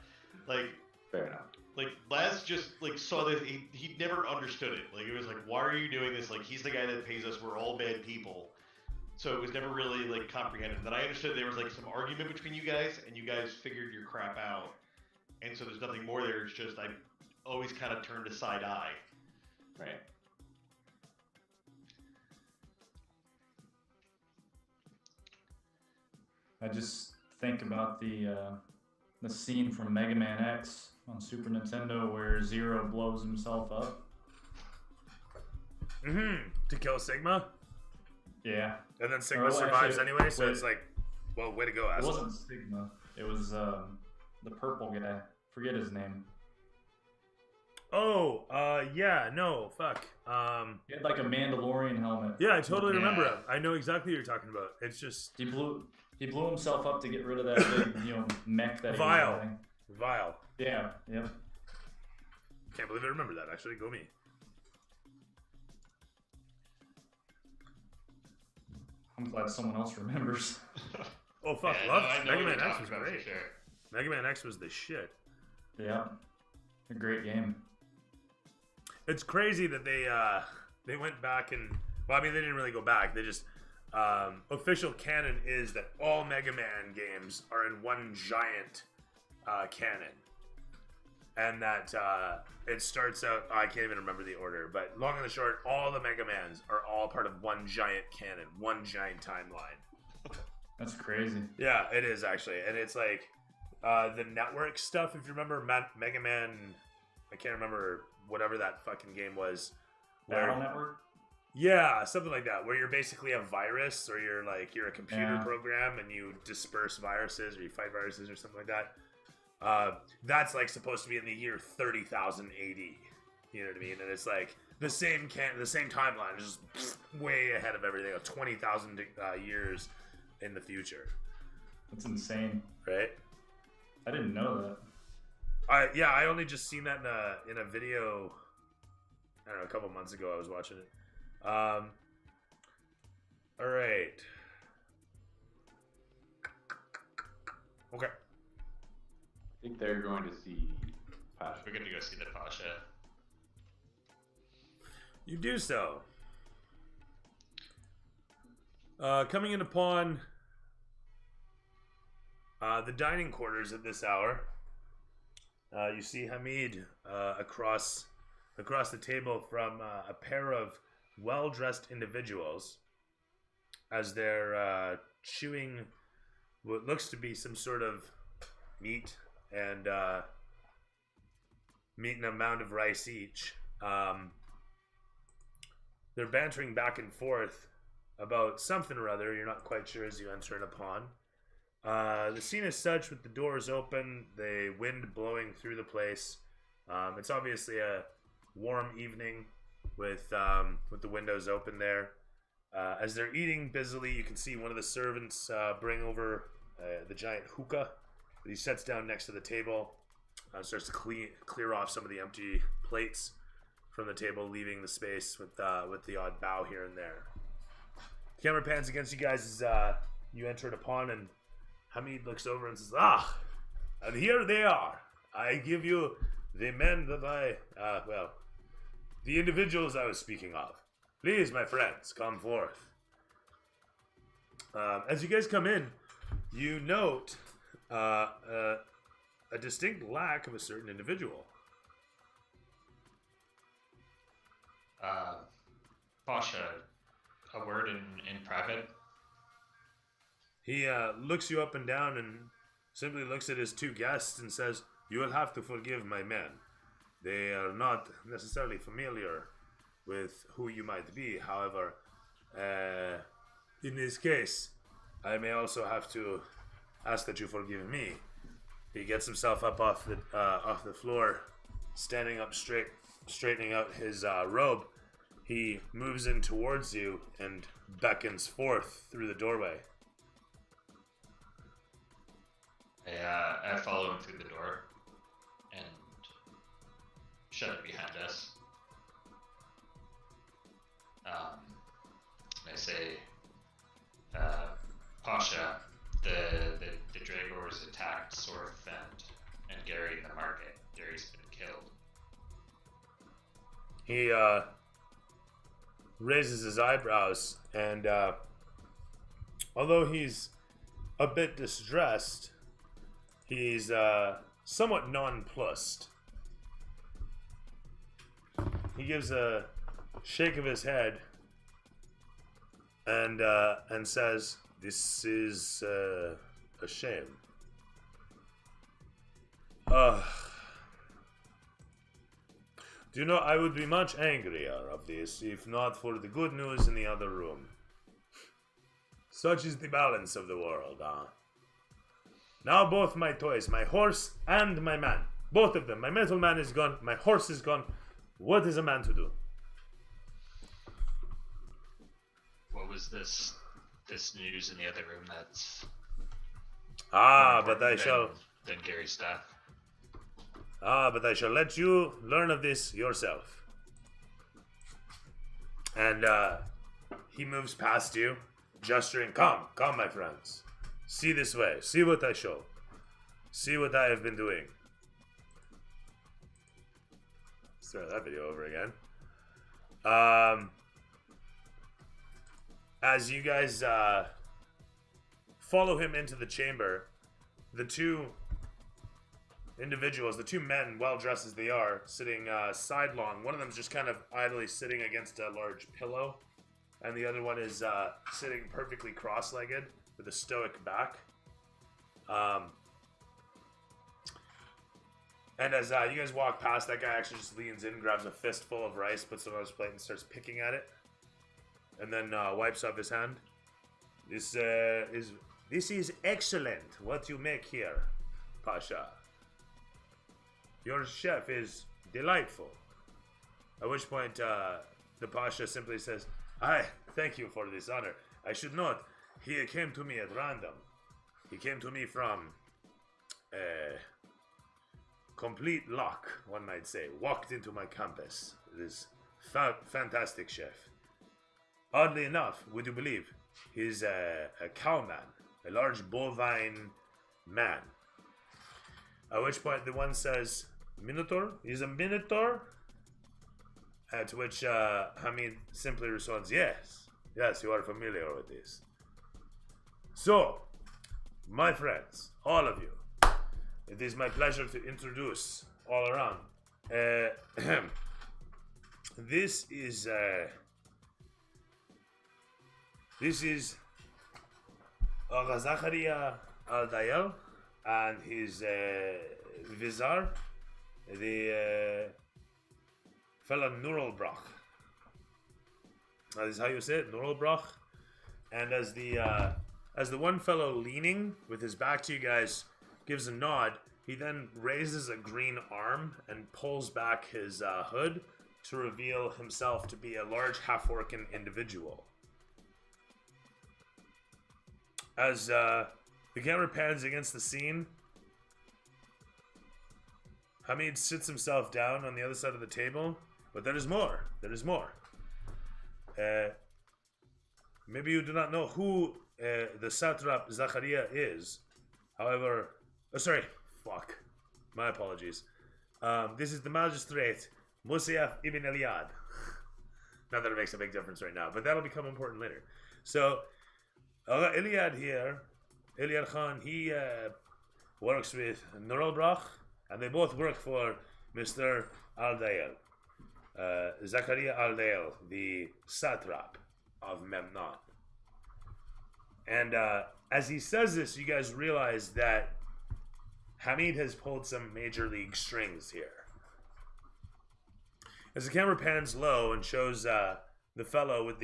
Speaker 12: Like,
Speaker 7: fair enough.
Speaker 12: Like Laz just saw that he never understood it. Like it was like, why are you doing this? Like he's the guy that pays us. We're all bad people. So it was never really comprehended. And then I understood there was some argument between you guys, and you guys figured your crap out. And so there's nothing more there. It's just I always kind of turned a side eye.
Speaker 7: Right.
Speaker 9: I just think about the scene from Mega Man X on Super Nintendo where Zero blows himself up.
Speaker 2: To kill Sigma?
Speaker 9: Yeah.
Speaker 2: And then Sigma survives anyway, so
Speaker 9: wait.
Speaker 2: it's well, way to go,
Speaker 9: It
Speaker 2: asshole.
Speaker 9: wasn't Sigma. It was the purple guy. Forget his name.
Speaker 2: Oh, yeah, no, fuck.
Speaker 9: He had a Mandalorian helmet.
Speaker 2: Yeah, I totally remember him. I know exactly what you're talking about. It's just
Speaker 9: He blew himself up to get rid of that big, mech that he was riding.
Speaker 2: Vile.
Speaker 9: Yeah, yep.
Speaker 2: Can't believe I remember that, actually. Go me.
Speaker 9: I'm glad someone else remembers.
Speaker 2: Oh, fuck.
Speaker 6: Yeah,
Speaker 2: Love
Speaker 6: I know
Speaker 2: Mega
Speaker 6: what
Speaker 2: Man
Speaker 6: you're
Speaker 2: X was
Speaker 6: talking about
Speaker 2: great.
Speaker 6: for sure.
Speaker 2: Mega Man X was the shit.
Speaker 9: Yeah. A great game.
Speaker 2: It's crazy that they went back and... Well, I mean, they didn't really go back. They just... official canon is that all Mega Man games are in one giant canon. And that it starts out... I can't even remember the order, but long and the short, all the Mega Mans are all part of one giant canon, one giant timeline.
Speaker 9: That's crazy.
Speaker 2: Yeah, it is actually. And it's the network stuff, if you remember Mega Man... I can't remember whatever that fucking game was.
Speaker 9: Battle Network?
Speaker 2: Yeah, something like that, where you're basically a virus, or you're a computer program and you disperse viruses, or you fight viruses, or something like that. That's supposed to be in the year 30,000 AD. You know what I mean? And it's the same timeline, just way ahead of everything, 20,000 years in the future.
Speaker 9: That's insane.
Speaker 2: Right?
Speaker 9: I didn't know that.
Speaker 2: I only just seen that in a video. I don't know, a couple months ago. I was watching it. All right. Okay.
Speaker 7: I think they're going to see Pasha.
Speaker 6: We're going to go see the Pasha.
Speaker 2: You do so. Coming in upon the dining quarters at this hour, you see Hamid across the table from a pair of well-dressed individuals as they're chewing what looks to be some sort of meat and a mound of rice each. They're bantering back and forth about something or other. You're not quite sure as you enter it upon. The scene is such with the doors open, the wind blowing through the place. It's obviously a warm evening with the windows open there. As they're eating busily, you can see one of the servants bring over the giant hookah that he sets down next to the table. Starts to clear off some of the empty plates from the table, leaving the space with the odd bow here and there. The camera pans against you guys as you enter it upon, and Hamid looks over and says, and here they are. I give you the men that the individuals I was speaking of. Please, my friends, come forth. As you guys come in, you note a distinct lack of a certain individual.
Speaker 6: Pasha, a word in private.
Speaker 2: He looks you up and down and simply looks at his two guests and says, "You will have to forgive my men. They are not necessarily familiar with who you might be. However, in this case, I may also have to ask that you forgive me." He gets himself up off the floor, standing up straight, straightening out his robe. He moves in towards you and beckons forth through the doorway.
Speaker 6: I follow him through the door and shut it behind us. I say, Pasha, the Dragors attacked Sorth and Gary in the market. Gary's been killed.
Speaker 2: He raises his eyebrows, and although he's a bit distressed, he's somewhat nonplussed. He gives a shake of his head and says, "This is a shame. Do you know, I would be much angrier of this if not for the good news in the other room. Such is the balance of the world, huh? Now both my toys, my horse and my man, both of them, my metal man is gone, my horse is gone. What is a man to do?"
Speaker 6: What was this news in the other room that's
Speaker 2: but I shall...
Speaker 6: than Gary's death?
Speaker 2: But I shall let you learn of this yourself. And he moves past you, gesturing, come, my friends. See this way. See what I show. See what I have been doing. Let's throw that video over again. As you guys follow him into the chamber, the two individuals, the two men, well dressed as they are, sitting sidelong. One of them is just kind of idly sitting against a large pillow, and the other one is sitting perfectly cross-legged with a stoic back. And as you guys walk past, that guy actually just leans in, grabs a fistful of rice, puts it on his plate, and starts picking at it, and then wipes off his hand. This is excellent. What you make here, Pasha. Your chef is delightful. At which point, the Pasha simply says, "I thank you for this honor. I should note, he came to me at random. He came to me from complete luck, one might say. Walked into my campus. It is fantastic chef. Oddly enough, would you believe, he's a cowman, a large bovine man. At which point the one says, Minotaur? He's a Minotaur? To which Hamid simply responds, yes. Yes, you are familiar with this. So, my friends, all of you, it is my pleasure to introduce all around. This is Aga Zakaria Al-Dayal and his Vizar, the fellow Nurelbrach. That is how you say it, Nurelbrach. And as the one fellow leaning with his back to you guys gives a nod, he then raises a green arm and pulls back his hood to reveal himself to be a large half-orcan individual. As the camera pans against the scene, Hamid sits himself down on the other side of the table, but there is more. There is more. Maybe you do not know who the satrap Zakaria is. However, my apologies. This is the magistrate Musayyaf ibn Eliad. Not that it makes a big difference right now, but that'll become important later. So, Eliad here, Eliad Khan, he works with Nurelbrach, and they both work for Mr. Al-Dayal. Zakaria Al-Dayal, the satrap of Memnon. And as he says this, you guys realize that Hamid has pulled some major league strings here. As the camera pans low and shows the fellow with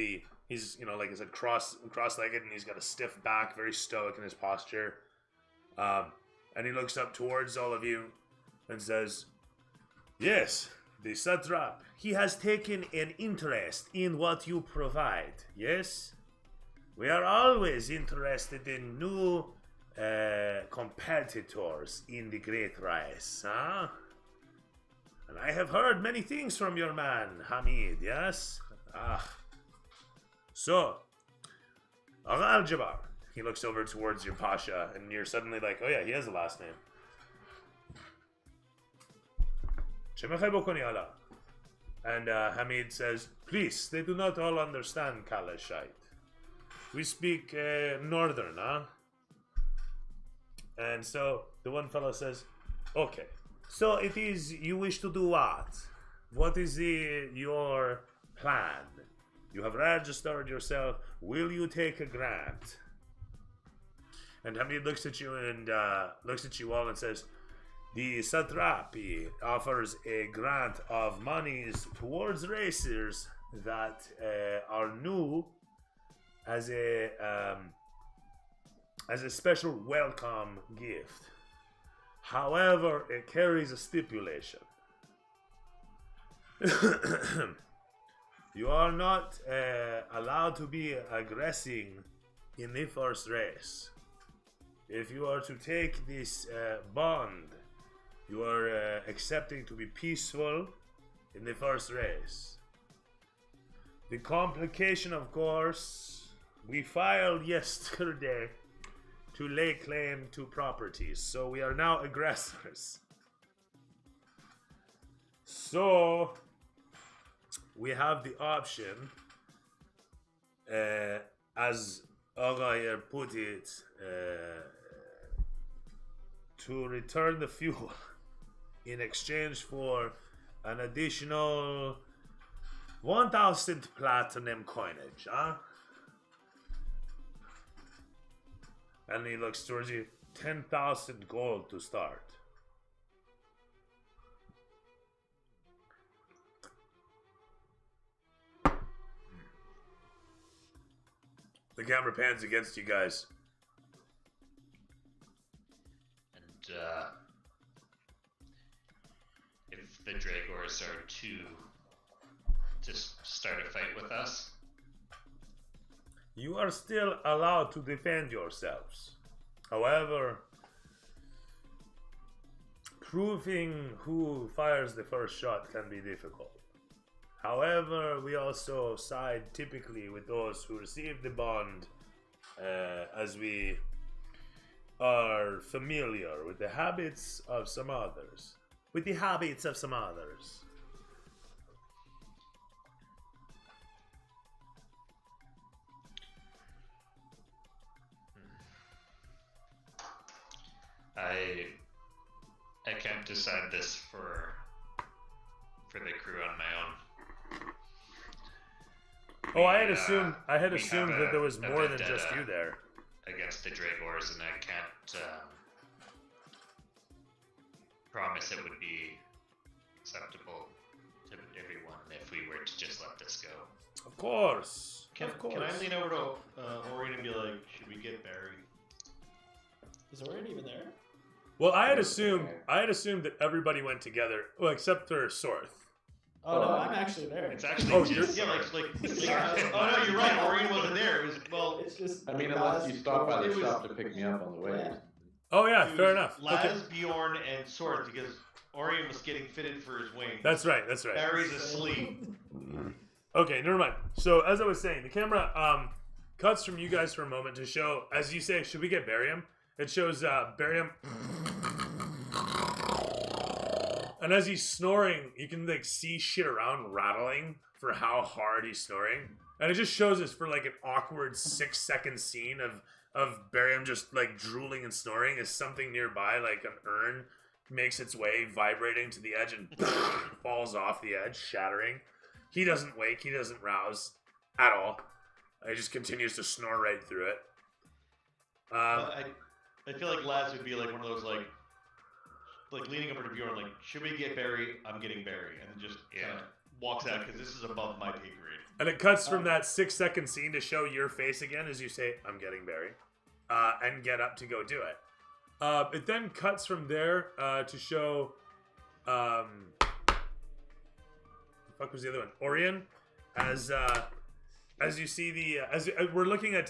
Speaker 2: he's, like I said, cross-legged, and he's got a stiff back, very stoic in his posture. And he looks up towards all of you and says, yes, the satrap, he has taken an interest in what you provide, yes? We are always interested in new competitors in the Great Race, huh? And I have heard many things from your man, Hamid, yes? So, Agha Al-Jabbar, he looks over towards your Pasha, and you're suddenly like, oh yeah, he has a last name. And Hamid says, please, they do not all understand Kalashite. We speak Northern, huh? And so the one fellow says, okay, so it is, you wish to do what? What is your plan? You have registered yourself. Will you take a grant? And Hamid looks at you and looks at you all and says, the satrapi offers a grant of monies towards racers that are new as a special welcome gift. However, it carries a stipulation. You are not allowed to be aggressing in the first race. If you are to take this bond, you are accepting to be peaceful in the first race. The complication, of course, we filed yesterday to lay claim to properties, so we are now aggressors. So we have the option, as Agha here put it, to return the fuel in exchange for an additional 1,000 platinum coinage, huh? And he looks towards you, 10,000 gold to start. The camera pans against you guys.
Speaker 6: And if the Dragors are to start a fight with us,
Speaker 2: you are still allowed to defend yourselves. However, proving who fires the first shot can be difficult. However, we also side typically with those who receive the bond, as we are familiar with the habits of some others.
Speaker 6: I can't decide this for the crew on my own.
Speaker 2: Oh, I had assumed
Speaker 6: we have
Speaker 2: that there was
Speaker 6: a
Speaker 2: more than just
Speaker 6: vendetta
Speaker 2: you there.
Speaker 6: against the Dragors, and I can't promise it would be acceptable to everyone if we were to just let this go.
Speaker 2: Of course.
Speaker 12: Can I lean over to Orion and be like, should we get Barry?
Speaker 11: Is Orion even there?
Speaker 2: Well, I had assumed that everybody went together, well, except for Sorth.
Speaker 11: Oh, no, I'm actually there.
Speaker 6: It's actually
Speaker 2: Oh,
Speaker 6: just
Speaker 2: you're-
Speaker 12: Oh no, you're right. Orion wasn't there. It was
Speaker 11: It's just.
Speaker 7: I mean, unless you stop by the shop to pick me up on the way.
Speaker 2: Oh yeah,
Speaker 12: it
Speaker 2: fair
Speaker 12: was
Speaker 2: enough.
Speaker 12: Laz,
Speaker 2: Okay.
Speaker 12: Bjorn, and Sorth because Orion was getting fitted for his wings.
Speaker 2: That's right.
Speaker 12: Barry's asleep.
Speaker 2: Okay, never mind. So as I was saying, the camera cuts from you guys for a moment to show, as you say, should we get barium? It shows barium, and as he's snoring, you can like see shit around rattling for how hard he's snoring, and it just shows us for like an awkward 6-second scene of barium just like drooling and snoring as something nearby, like an urn, makes its way vibrating to the edge and falls off the edge, shattering. He doesn't wake, he doesn't rouse at all. He just continues to snore right through it.
Speaker 12: I feel like Laz would be like one of those like leaning over to Bjorn like, should we get Barry? I'm getting Barry, and then just walks out because this is above my pay grade.
Speaker 2: And it cuts from that 6-second scene to show your face again as you say, I'm getting Barry, and get up to go do it. It then cuts from there to show, the fuck was the other one? Orion, as you see the we're looking at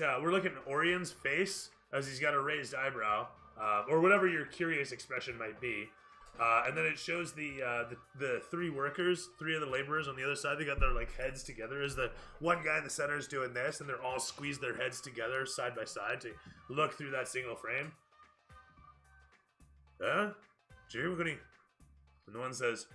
Speaker 2: Orion's face as he's got a raised eyebrow, or whatever your curious expression might be, and then it shows the three workers, three of the laborers on the other side. They got their like heads together as the one guy in the center is doing this, and they're all squeezed their heads together side by side to look through that single frame. Jim, and the one says,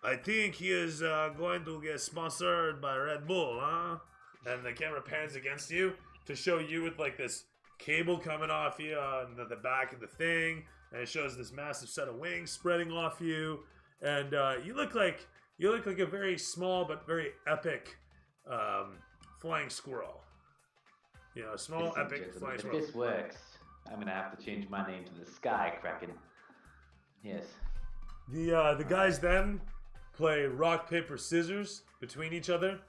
Speaker 2: I think he is going to get sponsored by Red Bull, huh? And the camera pans against you to show you with like this cable coming off you on the back of the thing, and it shows this massive set of wings spreading off you, and you look like a very small but very epic flying squirrel. You know, a small epic flying
Speaker 7: If
Speaker 2: squirrel.
Speaker 7: this works, I'm gonna have to change my name to the Sky Kraken. Yes.
Speaker 2: The guys then play rock, paper, scissors between each other.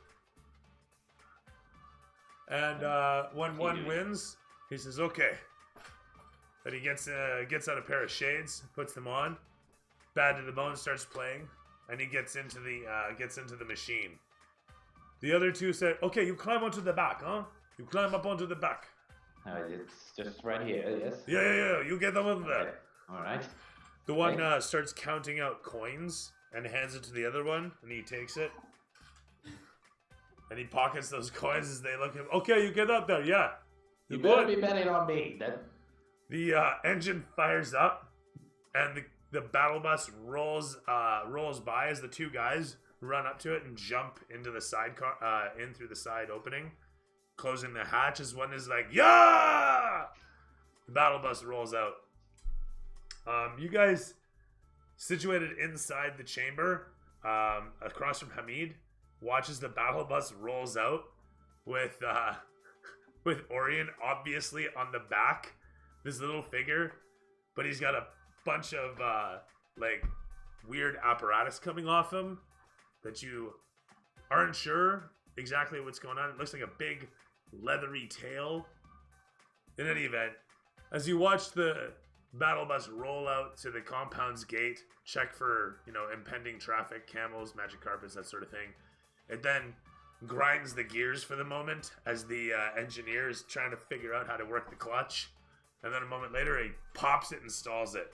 Speaker 2: And when one wins, he says, okay. Then he gets out a pair of shades, puts them on. Bad to the Bone starts playing, and he gets into the machine. The other two say, okay, you climb onto the back, huh? You climb up onto the back.
Speaker 7: It's just right here, yes?
Speaker 2: Yeah, you get them on there.
Speaker 7: Okay. Alright.
Speaker 2: The one starts counting out coins and hands it to the other one, and he takes it. And he pockets those coins as they look at him. Okay, you get up there, yeah.
Speaker 7: You better be betting on me.
Speaker 2: The engine fires up, and the battle bus rolls by as the two guys run up to it and jump into the side in through the side opening, closing the hatch as one is like, yeah! The battle bus rolls out. You guys situated inside the chamber, across from Hamid, watches the battle bus rolls out with Orion obviously on the back, this little figure, but he's got a bunch of like weird apparatus coming off him that you aren't sure exactly what's going on. It looks like a big leathery tail. In any event, as you watch the battle bus roll out to the compound's gate, check for, impending traffic, camels, magic carpets, that sort of thing. It then grinds the gears for the moment as the engineer is trying to figure out how to work the clutch. and then a moment later he pops it and stalls it.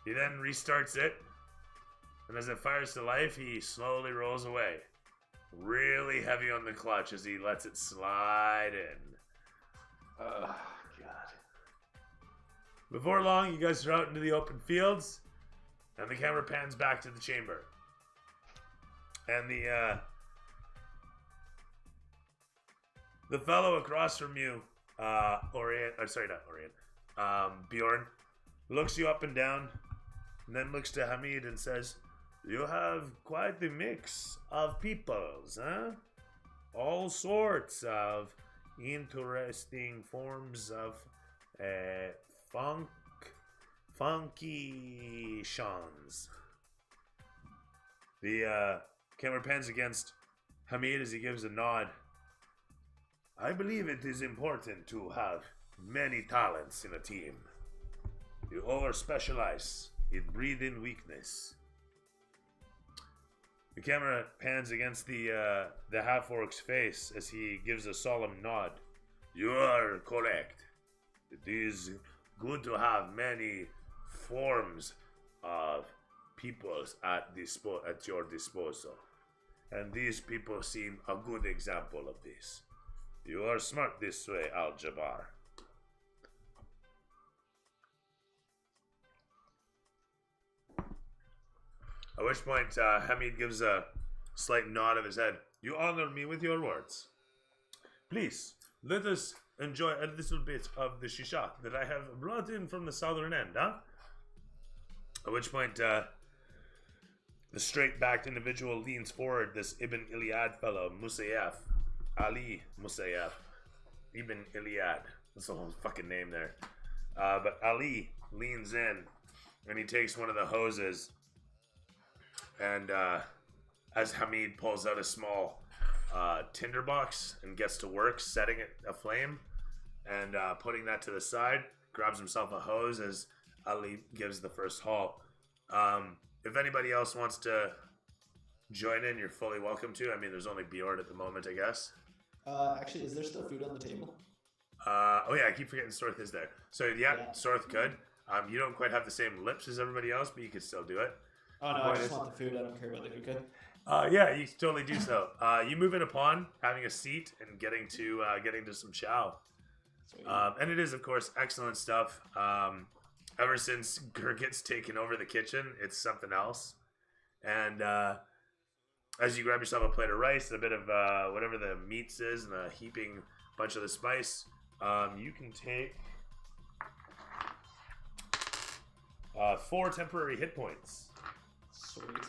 Speaker 2: He then restarts it, and as it fires to life, he slowly rolls away. Really heavy on the clutch as he lets it slide in.
Speaker 7: God.
Speaker 2: Before long, you guys are out into the open fields, and the camera pans back to the chamber. And the fellow across from you, Bjorn, looks you up and down, and then looks to Hamid and says, "You have quite the mix of peoples, huh? All sorts of interesting forms of funky shans." The camera pans against Hamid as he gives a nod. "I believe it is important to have many talents in a team. You all specialize in breathing weakness." The camera pans against the half-orc's face as he gives a solemn nod. "You are correct. It is good to have many forms of peoples at your disposal. And these people seem a good example of this. You are smart this way, Al-Jabbar." At which point, Hamid gives a slight nod of his head. "You honor me with your words. Please, let us enjoy a little bit of the shisha that I have brought in from the southern end, huh?" At which point, the straight-backed individual leans forward, this Ibn Iliad fellow, Musayef, Ali Musayef, Ibn Iliad. That's the whole fucking name there. But Ali leans in, and he takes one of the hoses, and as Hamid pulls out a small tinderbox and gets to work setting it aflame and putting that to the side, grabs himself a hose as Ali gives the first haul. If anybody else wants to join in, you're fully welcome to. I mean, there's only Bjorn at the moment, I guess.
Speaker 11: Actually, is there still food on the table?
Speaker 2: Oh yeah, I keep forgetting Sorth is there. So yeah. Sorth could. You don't quite have the same lips as everybody else, but you could still do it.
Speaker 11: Oh no, I just want the food. I don't care about the food. Good.
Speaker 2: Yeah, you totally do so. You move in upon having a seat and getting to some chow. And it is, of course, excellent stuff. Ever since Gurgit's taken over the kitchen, it's something else. And as you grab yourself a plate of rice and a bit of whatever the meats is and a heaping bunch of the spice, you can take 4 temporary hit points.
Speaker 11: Sweet.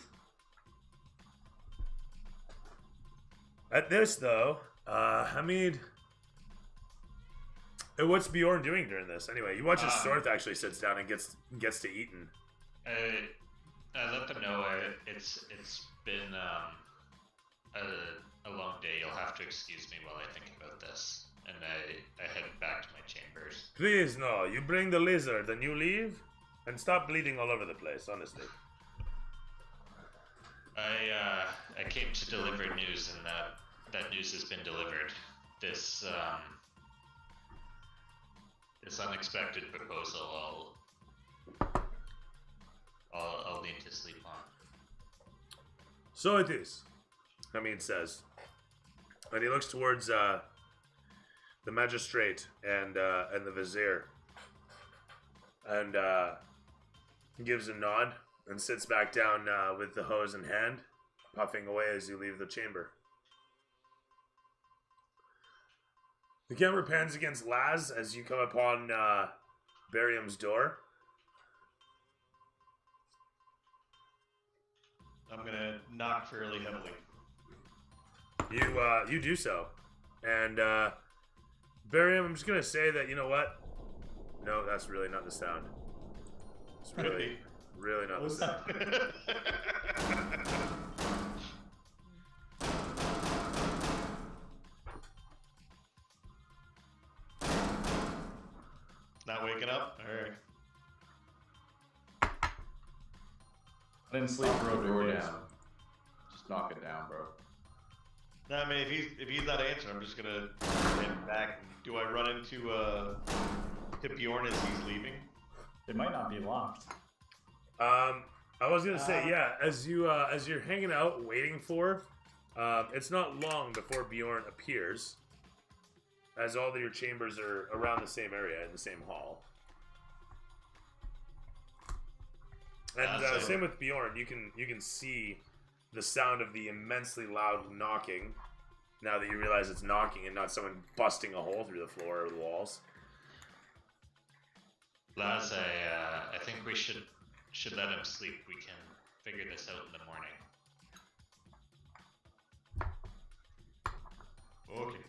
Speaker 2: At this, though, Hamid... What's Bjorn doing during this? Anyway, you watch as Sorth actually sits down and gets to eating.
Speaker 6: I let them know it's been a long day. You'll have to excuse me while I think about this. And I head back to my chambers.
Speaker 2: Please, no. You bring the lizard and you leave? And stop bleeding all over the place, honestly.
Speaker 6: I came to deliver news, and that news has been delivered. This unexpected proposal I'll need to sleep on.
Speaker 2: So it is, Hamid says. And he looks towards the magistrate and the vizier. And gives a nod and sits back down with the hose in hand, puffing away as you leave the chamber. The camera pans against Laz as you come upon Barium's door.
Speaker 12: I'm gonna knock fairly heavily.
Speaker 2: You do so, and Barium, I'm just gonna say that, you know what? No, that's really not the sound. It's really not the sound.
Speaker 12: Not waking up? Alright.
Speaker 7: I didn't sleep for over days. Just knock it down, bro.
Speaker 12: No, I mean, if he's not answering, I'm just gonna head back. Do I run into to Bjorn as he's leaving?
Speaker 9: They might not be locked.
Speaker 2: I was gonna say, yeah. As you're hanging out waiting for, it's not long before Bjorn appears, as all of your chambers are around the same area in the same hall. And same with Bjorn. You can see the sound of the immensely loud knocking. Now that you realize it's knocking and not someone busting a hole through the floor or the walls.
Speaker 6: Laz, I think we should let him sleep. We can figure this out in the morning.
Speaker 12: Okay.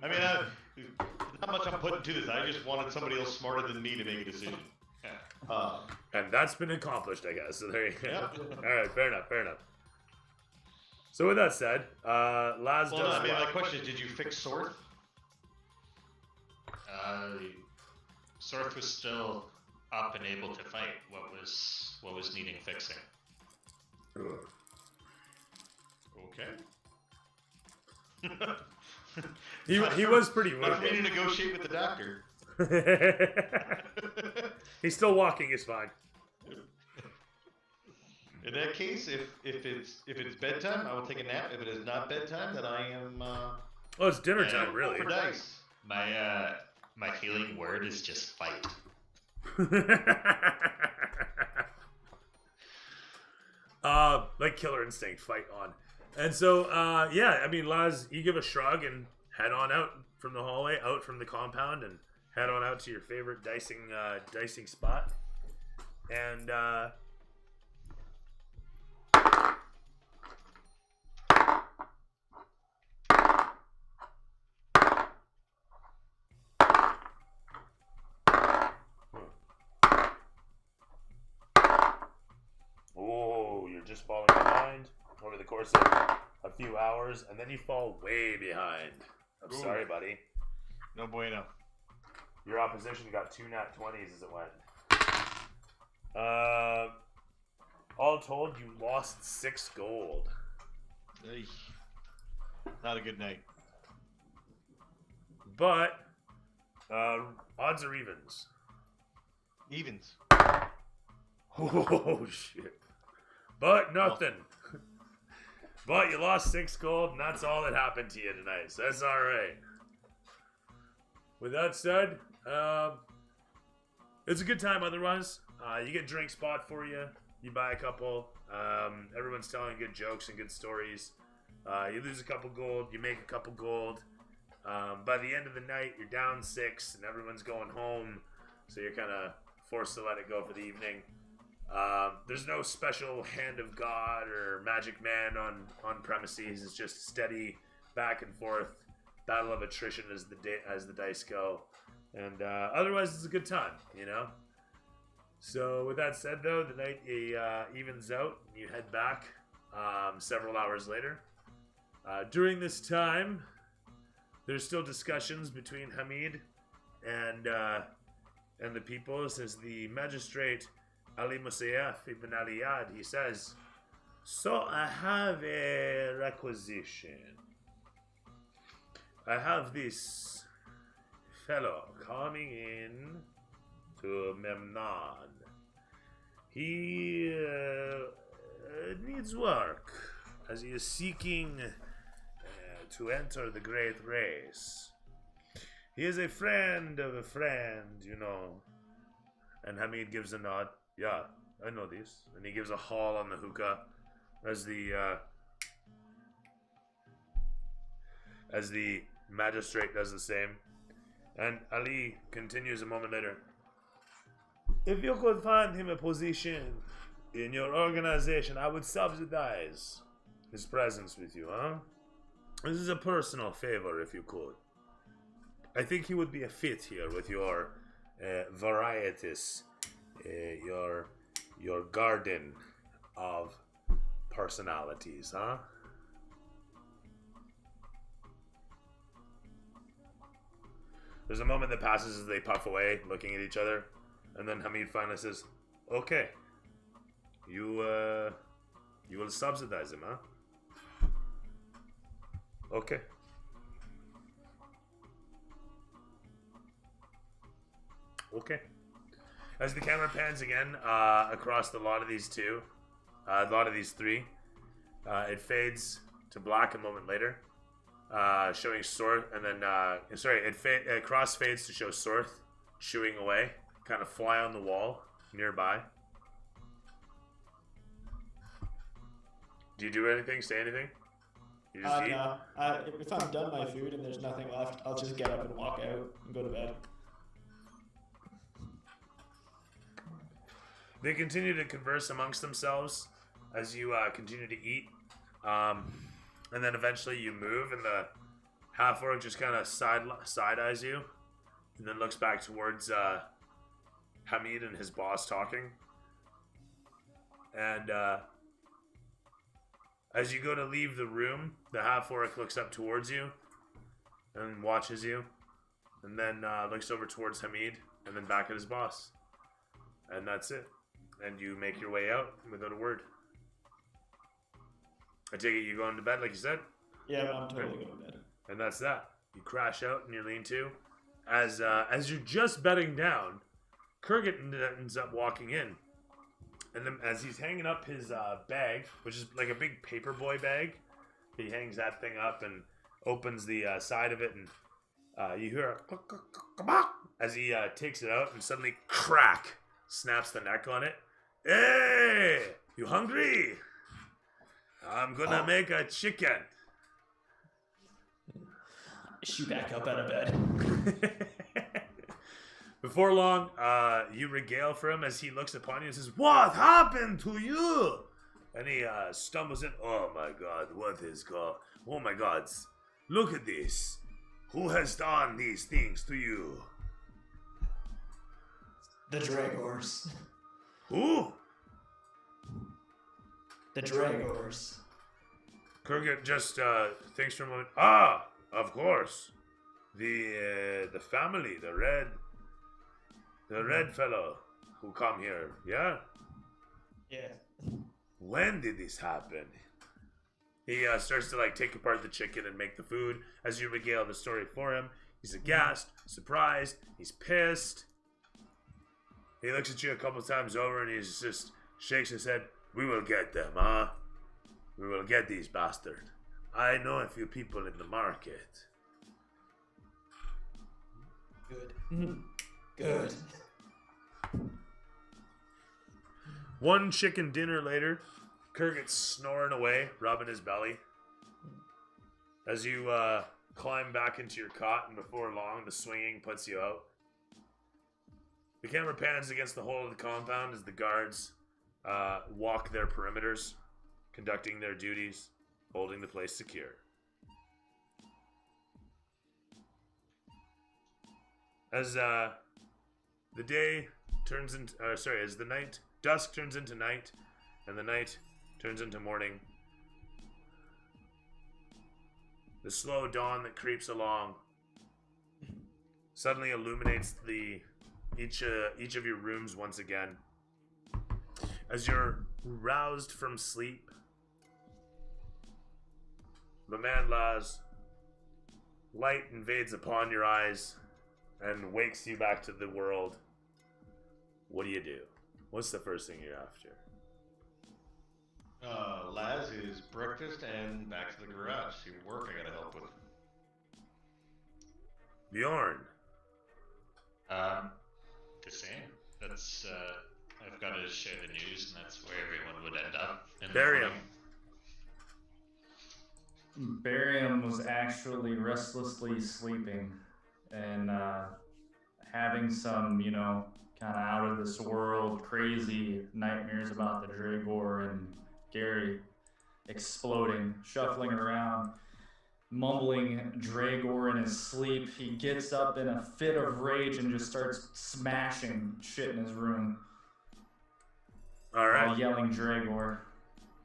Speaker 12: I mean, not much I'm putting to this. I just wanted somebody else smarter than me to make a decision.
Speaker 2: And that's been accomplished, I guess. So there you go.
Speaker 12: Yep.
Speaker 2: All right, fair enough. So with that said, Laz
Speaker 12: Well,
Speaker 2: does.
Speaker 12: no, I mean, my question is, did you fix Sorth?
Speaker 6: Sorth was still up and able to fight. What was needing fixing?
Speaker 12: Okay.
Speaker 2: he was pretty
Speaker 12: Not for me to
Speaker 2: wounded.
Speaker 12: negotiate with the doctor.
Speaker 2: He's still walking. It's fine.
Speaker 12: In that case, if it's bedtime, I will take a nap. If it is not bedtime, then I am.
Speaker 2: Oh, it's dinner time, really.
Speaker 12: For dice.
Speaker 6: My healing word is just fight.
Speaker 2: Like Killer Instinct, fight on. And so, yeah, I mean, Laz, you give a shrug and head on out from the hallway, out from the compound, and head on out to your favorite dicing spot. And, oh, you're just falling behind over the course of a few hours, and then you fall way behind. I'm
Speaker 12: Ooh.
Speaker 2: sorry, buddy.
Speaker 12: No bueno.
Speaker 2: Your opposition got 2 nat 20s as it went. All told, you lost 6 gold.
Speaker 12: Ay. Not a good night.
Speaker 2: But, odds are evens.
Speaker 12: Evens.
Speaker 2: Oh, shit. But nothing. But you lost 6 gold, and that's all that happened to you tonight, so that's alright. With that said, it's a good time otherwise. You get drinks bought for you. You buy a couple. Everyone's telling good jokes and good stories. You lose a couple gold. You make a couple gold. By the end of the night, you're down 6, and everyone's going home. So you're kind of forced to let it go for the evening. There's no special hand of God or magic man on premises. It's just steady back and forth battle of attrition as the dice go, and otherwise it's a good time, you know. So with that said, though, the night evens out, and you head back several hours later. During this time, there's still discussions between Hamid and the people. Says the magistrate Ali Musayef ibn Aliyad. He says, "So I have a requisition. I have this fellow coming in to Memnon. He needs work as he is seeking to enter the great race. He is a friend of a friend, you know." And Hamid gives a nod. "Yeah, I know this." And he gives a haul on the hookah as the magistrate does the same. And Ali continues a moment later. "If you could find him a position in your organization, I would subsidize his presence with you, huh? This is a personal favor, if you could. I think he would be a fit here with your varieties, your garden of personalities, huh?" There's a moment that passes as they puff away, looking at each other, and then Hamid finally says, "Okay, you will subsidize him, huh? Okay." Okay. As the camera pans again across the lot of these two, a lot of these three, it fades to black a moment later, showing Sorth, and then it crossfades to show Sorth chewing away, kind of fly on the wall nearby. Do you do anything? Say anything? You just eat?
Speaker 11: No. If I'm done my food and there's nothing left, I'll just get up and walk out and go to bed.
Speaker 2: They continue to converse amongst themselves as you continue to eat. And then eventually you move, and the half-orc just kind of side-eyes you, and then looks back towards Hamid and his boss talking. And as you go to leave the room, the half-orc looks up towards you and watches you, and then looks over towards Hamid, and then back at his boss. And that's it. And you make your way out without a word. I take it you going to bed, like you said?
Speaker 11: Yeah, I'm totally going to bed.
Speaker 2: And that's that. You crash out in your lean-to. As you're just bedding down, Kurgan ends up walking in. And then as he's hanging up his bag, which is like a big paperboy bag, he hangs that thing up and opens the side of it, and you hear a as he takes it out, and suddenly crack snaps the neck on it. Hey, you hungry? I'm gonna make a chicken.
Speaker 11: Shoot back up out of bed.
Speaker 2: Before long, you regale for him as he looks upon you and says, "What happened to you?" And he stumbles in. "Oh my God, what is God? Oh my gods, look at this. Who has done these things to you?"
Speaker 11: The Dragors.
Speaker 2: Who?
Speaker 11: The Dragors.
Speaker 2: Kurgan just thinks for a moment. Ah, of course. The family, the red fellow who come here, yeah?
Speaker 11: Yeah.
Speaker 2: When did this happen? He starts to take apart the chicken and make the food. As you regale the story for him, he's aghast, surprised, he's pissed. He looks at you a couple times over and he just shakes his head. "We will get them, huh? We will get these bastards. I know a few people in the market."
Speaker 11: Good. Good.
Speaker 2: One chicken dinner later, Kurgan's snoring away, rubbing his belly. As you climb back into your cot, and before long, the swinging puts you out. The camera pans against the whole of the compound as the guards walk their perimeters, conducting their duties, holding the place secure. As the day turns into, as the night, dusk turns into night, and the night turns into morning, the slow dawn that creeps along suddenly illuminates each of your rooms once again. As you're roused from sleep, the man Laz, light invades upon your eyes and wakes you back to the world. What do you do? What's the first thing you're after?
Speaker 12: Laz is breakfast and back to the garage. See work I gotta help with.
Speaker 2: Bjorn.
Speaker 6: The same. That's I've got to share the news, and that's where everyone would end up.
Speaker 2: Barium.
Speaker 9: Barium was actually restlessly sleeping and having some, kind of out of this world crazy nightmares about the Dragor and Gary exploding, shuffling around, mumbling Dragor in his sleep. He gets up in a fit of rage and just starts smashing shit in his room.
Speaker 2: All right.
Speaker 9: While yelling Dragor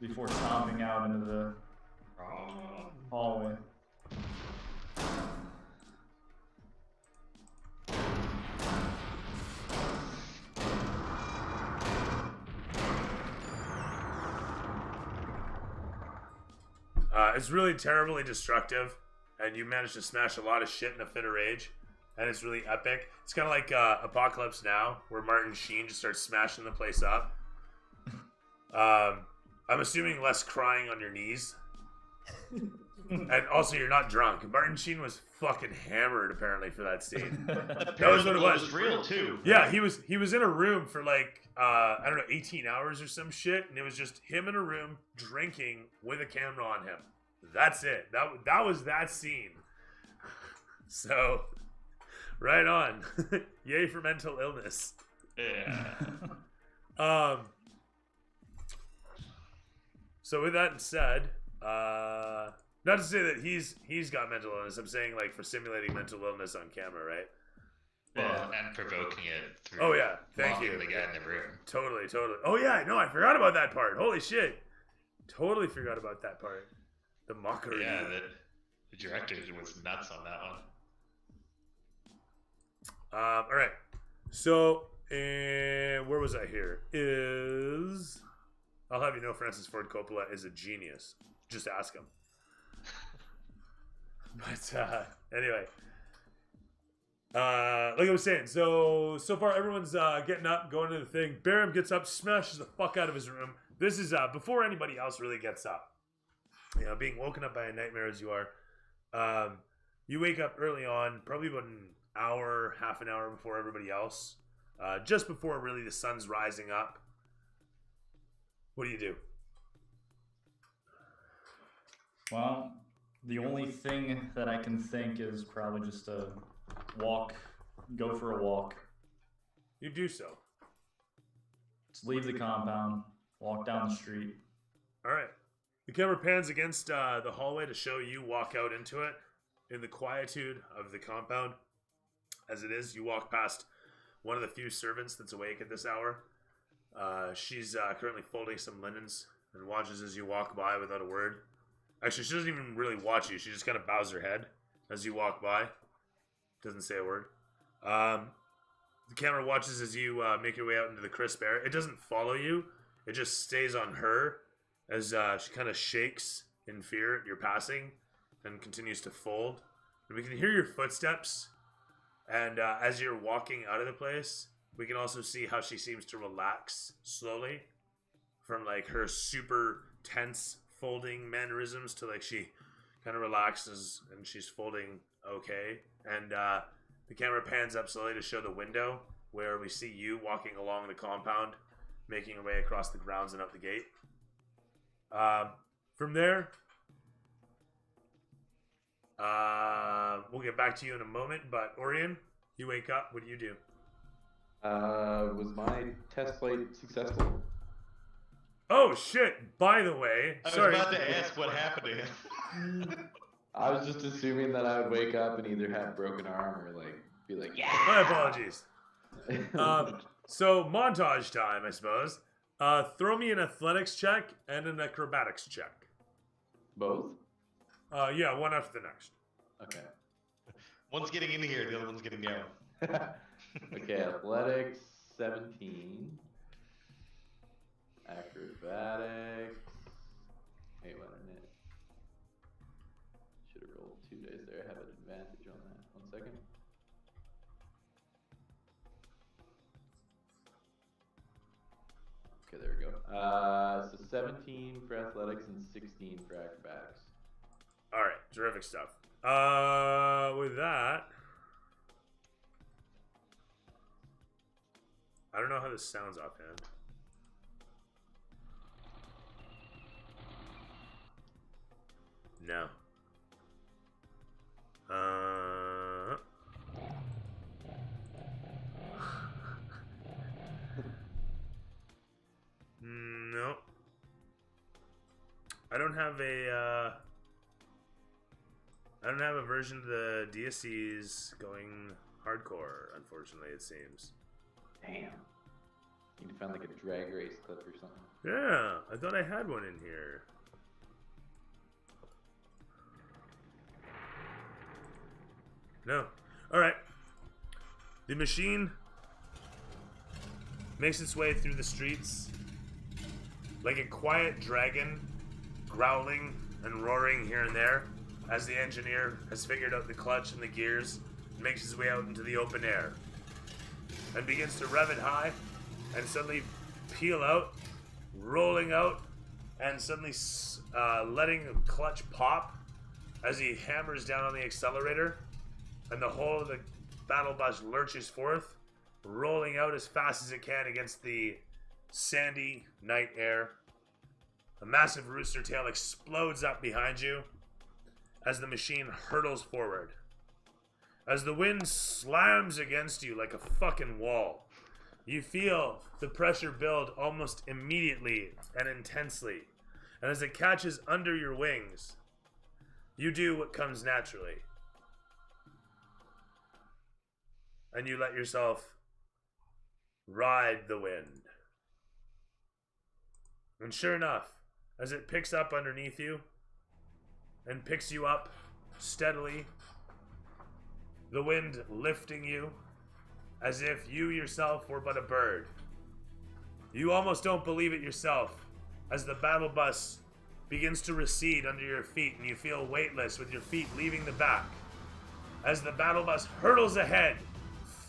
Speaker 9: before stomping out into the hallway.
Speaker 2: It's really terribly destructive, and you managed to smash a lot of shit in a fit of rage. and it's really epic. It's kind of like Apocalypse Now, where Martin Sheen just starts smashing the place up. I'm assuming less crying on your knees. And also, you're not drunk. Martin Sheen was fucking hammered, apparently, for that scene. That was what it was.
Speaker 12: Real, too.
Speaker 2: Yeah, he was in a room for like, I don't know, 18 hours or some shit, and it was just him in a room drinking with a camera on him. That's it. That was that scene. So, right on. Yay for mental illness.
Speaker 6: Yeah.
Speaker 2: So with that said, not to say that he's got mental illness. I'm saying like for simulating mental illness on camera, right?
Speaker 6: Well, and provoking it through.
Speaker 2: Oh yeah, thank you.
Speaker 6: The guy in the room.
Speaker 2: Totally. Oh yeah, no, I forgot about that part. Holy shit, totally forgot about that part. The mockery.
Speaker 6: Yeah, the director was nuts on that one.
Speaker 2: All right. So, where was I here? I'll have you know, Francis Ford Coppola is a genius. Just ask him. But anyway, like I was saying, so far everyone's getting up, going to the thing. Barham gets up, smashes the fuck out of his room. This is before anybody else really gets up. You know, being woken up by a nightmare as you are. You wake up early on, probably about an hour, half an hour before everybody else. Just before really the sun's rising up. What do you do?
Speaker 9: Well, the only thing that I can think is probably just to go for a walk.
Speaker 2: You do so.
Speaker 9: Just leave the compound, walk down the street.
Speaker 2: All right. The camera pans against the hallway to show you walk out into it in the quietude of the compound. As it is, you walk past one of the few servants that's awake at this hour. She's currently folding some linens and watches as you walk by without a word. Actually, she doesn't even really watch you. She just kind of bows her head as you walk by. Doesn't say a word. The camera watches as you make your way out into the crisp air. It doesn't follow you. It just stays on her as she kind of shakes in fear at your passing and continues to fold. And we can hear your footsteps. And as you're walking out of the place, we can also see how she seems to relax slowly from like her super tense folding mannerisms to like she kind of relaxes and she's folding okay. And the camera pans up slowly to show the window where we see you walking along the compound, making your way across the grounds and out the gate. From there, we'll get back to you in a moment, but Orion, you wake up, what do you do?
Speaker 7: Was my test flight successful?
Speaker 2: Oh shit, by the way,
Speaker 12: I was
Speaker 2: sorry.
Speaker 12: about to ask what happened to him.
Speaker 7: I was just assuming that I would wake up and either have broken arm or like be like, yeah.
Speaker 2: My apologies. So montage time, I suppose. Throw me an athletics check and an acrobatics check.
Speaker 7: Both?
Speaker 2: Yeah, one after the next.
Speaker 7: Okay.
Speaker 12: One's getting in here, the other one's getting down.
Speaker 7: Okay, athletics 17. Acrobatics. Wait, what a minute. Should have rolled 2 dice there. I have an advantage on that. 1 second. Okay, there we go. So 17 for athletics and 16 for acrobatics.
Speaker 2: All right, terrific stuff. With that, I don't know how this sounds offhand. No. No. I don't have a version of the DSCs going hardcore, unfortunately, it seems.
Speaker 7: Damn. Need to find like a drag race clip or something.
Speaker 2: Yeah, I thought I had one in here. No. Alright. The machine makes its way through the streets like a quiet dragon, growling and roaring here and there as the engineer has figured out the clutch and the gears makes his way out into the open air and begins to rev it high and suddenly peel out, rolling out, and suddenly letting the clutch pop as he hammers down on the accelerator, and the whole of the battle bus lurches forth, rolling out as fast as it can against the sandy night air. A massive rooster tail explodes up behind you as the machine hurtles forward. As the wind slams against you like a fucking wall, you feel the pressure build almost immediately and intensely. And as it catches under your wings, you do what comes naturally. And you let yourself ride the wind. And sure enough, as it picks up underneath you and picks you up steadily, the wind lifting you as if you yourself were but a bird. You almost don't believe it yourself as the battle bus begins to recede under your feet and you feel weightless with your feet leaving the back. As the battle bus hurtles ahead,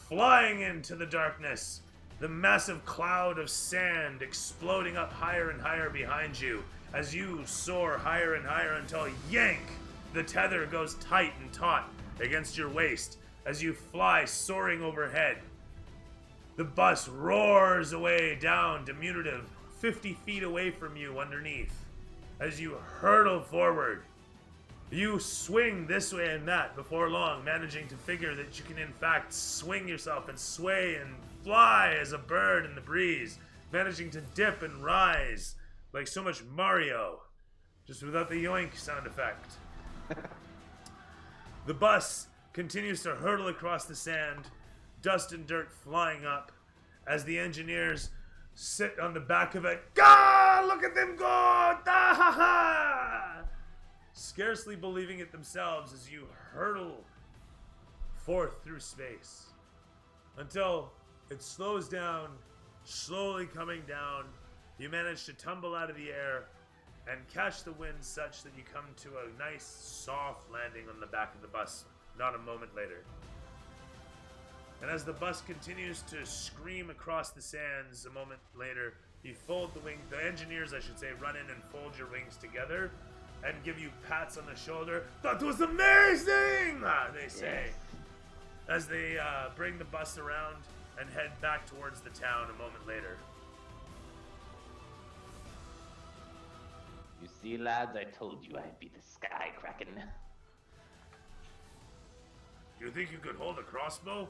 Speaker 2: flying into the darkness, the massive cloud of sand exploding up higher and higher behind you as you soar higher and higher until yank, the tether goes tight and taut against your waist as you fly soaring overhead. The bus roars away down diminutive 50 feet away from you underneath. As you hurtle forward, you swing this way and that before long, managing to figure that you can in fact swing yourself and sway and fly as a bird in the breeze, managing to dip and rise like so much Mario, just without the yoink sound effect. The bus continues to hurtle across the sand, dust and dirt flying up, as the engineers sit on the back of it. Gah! Look at them go! Da ha ha! Scarcely believing it themselves as you hurtle forth through space until it slows down, slowly coming down. You manage to tumble out of the air and catch the wind such that you come to a nice soft landing on the back of the bus not a moment later. And as the bus continues to scream across the sands a moment later, you fold the wings, the engineers, I should say, run in and fold your wings together and give you pats on the shoulder. That was amazing, they say, as they bring the bus around and head back towards the town a moment later.
Speaker 7: You see, lads, I told you I'd be the Sky Kraken.
Speaker 2: You think you could hold a crossbow?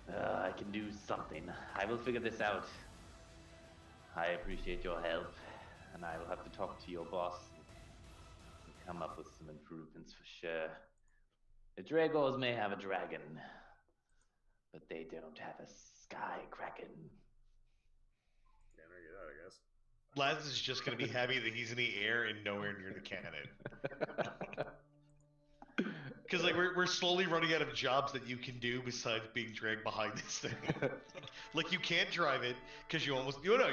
Speaker 7: I can do something. I will figure this out. I appreciate your help, and I will have to talk to your boss and come up with some improvements for sure. The Dragors may have a dragon, but they don't have a Sky Kraken.
Speaker 2: Can't argue that, I guess.
Speaker 12: Laz is just going to be happy that he's in the air and nowhere near the cannon. Because like we're slowly running out of jobs that you can do besides being dragged behind this thing. Like you can't drive it because you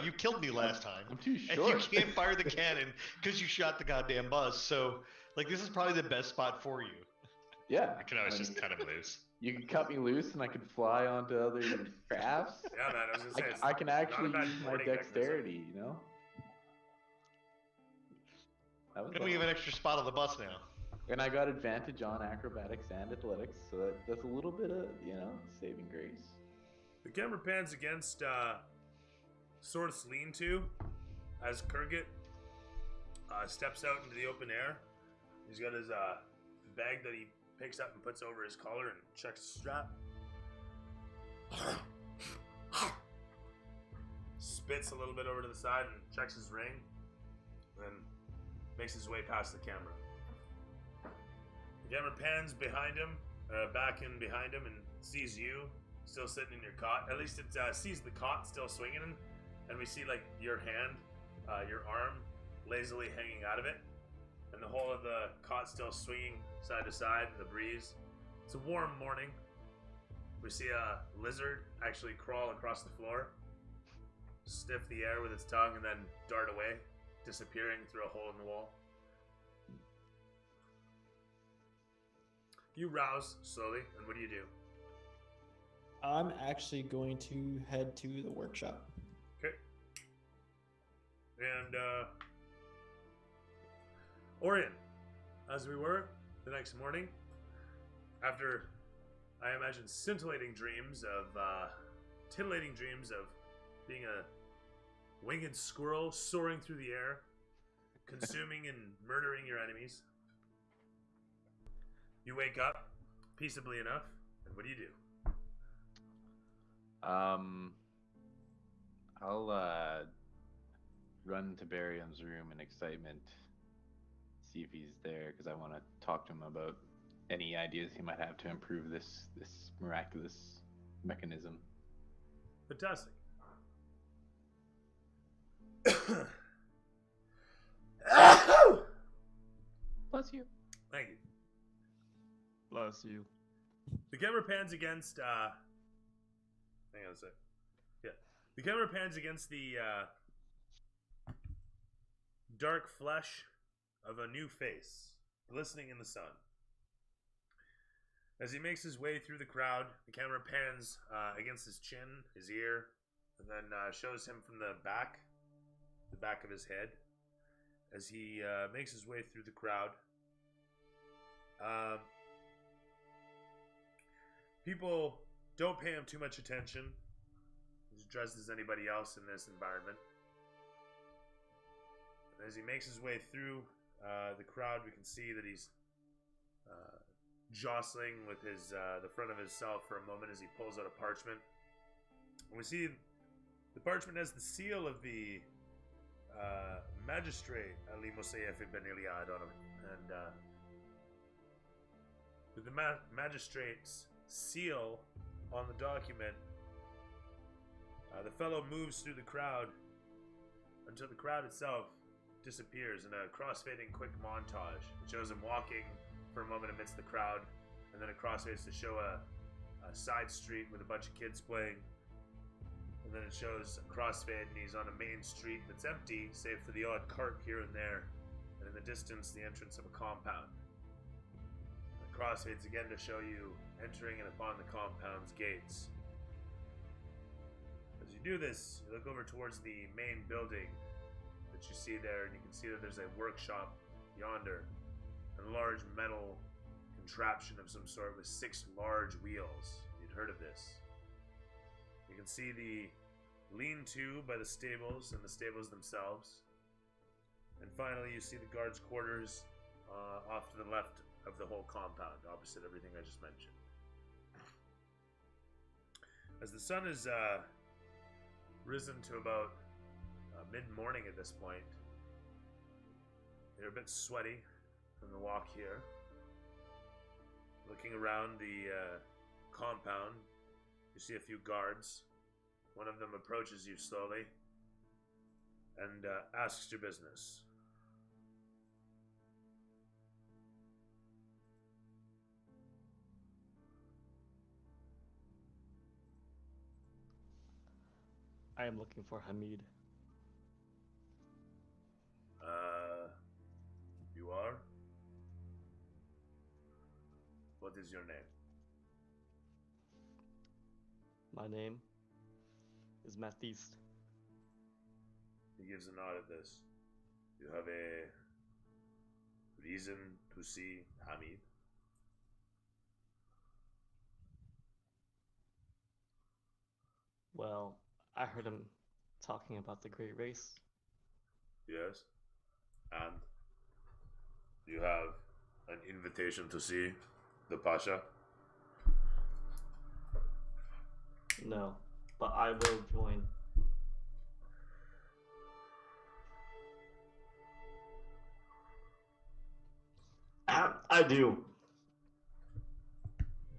Speaker 12: you killed me last time.
Speaker 7: I'm too short.
Speaker 12: And you can't fire the cannon because you shot the goddamn bus. So like this is probably the best spot for you.
Speaker 7: Yeah.
Speaker 6: I can always just cut him loose.
Speaker 7: You can cut me loose and I can fly onto other crafts.
Speaker 2: Yeah, man, I was gonna say,
Speaker 7: I can actually
Speaker 2: not a bad
Speaker 7: use my
Speaker 2: boarding
Speaker 7: dexterity, you know? That was
Speaker 12: And we have an extra spot on the bus now.
Speaker 7: And I got advantage on acrobatics and athletics, so that's a little bit of, saving grace.
Speaker 2: The camera pans against Sorth's lean-to as Kurgit steps out into the open air. He's got his bag that he picks up and puts over his collar and checks the strap. Spits a little bit over to the side and checks his ring. Then makes his way past the camera. The camera pans behind him, back in behind him, and sees you still sitting in your cot. At least it sees the cot still swinging, and we see like your hand, your arm, lazily hanging out of it, and the whole of the cot still swinging side to side in the breeze. It's a warm morning. We see a lizard actually crawl across the floor, sniff the air with its tongue, and then dart away, disappearing through a hole in the wall. You rouse slowly, and what do you do?
Speaker 11: I'm actually going to head to the workshop.
Speaker 2: Okay. And, Orion, as we were the next morning, after, I imagine, titillating dreams of being a winged squirrel soaring through the air, consuming and murdering your enemies, you wake up, peaceably enough, and what do you do?
Speaker 13: I'll run to Barium's room in excitement, see if he's there, because I want to talk to him about any ideas he might have to improve this miraculous mechanism.
Speaker 2: Fantastic.
Speaker 13: Bless you.
Speaker 2: Thank you.
Speaker 8: Bless you.
Speaker 2: The camera pans against, hang on a sec. Yeah. The camera pans against the, dark flesh of a new face, glistening in the sun. As he makes his way through the crowd, the camera pans, against his chin, his ear, and then, shows him from the back of his head. As he, makes his way through the crowd. People don't pay him too much attention. He's dressed as anybody else in this environment. And as he makes his way through the crowd, we can see that he's jostling with his the front of his cell for a moment as he pulls out a parchment. And we see the parchment has the seal of the magistrate Ali Mosayef ibn Iliad on it. And with the magistrate's seal on the document, the fellow moves through the crowd until the crowd itself disappears in a crossfading quick montage. It shows him walking for a moment amidst the crowd, and then it crossfades to show a side street with a bunch of kids playing, and then it shows a crossfade and he's on a main street that's empty save for the odd cart here and there, and in the distance the entrance of a compound. It crossfades again to show you entering and upon the compound's gates. As you do this, you look over towards the main building that you see there, and you can see that there's a workshop yonder, and a large metal contraption of some sort with 6 large wheels. You'd heard of this. You can see the lean-to by the stables and the stables themselves. And finally, you see the guards' quarters off to the left of the whole compound, opposite everything I just mentioned. As the sun is risen to about mid-morning at this point, you're a bit sweaty from the walk here. Looking around the compound, you see a few guards. One of them approaches you slowly and asks your business.
Speaker 8: I am looking for Hamid.
Speaker 2: You are? What is your name?
Speaker 8: My name is Mathiste.
Speaker 2: He gives a nod at this. You have a reason to see Hamid?
Speaker 8: Well, I heard him talking about the Great Race.
Speaker 2: Yes. And you have an invitation to see the Pasha?
Speaker 8: No, but I will join. I do.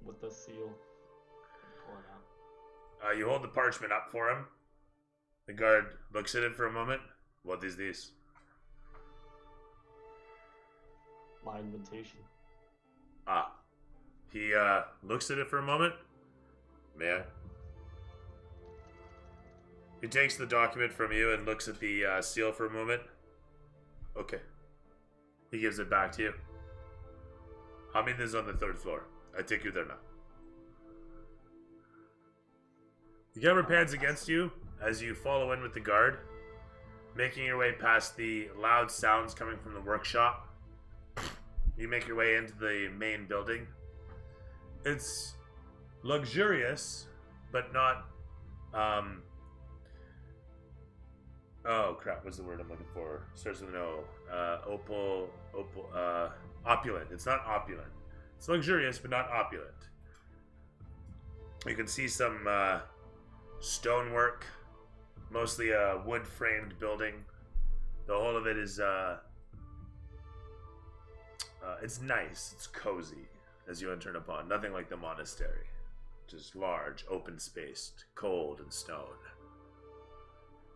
Speaker 8: With the seal. Pull it out.
Speaker 2: You hold the parchment up for him. The guard looks at it for a moment. What is this?
Speaker 8: My invitation.
Speaker 2: Ah. He looks at it for a moment. May I? He takes the document from you and looks at the seal for a moment. Okay. He gives it back to you. Hamid is on the 3rd floor. I take you there now. The camera pans against you as you follow in with the guard, making your way past the loud sounds coming from the workshop. You make your way into the main building. It's luxurious, but not, oh crap, what's the word I'm looking for? Starts with an O. Opulent. It's not opulent. It's luxurious, but not opulent. You can see some stonework, mostly a wood-framed building. The whole of it is, it's nice. It's cozy as you enter upon. Nothing like the monastery. Just large, open-spaced, cold, and stone.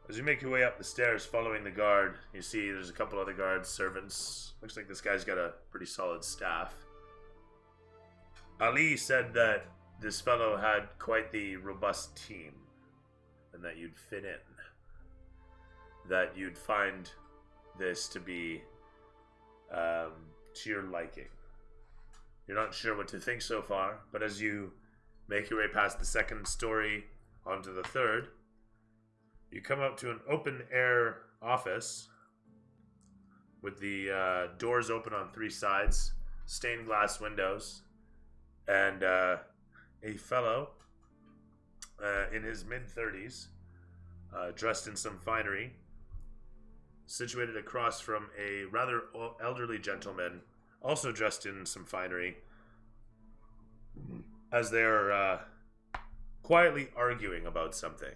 Speaker 2: As you make your way up the stairs following the guard, you see there's a couple other guards, servants. Looks like this guy's got a pretty solid staff. Ali said that this fellow had quite the robust team, and that you'd fit in. That you'd find this to be to your liking. You're not sure what to think so far, but as you make your way past the 2nd story onto the 3rd, you come up to an open-air office with the doors open on 3 sides, stained glass windows, and a fellow in his mid-30s, dressed in some finery, situated across from a rather elderly gentleman, also dressed in some finery, as they're quietly arguing about something.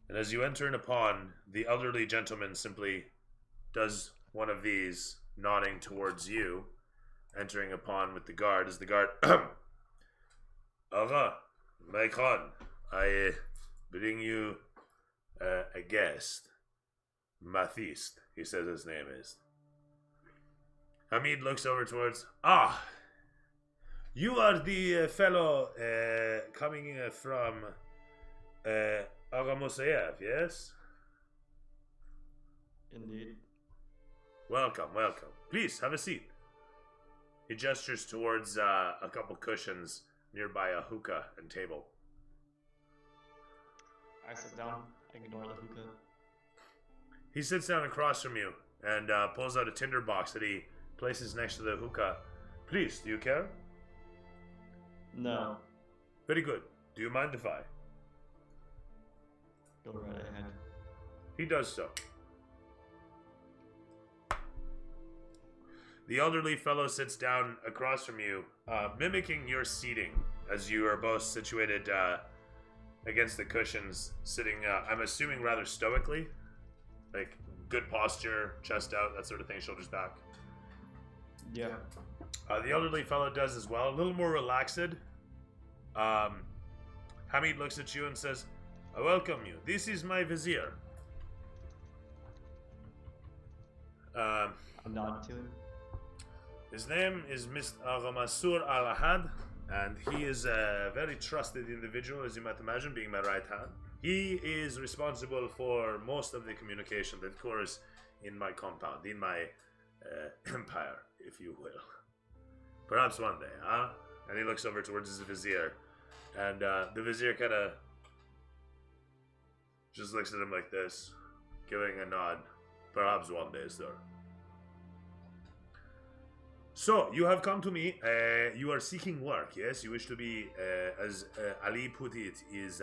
Speaker 2: And as you enter in upon, the elderly gentleman simply does one of these, nodding towards you, entering upon with the guard, as the guard, Aga, my Khan, I bring you a guest. Mathist, he says his name is. Hamid looks over towards, you are the fellow coming from Aga Musayev, yes?
Speaker 8: Indeed.
Speaker 2: Welcome, welcome. Please, have a seat. He gestures towards a couple cushions nearby a hookah and table.
Speaker 8: I sit down, ignore the hookah.
Speaker 2: He sits down across from you and pulls out a tinder box that he places next to the hookah. Please, do you care?
Speaker 8: No.
Speaker 2: Very good. Do you mind if I?
Speaker 8: Go right ahead.
Speaker 2: He does so. The elderly fellow sits down across from you, mimicking your seating, as you are both situated against the cushions, sitting, I'm assuming, rather stoically. Like, good posture, chest out, that sort of thing, shoulders back.
Speaker 8: Yeah.
Speaker 2: The elderly fellow does as well, a little more relaxed. Hamid looks at you and says, I welcome you. This is my vizier.
Speaker 8: I'm nodding to him.
Speaker 2: His name is Mr. Mansur Al-Ahad, and he is a very trusted individual, as you might imagine, being my right hand. He is responsible for most of the communication that occurs in my compound, in my empire, if you will. Perhaps one day, huh? And he looks over towards his vizier, and the vizier kind of just looks at him like this, giving a nod. Perhaps one day, sir. So, you have come to me. You are seeking work, yes? You wish to be, as Ali put it, is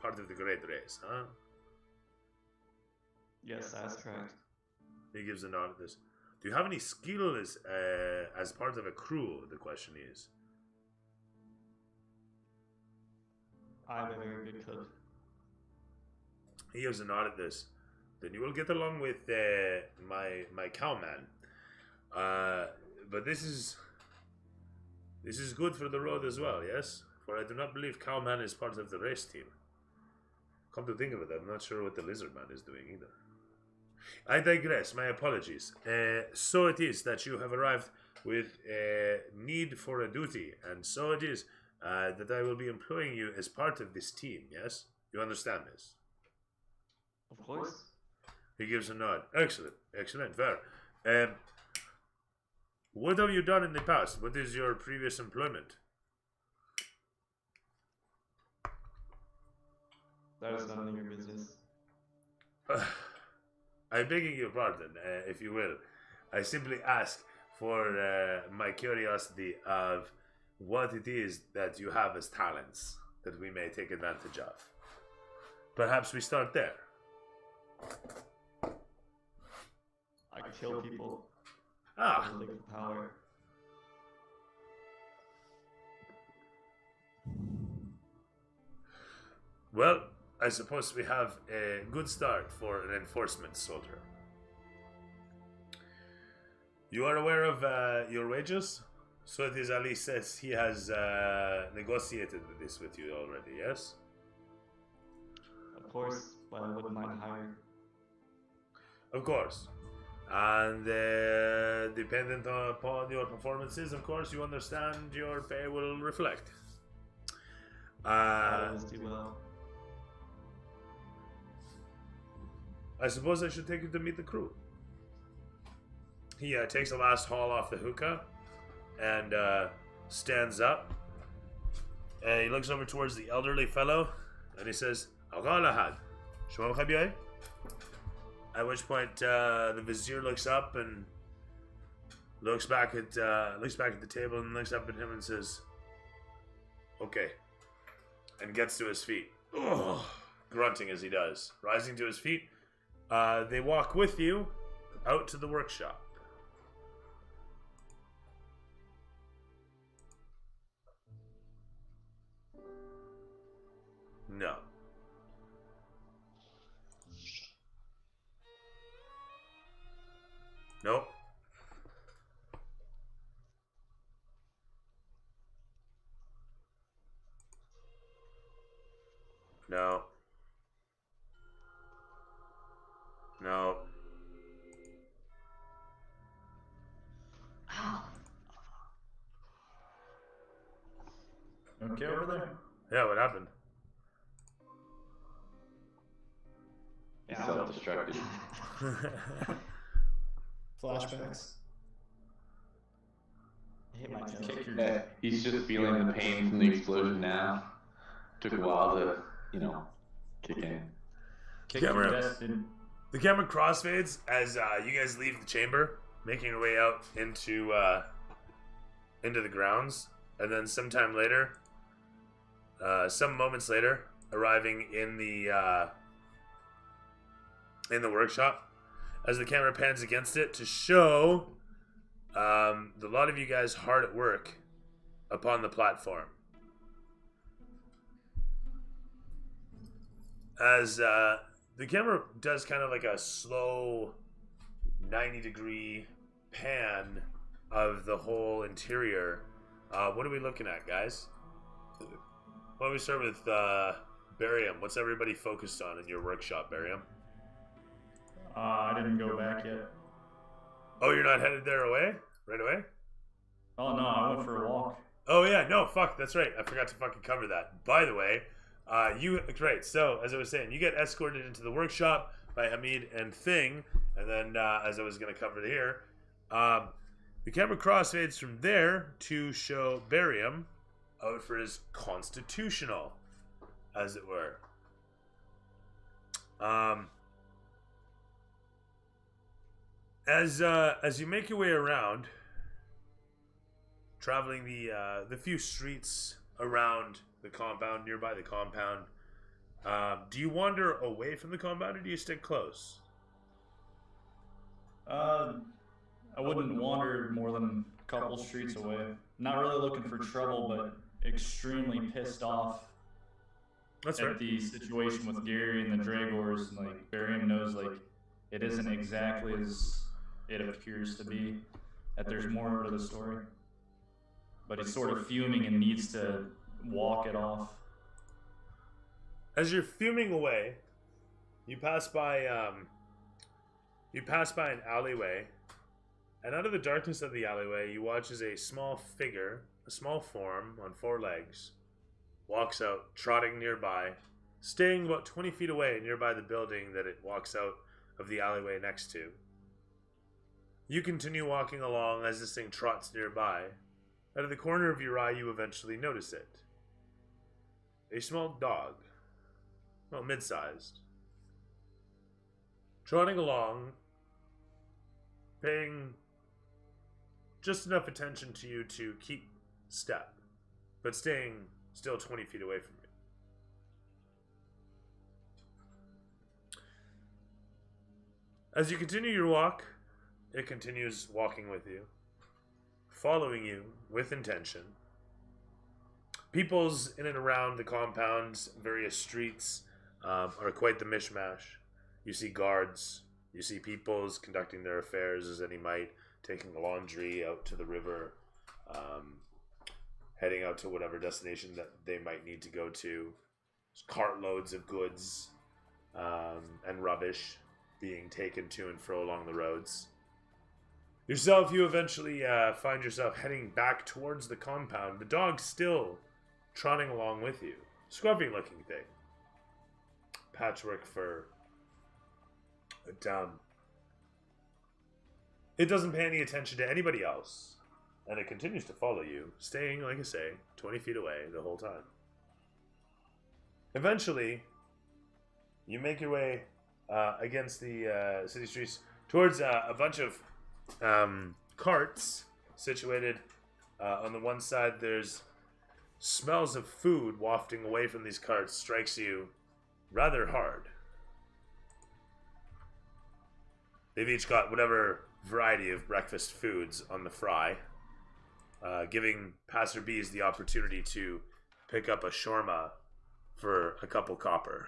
Speaker 2: part of the great race, huh?
Speaker 8: Yes, that's correct.
Speaker 2: He gives a nod at this. Do you have any skill as part of a crew, the question is?
Speaker 8: I'm a very good cook.
Speaker 2: He gives a nod at this. Then you will get along with my cowman. But this is good for the road as well, yes? For I do not believe cowman is part of the race team. Come to think of it, I'm not sure what the lizard man is doing either. I digress, my apologies. So it is that you have arrived with a need for a duty, and so it is that I will be employing you as part of this team, yes? You understand this?
Speaker 8: Of course.
Speaker 2: He gives a nod. Excellent, excellent, fair. What have you done in the past? What is your previous employment?
Speaker 8: That is none of your business.
Speaker 2: I'm begging your pardon, if you will. I simply ask for my curiosity of what it is that you have as talents that we may take advantage of. Perhaps we start there.
Speaker 8: I kill people.
Speaker 2: Ah.
Speaker 8: With the power.
Speaker 2: Well, I suppose we have a good start for an enforcement soldier. You are aware of your wages? So it is Ali says he has negotiated this with you already, yes?
Speaker 8: Of course, but I wouldn't mind higher.
Speaker 2: Of course. And dependent upon your performances, of course, you understand your pay will reflect.
Speaker 8: Always do well.
Speaker 2: I suppose I should take you to meet the crew. He takes the last haul off the hookah and stands up. And he looks over towards the elderly fellow and he says, "Aghalahad, shmam khabiyai." At which point the vizier looks up and looks back at the table and looks up at him and says, "Okay," and gets to his feet, grunting as he does. Rising to his feet, they walk with you out to the workshop. No. Nope. No. No.
Speaker 9: Okay over there?
Speaker 2: Yeah, what happened?
Speaker 13: Yeah, self-destructed.
Speaker 11: Flashbacks.
Speaker 8: I hit my chest.
Speaker 13: Yeah, he's just feeling the pain from the explosion now. Took a while to, kick in.
Speaker 2: The camera crossfades as you guys leave the chamber, making your way out into the grounds, and then sometime later, some moments later, arriving in the workshop, as the camera pans against it to show the lot of you guys hard at work upon the platform. As the camera does kind of like a slow 90-degree pan of the whole interior. What are we looking at, guys? Why don't we start with Barium? What's everybody focused on in your workshop, Barium?
Speaker 9: I didn't go back yet.
Speaker 2: Oh, you're not headed there right away?
Speaker 9: Oh no, I went for a walk.
Speaker 2: Oh yeah, no, fuck, that's right. I forgot to fucking cover that. By the way, great. So, as I was saying, you get escorted into the workshop by Hamid and Thing, and then, as I was going to cover here, the camera crossfades from there to show Barium out for his constitutional, as it were. As you make your way around, traveling the few streets around the compound, nearby the compound, do you wander away from the compound or do you stick close?
Speaker 9: I wouldn't wander more than a couple streets away. Not really looking for trouble, but extremely pissed off at the situation with Gary and the Dragors. And like Barium knows, like it isn't exactly as it appears to be. That there's more to the story, but he's sort of fuming and needs to walk it off.
Speaker 2: As you're fuming away, you pass by an alleyway, and out of the darkness of the alleyway, you watch as a small figure, a small form on 4 legs, walks out, trotting nearby, staying about 20 feet away nearby the building that it walks out of the alleyway next to. You continue walking along as this thing trots nearby. Out of the corner of your eye, you eventually notice it. A small dog, well, mid-sized, trotting along, paying just enough attention to you to keep step, but staying still 20 feet away from you. As you continue your walk, it continues walking with you, following you with intention. Peoples in and around the compound's various streets are quite the mishmash. You see guards, you see peoples conducting their affairs as any might, taking laundry out to the river, heading out to whatever destination that they might need to go to. Cartloads of goods and rubbish being taken to and fro along the roads. Yourself, you eventually find yourself heading back towards the compound. The dog's still trotting along with you. Scruffy looking thing. Patchwork fur. But it doesn't pay any attention to anybody else. And it continues to follow you, staying, like I say, 20 feet away the whole time. Eventually, you make your way against the city streets towards a bunch of carts situated on the one side. There's smells of food wafting away from these carts, strikes you rather hard. They've each got whatever variety of breakfast foods on the fry, giving passerbys the opportunity to pick up a shawarma for a couple copper.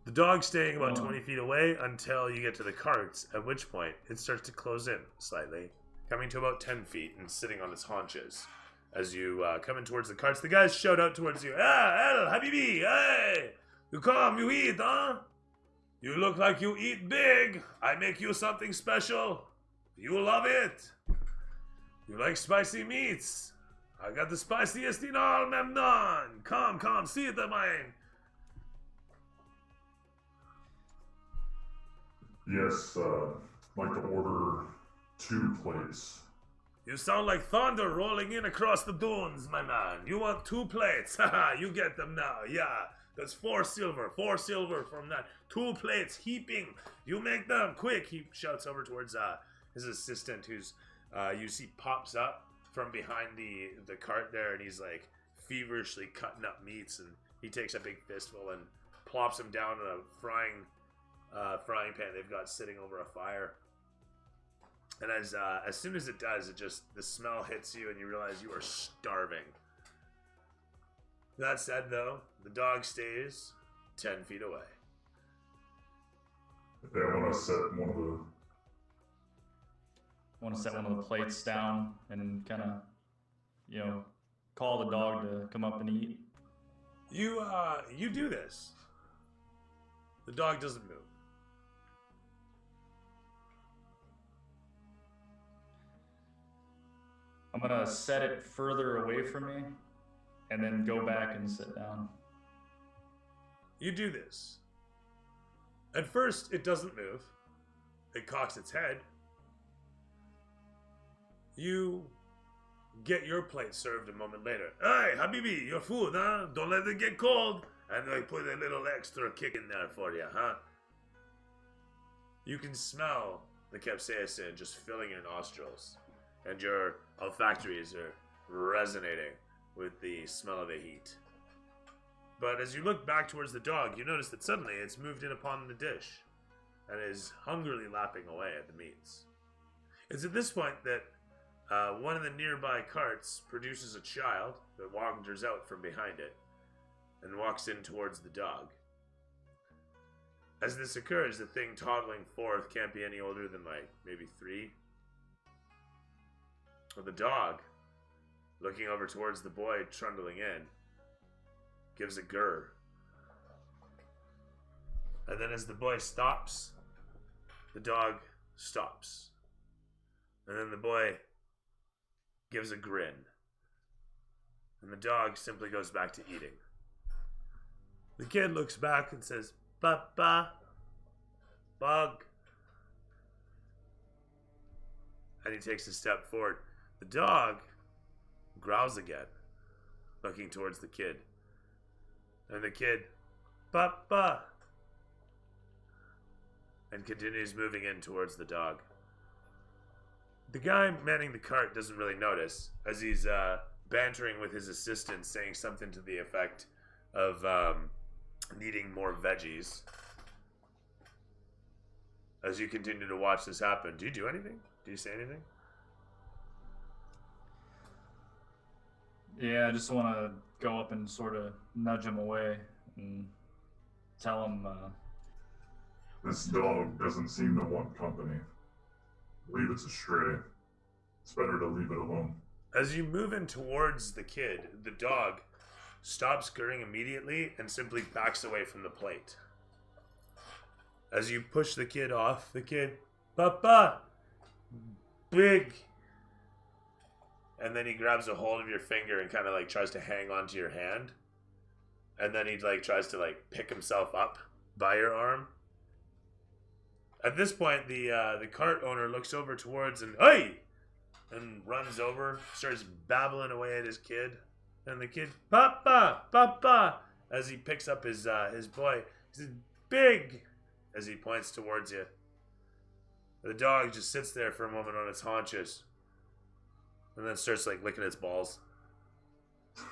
Speaker 2: The dog's staying about 20 feet away until you get to the carts, at which point it starts to close in slightly, coming to about 10 feet and sitting on its haunches. As you come in towards the carts, the guys shout out towards you, "Ah, El Habibi, hey! You come, you eat, huh? You look like you eat big. I make you something special. You love it. You like spicy meats. I got the spiciest in all Memnon. Come, see it of mine."
Speaker 5: Yes, like to order 2 plates.
Speaker 2: You sound like thunder rolling in across the dunes, my man. You want 2 plates? Haha, you get them now, yeah. That's 4 silver from that. 2 plates, heaping. You make them quick. He shouts over towards his assistant, who's you see pops up from behind the cart there, and he's like feverishly cutting up meats, and he takes a big fistful and plops them down in a frying pan they've got sitting over a fire. And as soon as it does, the smell hits you, and you realize you are starving. That said, though, the dog stays 10 feet away.
Speaker 5: Yeah, I want to set one of the
Speaker 9: plates down and kind of, call the dog to come up and eat.
Speaker 2: You do this. The dog doesn't move.
Speaker 9: I'm gonna set it further away from me and then go back and sit down.
Speaker 2: You do this. At first, it doesn't move. It cocks its head. You get your plate served a moment later. "Hey, Habibi, your food, huh? Don't let it get cold." And they put a little extra kick in there for you, huh? You can smell the capsaicin just filling your nostrils. And your olfactories are resonating with the smell of the heat. But as you look back towards the dog, you notice that suddenly it's moved in upon the dish and is hungrily lapping away at the meats. It's at this point that one of the nearby carts produces a child that wanders out from behind it and walks in towards the dog. As this occurs, the thing toddling forth can't be any older than maybe 3. Well, the dog, looking over towards the boy trundling in, gives a grr. And then as the boy stops, the dog stops. And then the boy gives a grin. And the dog simply goes back to eating. The kid looks back and says, "Papa." fuck? And he takes a step forward. The dog growls again, looking towards the kid. And the kid, Papa, and continues moving in towards the dog. The guy manning the cart doesn't really notice, as he's bantering with his assistant, saying something to the effect of needing more veggies. As you continue to watch this happen, do you do anything? Do you say anything?
Speaker 9: Yeah, I just want to go up and sort of nudge him away and tell him.
Speaker 5: This dog doesn't seem to want company. I believe it's a stray. It's better to leave it alone.
Speaker 2: As you move in towards the kid, the dog stops scurrying immediately and simply backs away from the plate. As you push the kid off, the kid, Papa, big. And then he grabs a hold of your finger and kind of like tries to hang onto your hand. And then he like tries to like pick himself up by your arm. At this point, the cart owner looks over towards and hey, and runs over, starts babbling away at his kid, and the kid, Papa, Papa, as he picks up his boy, he says, big, as he points towards you. The dog just sits there for a moment on its haunches, and then starts like licking its balls. And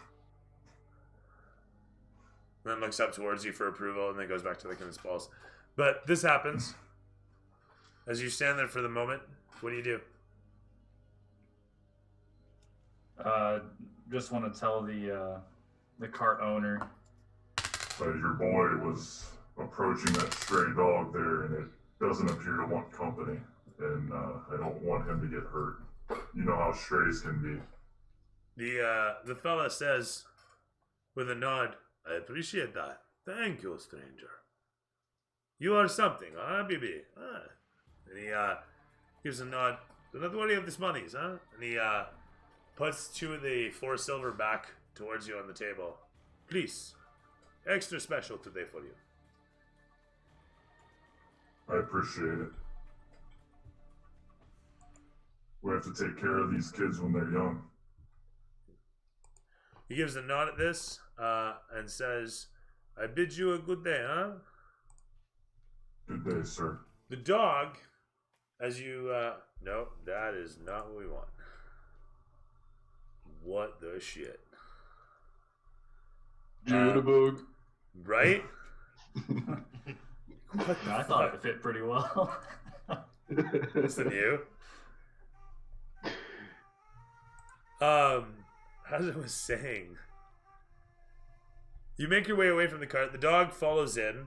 Speaker 2: then looks up towards you for approval, and then goes back to licking its balls. But this happens. As you stand there for the moment, what do?
Speaker 9: Just want to tell the cart owner.
Speaker 5: Your boy was approaching that stray dog there, and it doesn't appear to want company. And I don't want him to get hurt. You know how strays can be.
Speaker 2: The fella says, with a nod, I appreciate that. Thank you, stranger. You are something, huh, baby? Ah. And he gives a nod. Do not worry of this monies, huh? And he puts 2 of the 4 silver back towards you on the table. Please, extra special today for you.
Speaker 5: I appreciate it. We have to take care of these kids when they're young.
Speaker 2: He gives a nod at this and says, I bid you a good day, huh?
Speaker 5: Good day, sir.
Speaker 2: The dog, as you, no, that is not what we want. What the shit?
Speaker 13: Jitterbug.
Speaker 2: Right?
Speaker 9: I thought it fit pretty well.
Speaker 2: Listen, you. As I was saying, you make your way away from the cart. The dog follows in,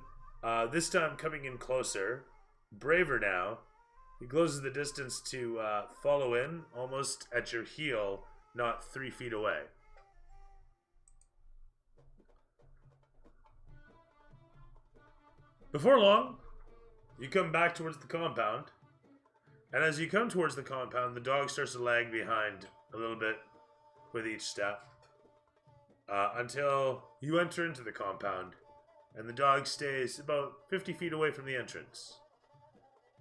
Speaker 2: this time coming in closer, braver now. He closes the distance to follow in, almost at your heel, not 3 feet away. Before long, you come back towards the compound, and as you come towards the compound, the dog starts to lag behind a little bit with each step, until you enter into the compound, and the dog stays about 50 feet away from the entrance,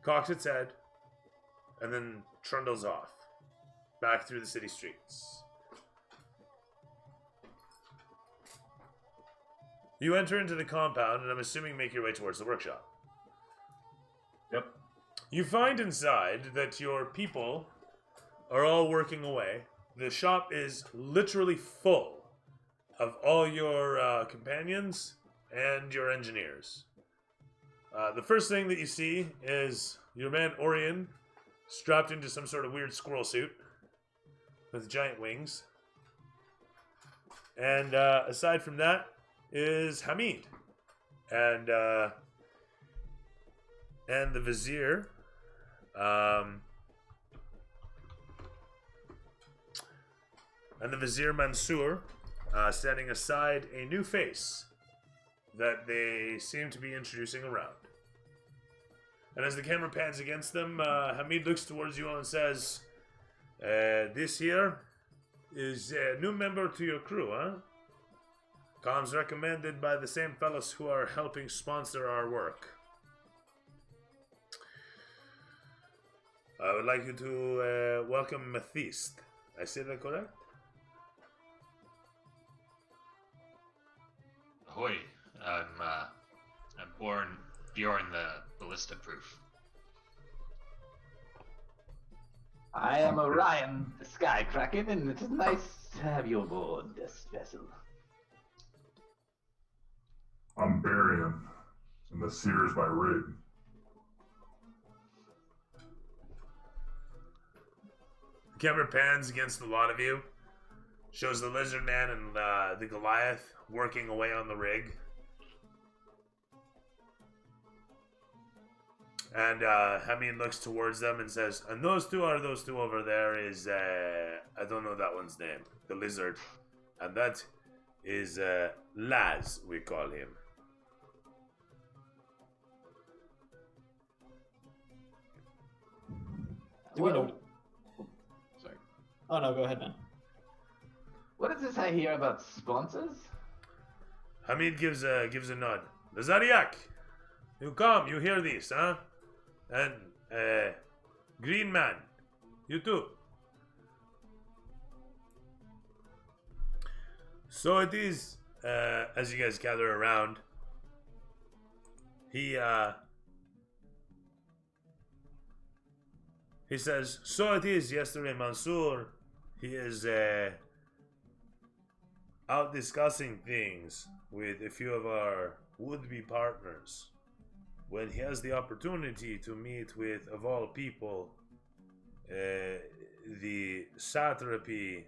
Speaker 2: cocks its head, and then trundles off, back through the city streets. You enter into the compound, and I'm assuming make your way towards the workshop.
Speaker 9: Yep.
Speaker 2: You find inside that your people are all working away. The shop is literally full of all your companions and your engineers. The first thing that you see is your man Orion strapped into some sort of weird squirrel suit with giant wings. And aside from that is Hamid and the vizier. And the Vizier Mansour, setting aside a new face that they seem to be introducing around. And as the camera pans against them, Hamid looks towards you all and says, this here is a new member to your crew, huh? Comms recommended by the same fellows who are helping sponsor our work. I would like you to welcome Mathist. I said that correct?
Speaker 6: Ahoy! I'm Bjorn the Ballista Proof.
Speaker 7: I am Orion, the Sky Kraken, and it is nice to have you aboard this vessel.
Speaker 5: I'm Barian, and the Seer is my rig.
Speaker 2: The camera pans against a lot of you. Shows the Lizard Man and the Goliath working away on the rig. And Hameen looks towards them and says, and those two over there is, I don't know that one's name, the Lizard. And that is Laz, we call him.
Speaker 11: Do we know?
Speaker 7: Sorry.
Speaker 11: Oh no, go ahead, man.
Speaker 7: What is this I hear about sponsors?
Speaker 2: Hamid gives a nod. The Zodiac! You come, you hear this, huh? And, Green Man, you too. So it is, as you guys gather around, he says, so it is yesterday, Mansoor. He is, out discussing things with a few of our would-be partners. When he has the opportunity to meet with, of all people, the satrapy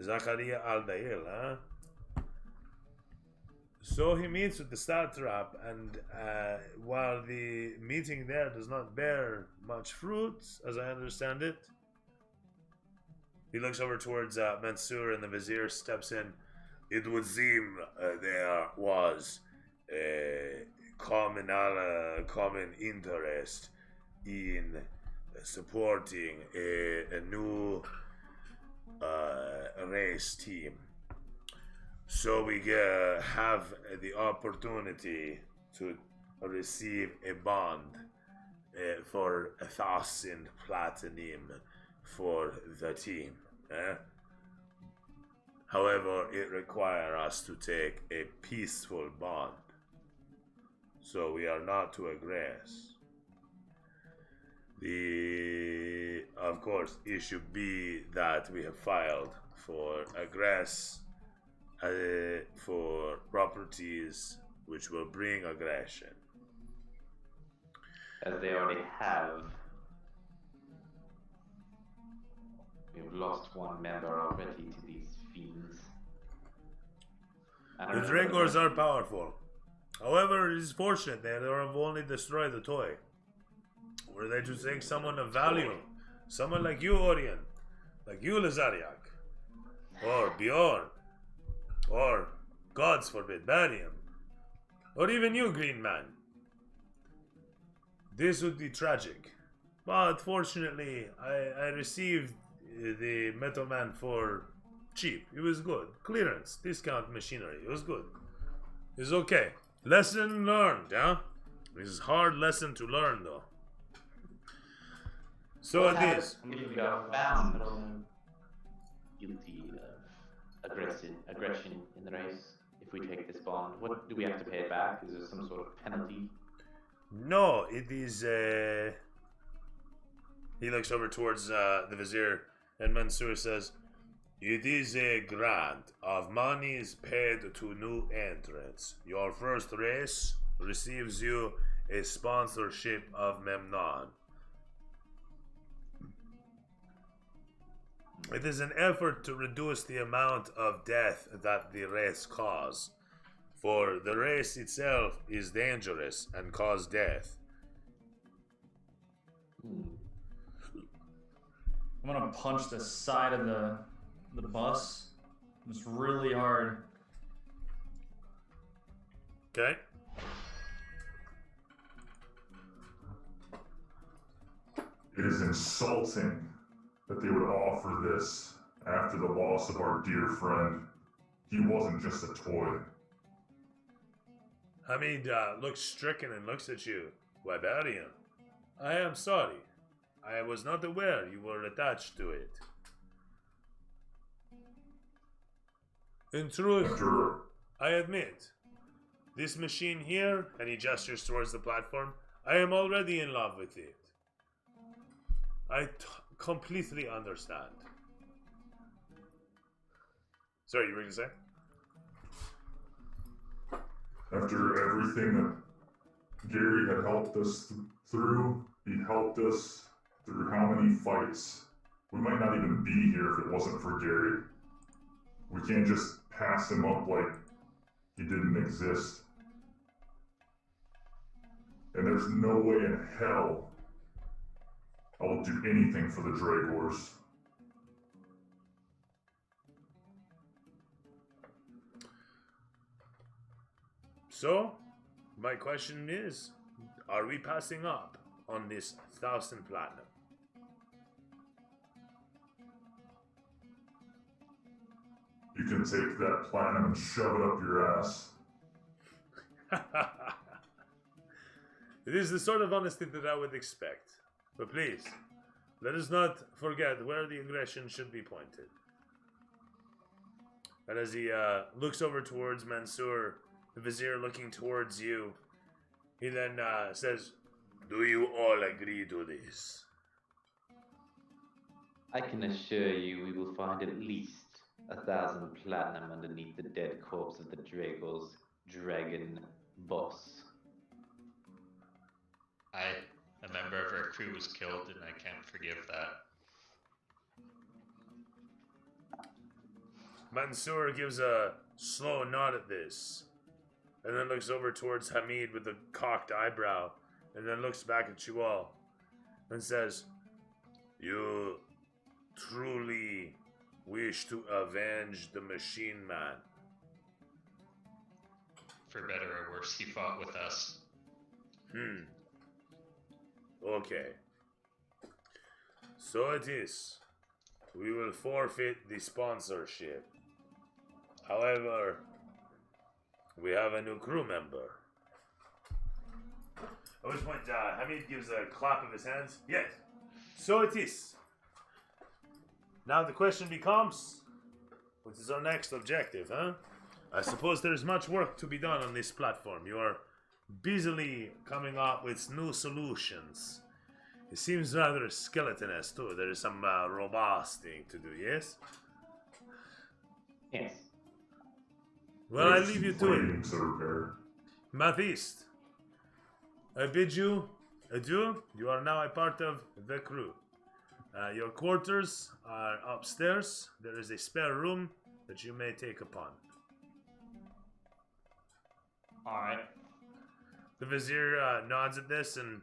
Speaker 2: Zakaria al-Dail, huh? So he meets with the satrap, and while the meeting there does not bear much fruit, as I understand it, he looks over towards Mansoor, and the vizier steps in. It would seem there was a common interest in supporting a new race team. So we have the opportunity to receive a bond for 1,000 platinum for the team. However, it requires us to take a peaceful bond. So we are not to aggress. The, of course, issue be that we have filed for aggress for properties which will bring aggression.
Speaker 7: As they already have. We've lost one member already to these fiends.
Speaker 2: The Dragors are powerful. However, it is fortunate they have only destroyed the toy. Were they to take someone of value, someone like you, Orion, like you, Lazariak, or Bjorn, or, gods forbid, Barium, or even you, Green Man, this would be tragic. But fortunately, I received the Metal Man for cheap. It was good. Clearance, discount machinery. It was good. It's okay. Lesson learned, huh? This is hard lesson to learn, though. So
Speaker 7: what
Speaker 2: it is.
Speaker 7: If we are found guilty of aggression in the race, if we take this bond, what do we have to pay it back? Is there some sort of penalty?
Speaker 2: No, it is. He looks over towards the vizier, and Mansoor says, "It is a grant of monies paid to new entrants. Your first race receives you a sponsorship of Memnon. It is an effort to reduce the amount of death that the race cause, for the race itself is dangerous and cause death."
Speaker 9: I'm gonna punch the side of the bus. It's really hard.
Speaker 2: Okay.
Speaker 5: It is insulting that they would offer this after the loss of our dear friend. He wasn't just a toy.
Speaker 2: Hamid looks stricken and looks at you. Wibarian, I am sorry. I was not aware you were attached to it. In truth, I admit, this machine here, and he gestures towards the platform, I am already in love with it. I completely understand. Sorry, you were going to say?
Speaker 5: After everything that Gary had helped us through, he helped us through how many fights? We might not even be here if it wasn't for Gary. We can't just pass him up like he didn't exist. And there's no way in hell I will do anything for the Dragors.
Speaker 2: So, my question is, are we passing up on this 1,000 platinum?
Speaker 5: You can take that platinum and shove it up your ass.
Speaker 2: It is the sort of honesty that I would expect. But please, let us not forget where the aggression should be pointed. And as he looks over towards Mansoor, the vizier looking towards you, he then says, do you all agree to this?
Speaker 13: I can assure you we will find at least 1,000 platinum underneath the dead corpse of the Dragor's dragon boss.
Speaker 6: A member of our crew was killed, and I can't forgive that.
Speaker 2: Mansoor gives a slow nod at this, and then looks over towards Hamid with a cocked eyebrow, and then looks back at you all, and says, you truly wish to avenge the machine man?
Speaker 6: For better or worse, he fought with us.
Speaker 2: Okay. So it is. We will forfeit the sponsorship. However, we have a new crew member. At which point, Hamid gives a clap of his hands. Yes, so it is. Now the question becomes, what is our next objective, huh? I suppose there's much work to be done on this platform. You are busily coming up with new solutions. It seems rather skeletonous too. There is some robust thing to do, yes?
Speaker 13: Yes.
Speaker 2: Well, I leave you to it. Mathiste, I bid you adieu. You are now a part of the crew. Your quarters are upstairs. There is a spare room that you may take upon.
Speaker 8: Alright.
Speaker 2: The vizier nods at this and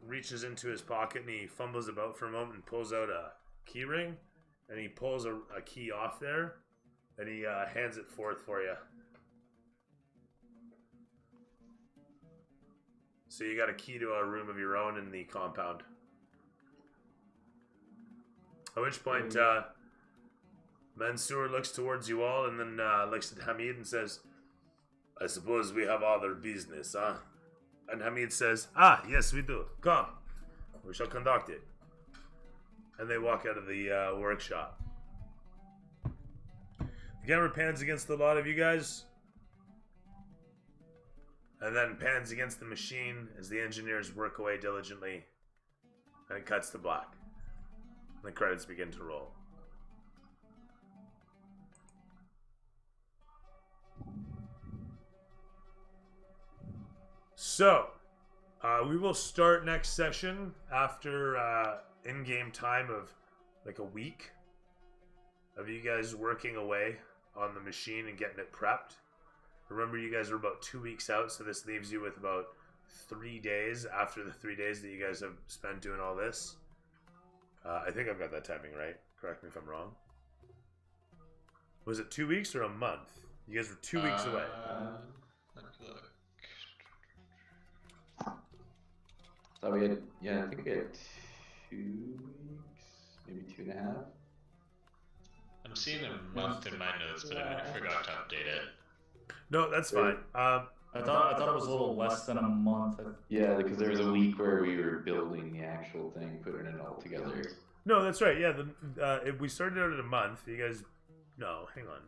Speaker 2: reaches into his pocket and he fumbles about for a moment and pulls out a key ring, and he pulls a key off there and he hands it forth for you. So you got a key to a room of your own in the compound. At which point Mansoor looks towards you all and then looks at Hamid and says, I suppose we have other business, huh? And Hamid says, yes we do. Come, we shall conduct it. And they walk out of the workshop. The camera pans against a lot of you guys. And then pans against the machine as the engineers work away diligently. And it cuts to black. And the credits begin to roll. So, we will start next session after in-game time of like a week of you guys working away on the machine and getting it prepped. Remember, you guys are about 2 weeks out, so this leaves you with about 3 days after the 3 days that you guys have spent doing all this. I think I've got that timing right. Correct me if I'm wrong. Was it 2 weeks or a month? You guys were 2 weeks away.
Speaker 6: Let me look.
Speaker 13: So we had, I think we had 2 weeks, maybe 2.5.
Speaker 6: I'm seeing a month in my notes, but I forgot to update it.
Speaker 2: No, that's fine.
Speaker 9: I thought it was a little less than a month.
Speaker 13: Yeah, because there was a week where we were building the actual thing, putting it all together.
Speaker 2: No, that's right. Yeah, if we started out at a month, you guys. No, hang on.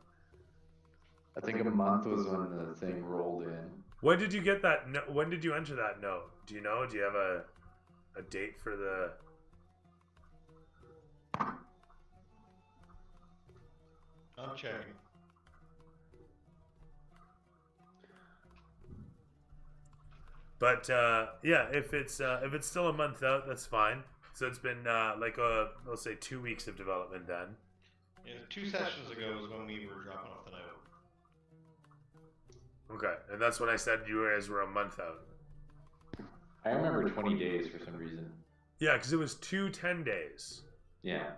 Speaker 13: I think a month was when the thing rolled in.
Speaker 2: When did you get that? When did you enter that note? Do you know? Do you have a date for the?
Speaker 12: I'm checking.
Speaker 2: But yeah, if it's still a month out, that's fine. So it's been let's say 2 weeks of development then.
Speaker 12: Yeah, 2 sessions ago was when we were dropping off the note.
Speaker 2: Okay, and that's when I said you guys were a month out.
Speaker 13: I remember 20 days for some reason.
Speaker 2: Yeah, because it was 2 10 days.
Speaker 13: Yeah.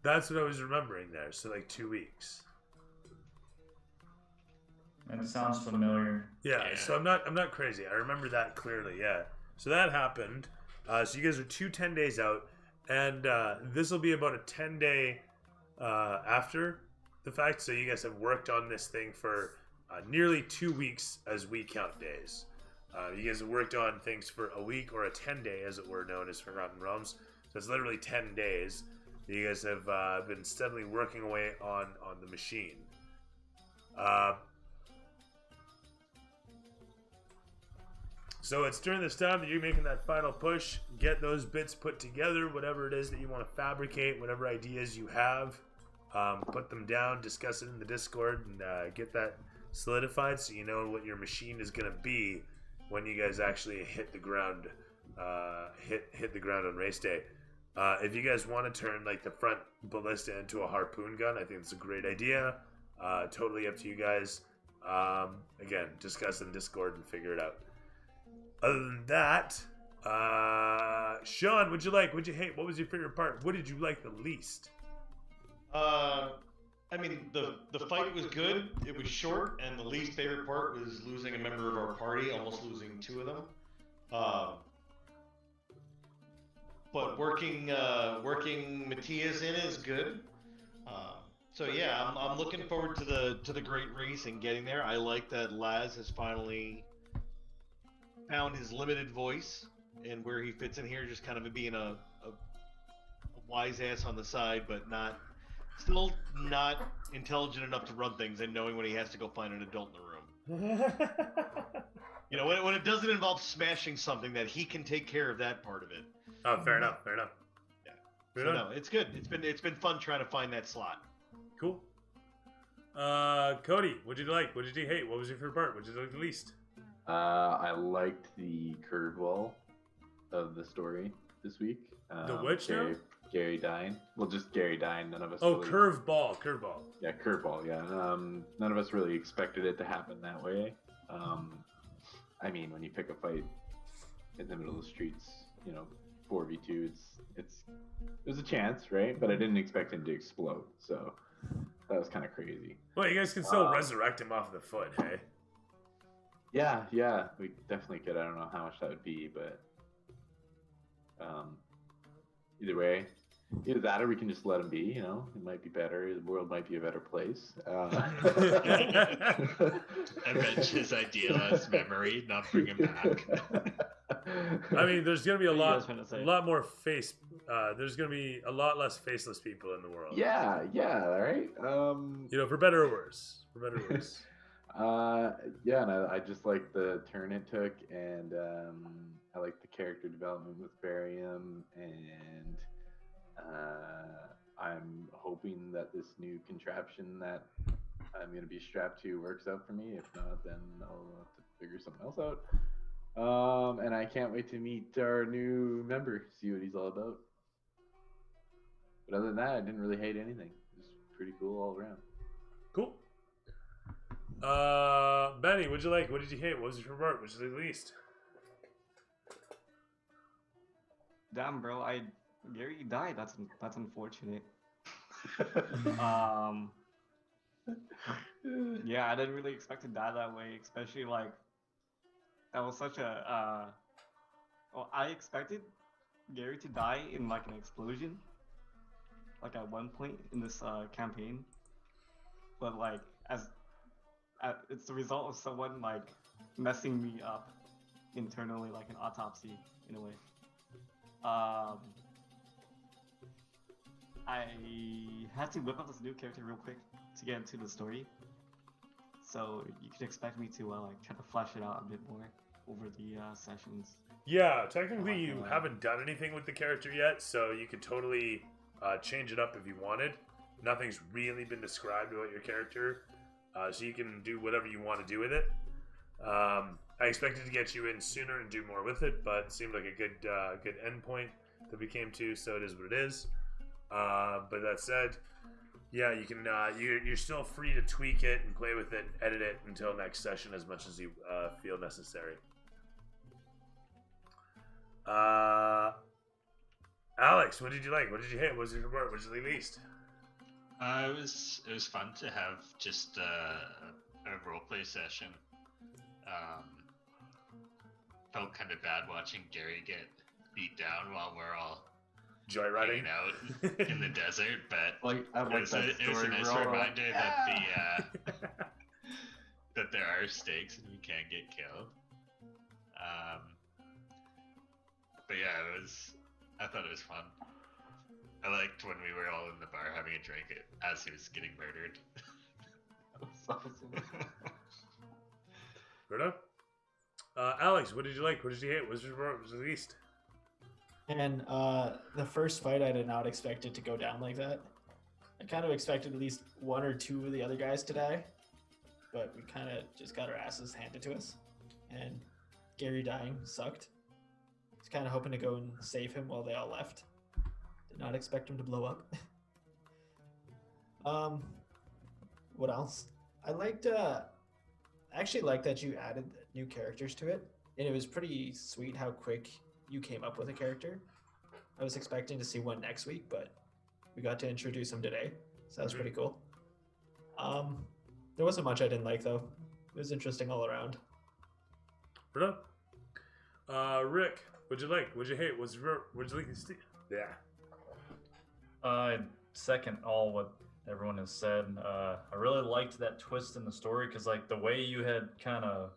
Speaker 2: That's what I was remembering there. So like 2 weeks.
Speaker 9: It sounds familiar.
Speaker 2: Yeah, so I'm not crazy. I remember that clearly. Yeah. So that happened. So you guys are 2 10 days out, and this will be about a 10-day after the fact. So you guys have worked on this thing for nearly 2 weeks as we count days. You guys have worked on things for a week or a 10-day, as it were, known as Forgotten Realms. So it's literally 10 days. You guys have been steadily working away on the machine. So it's during this time that you're making that final push, get those bits put together, whatever it is that you want to fabricate, whatever ideas you have, put them down, discuss it in the Discord, and get that solidified so you know what your machine is going to be when you guys actually hit the ground, hit the ground on race day. If you guys want to turn like the front ballista into a harpoon gun, I think it's a great idea. Totally up to you guys. Again, discuss in Discord and figure it out. Other than that, Sean, what'd you hate? What was your favorite part? What did you like the least?
Speaker 12: I mean, the fight was good. It was short, and the least favorite part was losing a member of our party, almost losing 2 of them. But working Matthias in is good. So yeah, I'm looking forward to the great race and getting there. I like that Laz has finally found his limited voice and where he fits in here, just kind of being a wise ass on the side, but still not intelligent enough to run things and knowing when he has to go find an adult in the room. You know, when it doesn't involve smashing something, that he can take care of that part of it.
Speaker 2: Oh, fair enough.
Speaker 12: Yeah. So no, it's good. It's been fun trying to find that slot.
Speaker 2: Cool. Cody, what did you like? What did you hate? What was your favorite part? What did you like the least?
Speaker 13: I liked the curveball of the story this week.
Speaker 2: The which now?
Speaker 13: Gary dying. Well, just Gary dying. None of us.
Speaker 2: Oh,
Speaker 13: really...
Speaker 2: curveball.
Speaker 13: Yeah, curveball. Yeah. None of us really expected it to happen that way. I mean, when you pick a fight in the middle of the streets, 4v2, it was a chance, right? But I didn't expect him to explode, so that was kind of crazy.
Speaker 2: Well, you guys can still resurrect him off the foot, hey?
Speaker 13: Yeah, we definitely could. I don't know how much that would be, but either way, either that or we can just let him be. It might be better. The world might be a better place.
Speaker 6: Avenge his idealized memory, not bring him back.
Speaker 2: I mean, there's gonna be a lot more face. There's gonna be a lot less faceless people in the world.
Speaker 13: Yeah, right.
Speaker 2: For better or worse.
Speaker 13: Yeah, and I just like the turn it took, and I like the character development with Barium, and I'm hoping that this new contraption that I'm going to be strapped to works out for me. If not, then I'll have to figure something else out. And I can't wait to meet our new member, see what he's all about. But other than that, I didn't really hate anything. It was pretty cool all around.
Speaker 2: Cool. Benny, what'd you like? What did you hate? What was your favorite part? What did you like the least?
Speaker 8: Damn, bro, Gary died. That's unfortunate. Yeah, I didn't really expect to die that way, especially that was such a well, I expected Gary to die in an explosion, at one point in this campaign, but as it's the result of someone like messing me up internally, like an autopsy in a way. I had to whip up this new character real quick to get into the story, so you can expect me to like try to flesh it out a bit more over the sessions.
Speaker 2: Yeah, technically you haven't done anything with the character yet, so you could totally change it up if you wanted. Nothing's really been described about your character, so you can do whatever you want to do with it. I expected to get you in sooner and do more with it, but it seemed like a good endpoint that we came to, so it is what it is. But that said, yeah, you can. You're still free to tweak it and play with it, and edit it until next session as much as you feel necessary. Alex, what did you like? What did you hate? What was your report? What did you like least?
Speaker 6: It was fun to have just a roleplay session. Felt kind of bad watching Gary get beat down while we're all
Speaker 2: joyriding
Speaker 6: out in the desert, but
Speaker 8: like,
Speaker 6: it was a nice reminder that that there are stakes and you can get killed. But yeah, I thought it was fun. I liked when we were all in the bar having a drink as he was getting murdered.
Speaker 8: That was awesome.
Speaker 2: Bruno? Alex, what did you like? What did you hate? What was your least?
Speaker 11: And the first fight, I did not expect it to go down like that. I kind of expected at least one or two of the other guys to die, but we kind of just got our asses handed to us. And Gary dying sucked. I was kind of hoping to go and save him while they all left. Did not expect him to blow up. What else? I actually liked that you added new characters to it, and it was pretty sweet how quick you came up with a character. I was expecting to see one next week, but we got to introduce him today, so that was pretty cool. There wasn't much I didn't like, though. It was interesting all around.
Speaker 2: Bruno? Rick, what'd you like? What'd you hate? What'd you like? Yeah.
Speaker 9: I second all what everyone has said. I really liked that twist in the story because, like, the way you had kind of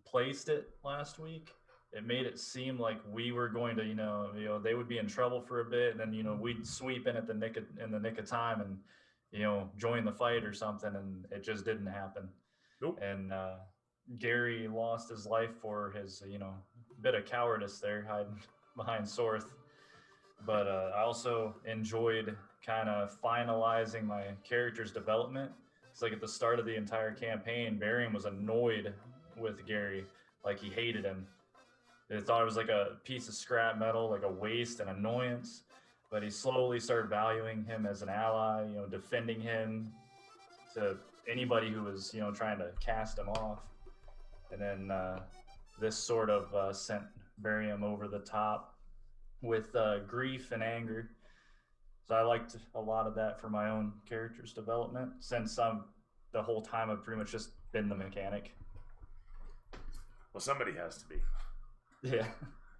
Speaker 9: placed it last week, it made it seem like we were going to, you know, they would be in trouble for a bit, and then we'd sweep in at the nick of time and join the fight or something, and it just didn't happen.
Speaker 2: Nope.
Speaker 9: And Gary lost his life for his bit of cowardice there, hiding behind Sorth. But I also enjoyed kind of finalizing my character's development. It's like at the start of the entire campaign, Barium was annoyed with Gary, like he hated him. They thought it was like a piece of scrap metal, like a waste and annoyance. But he slowly started valuing him as an ally, defending him to anybody who was, trying to cast him off. And then this sort of sent Barium over the top with grief and anger. So I liked a lot of that for my own character's development, since the whole time I've pretty much just been the mechanic.
Speaker 2: Well, somebody has to be.
Speaker 9: Yeah.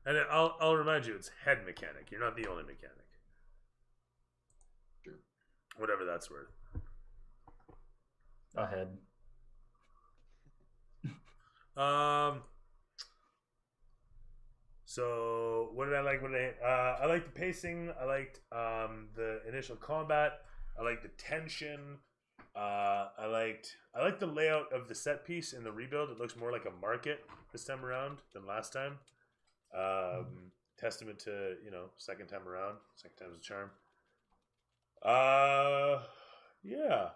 Speaker 2: And I'll remind you, it's head mechanic. You're not the only mechanic.
Speaker 13: True.
Speaker 2: Whatever that's worth.
Speaker 9: Ahead.
Speaker 2: So what did I like? I liked the pacing. I liked the initial combat. I liked the tension. I liked the layout of the set piece in the rebuild. It looks more like a market this time around than last time. Testament to second time around. Second time's a charm. Yeah.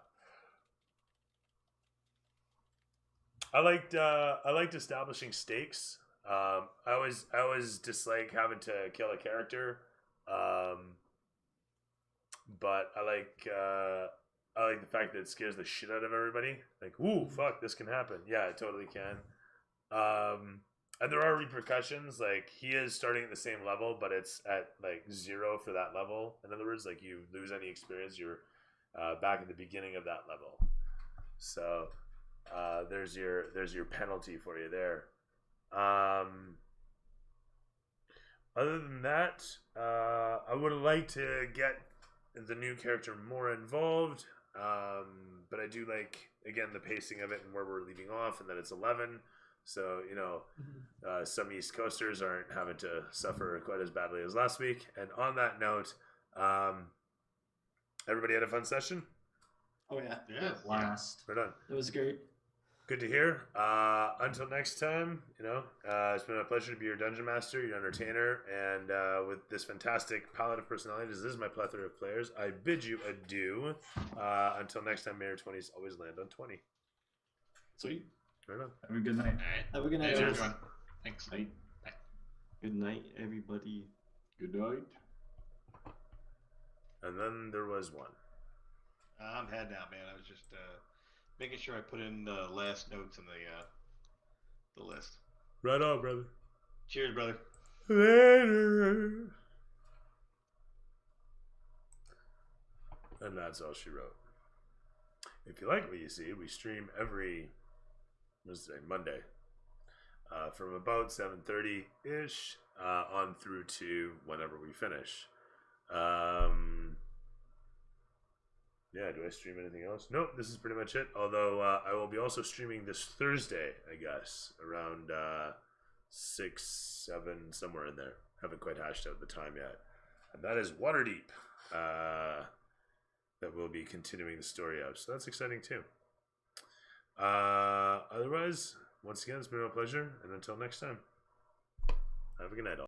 Speaker 2: I liked establishing stakes. I always dislike having to kill a character, but I like the fact that it scares the shit out of everybody. Like, ooh, fuck, this can happen. Yeah, it totally can. And there are repercussions. Like, he is starting at the same level, but it's at like 0 for that level. In other words, like, you lose any experience, you're back at the beginning of that level. So there's your penalty for you there. Other than that, I would have liked to get the new character more involved. But I do like, again, the pacing of it and where we're leaving off, and that it's 11. So, some East Coasters aren't having to suffer quite as badly as last week. And on that note, everybody had a fun session?
Speaker 11: Oh, yeah.
Speaker 12: Yeah.
Speaker 9: Last.
Speaker 2: We're done.
Speaker 11: It was great.
Speaker 2: Good to hear. Until next time, it's been a pleasure to be your dungeon master, your entertainer, and with this fantastic palette of personalities, this is my plethora of players. I bid you adieu. Until next time, Mayor 20s always land on 20.
Speaker 11: Sweet.
Speaker 2: Right on.
Speaker 9: Have a good night.
Speaker 6: All right.
Speaker 11: Have a good night,
Speaker 6: Thanks,
Speaker 11: guys.
Speaker 6: everyone. Thanks.
Speaker 13: Night.
Speaker 6: Bye.
Speaker 1: Good night, everybody.
Speaker 13: Good night.
Speaker 2: And then there was one.
Speaker 12: I'm heading out, man. I was just making sure I put in the last notes in the list.
Speaker 2: Right on, brother.
Speaker 12: Cheers, brother.
Speaker 2: Later. And that's all she wrote. If you like what you see, we stream every Monday from about 7:30-ish on through to whenever we finish. Yeah, do I stream anything else? Nope, this is pretty much it. Although I will be also streaming this Thursday, I guess, around 6, 7, somewhere in there. Haven't quite hashed out the time yet. And that is Waterdeep. That will be continuing the story of. So that's exciting too. Otherwise, once again, it's been a pleasure. And until next time, have a good night all.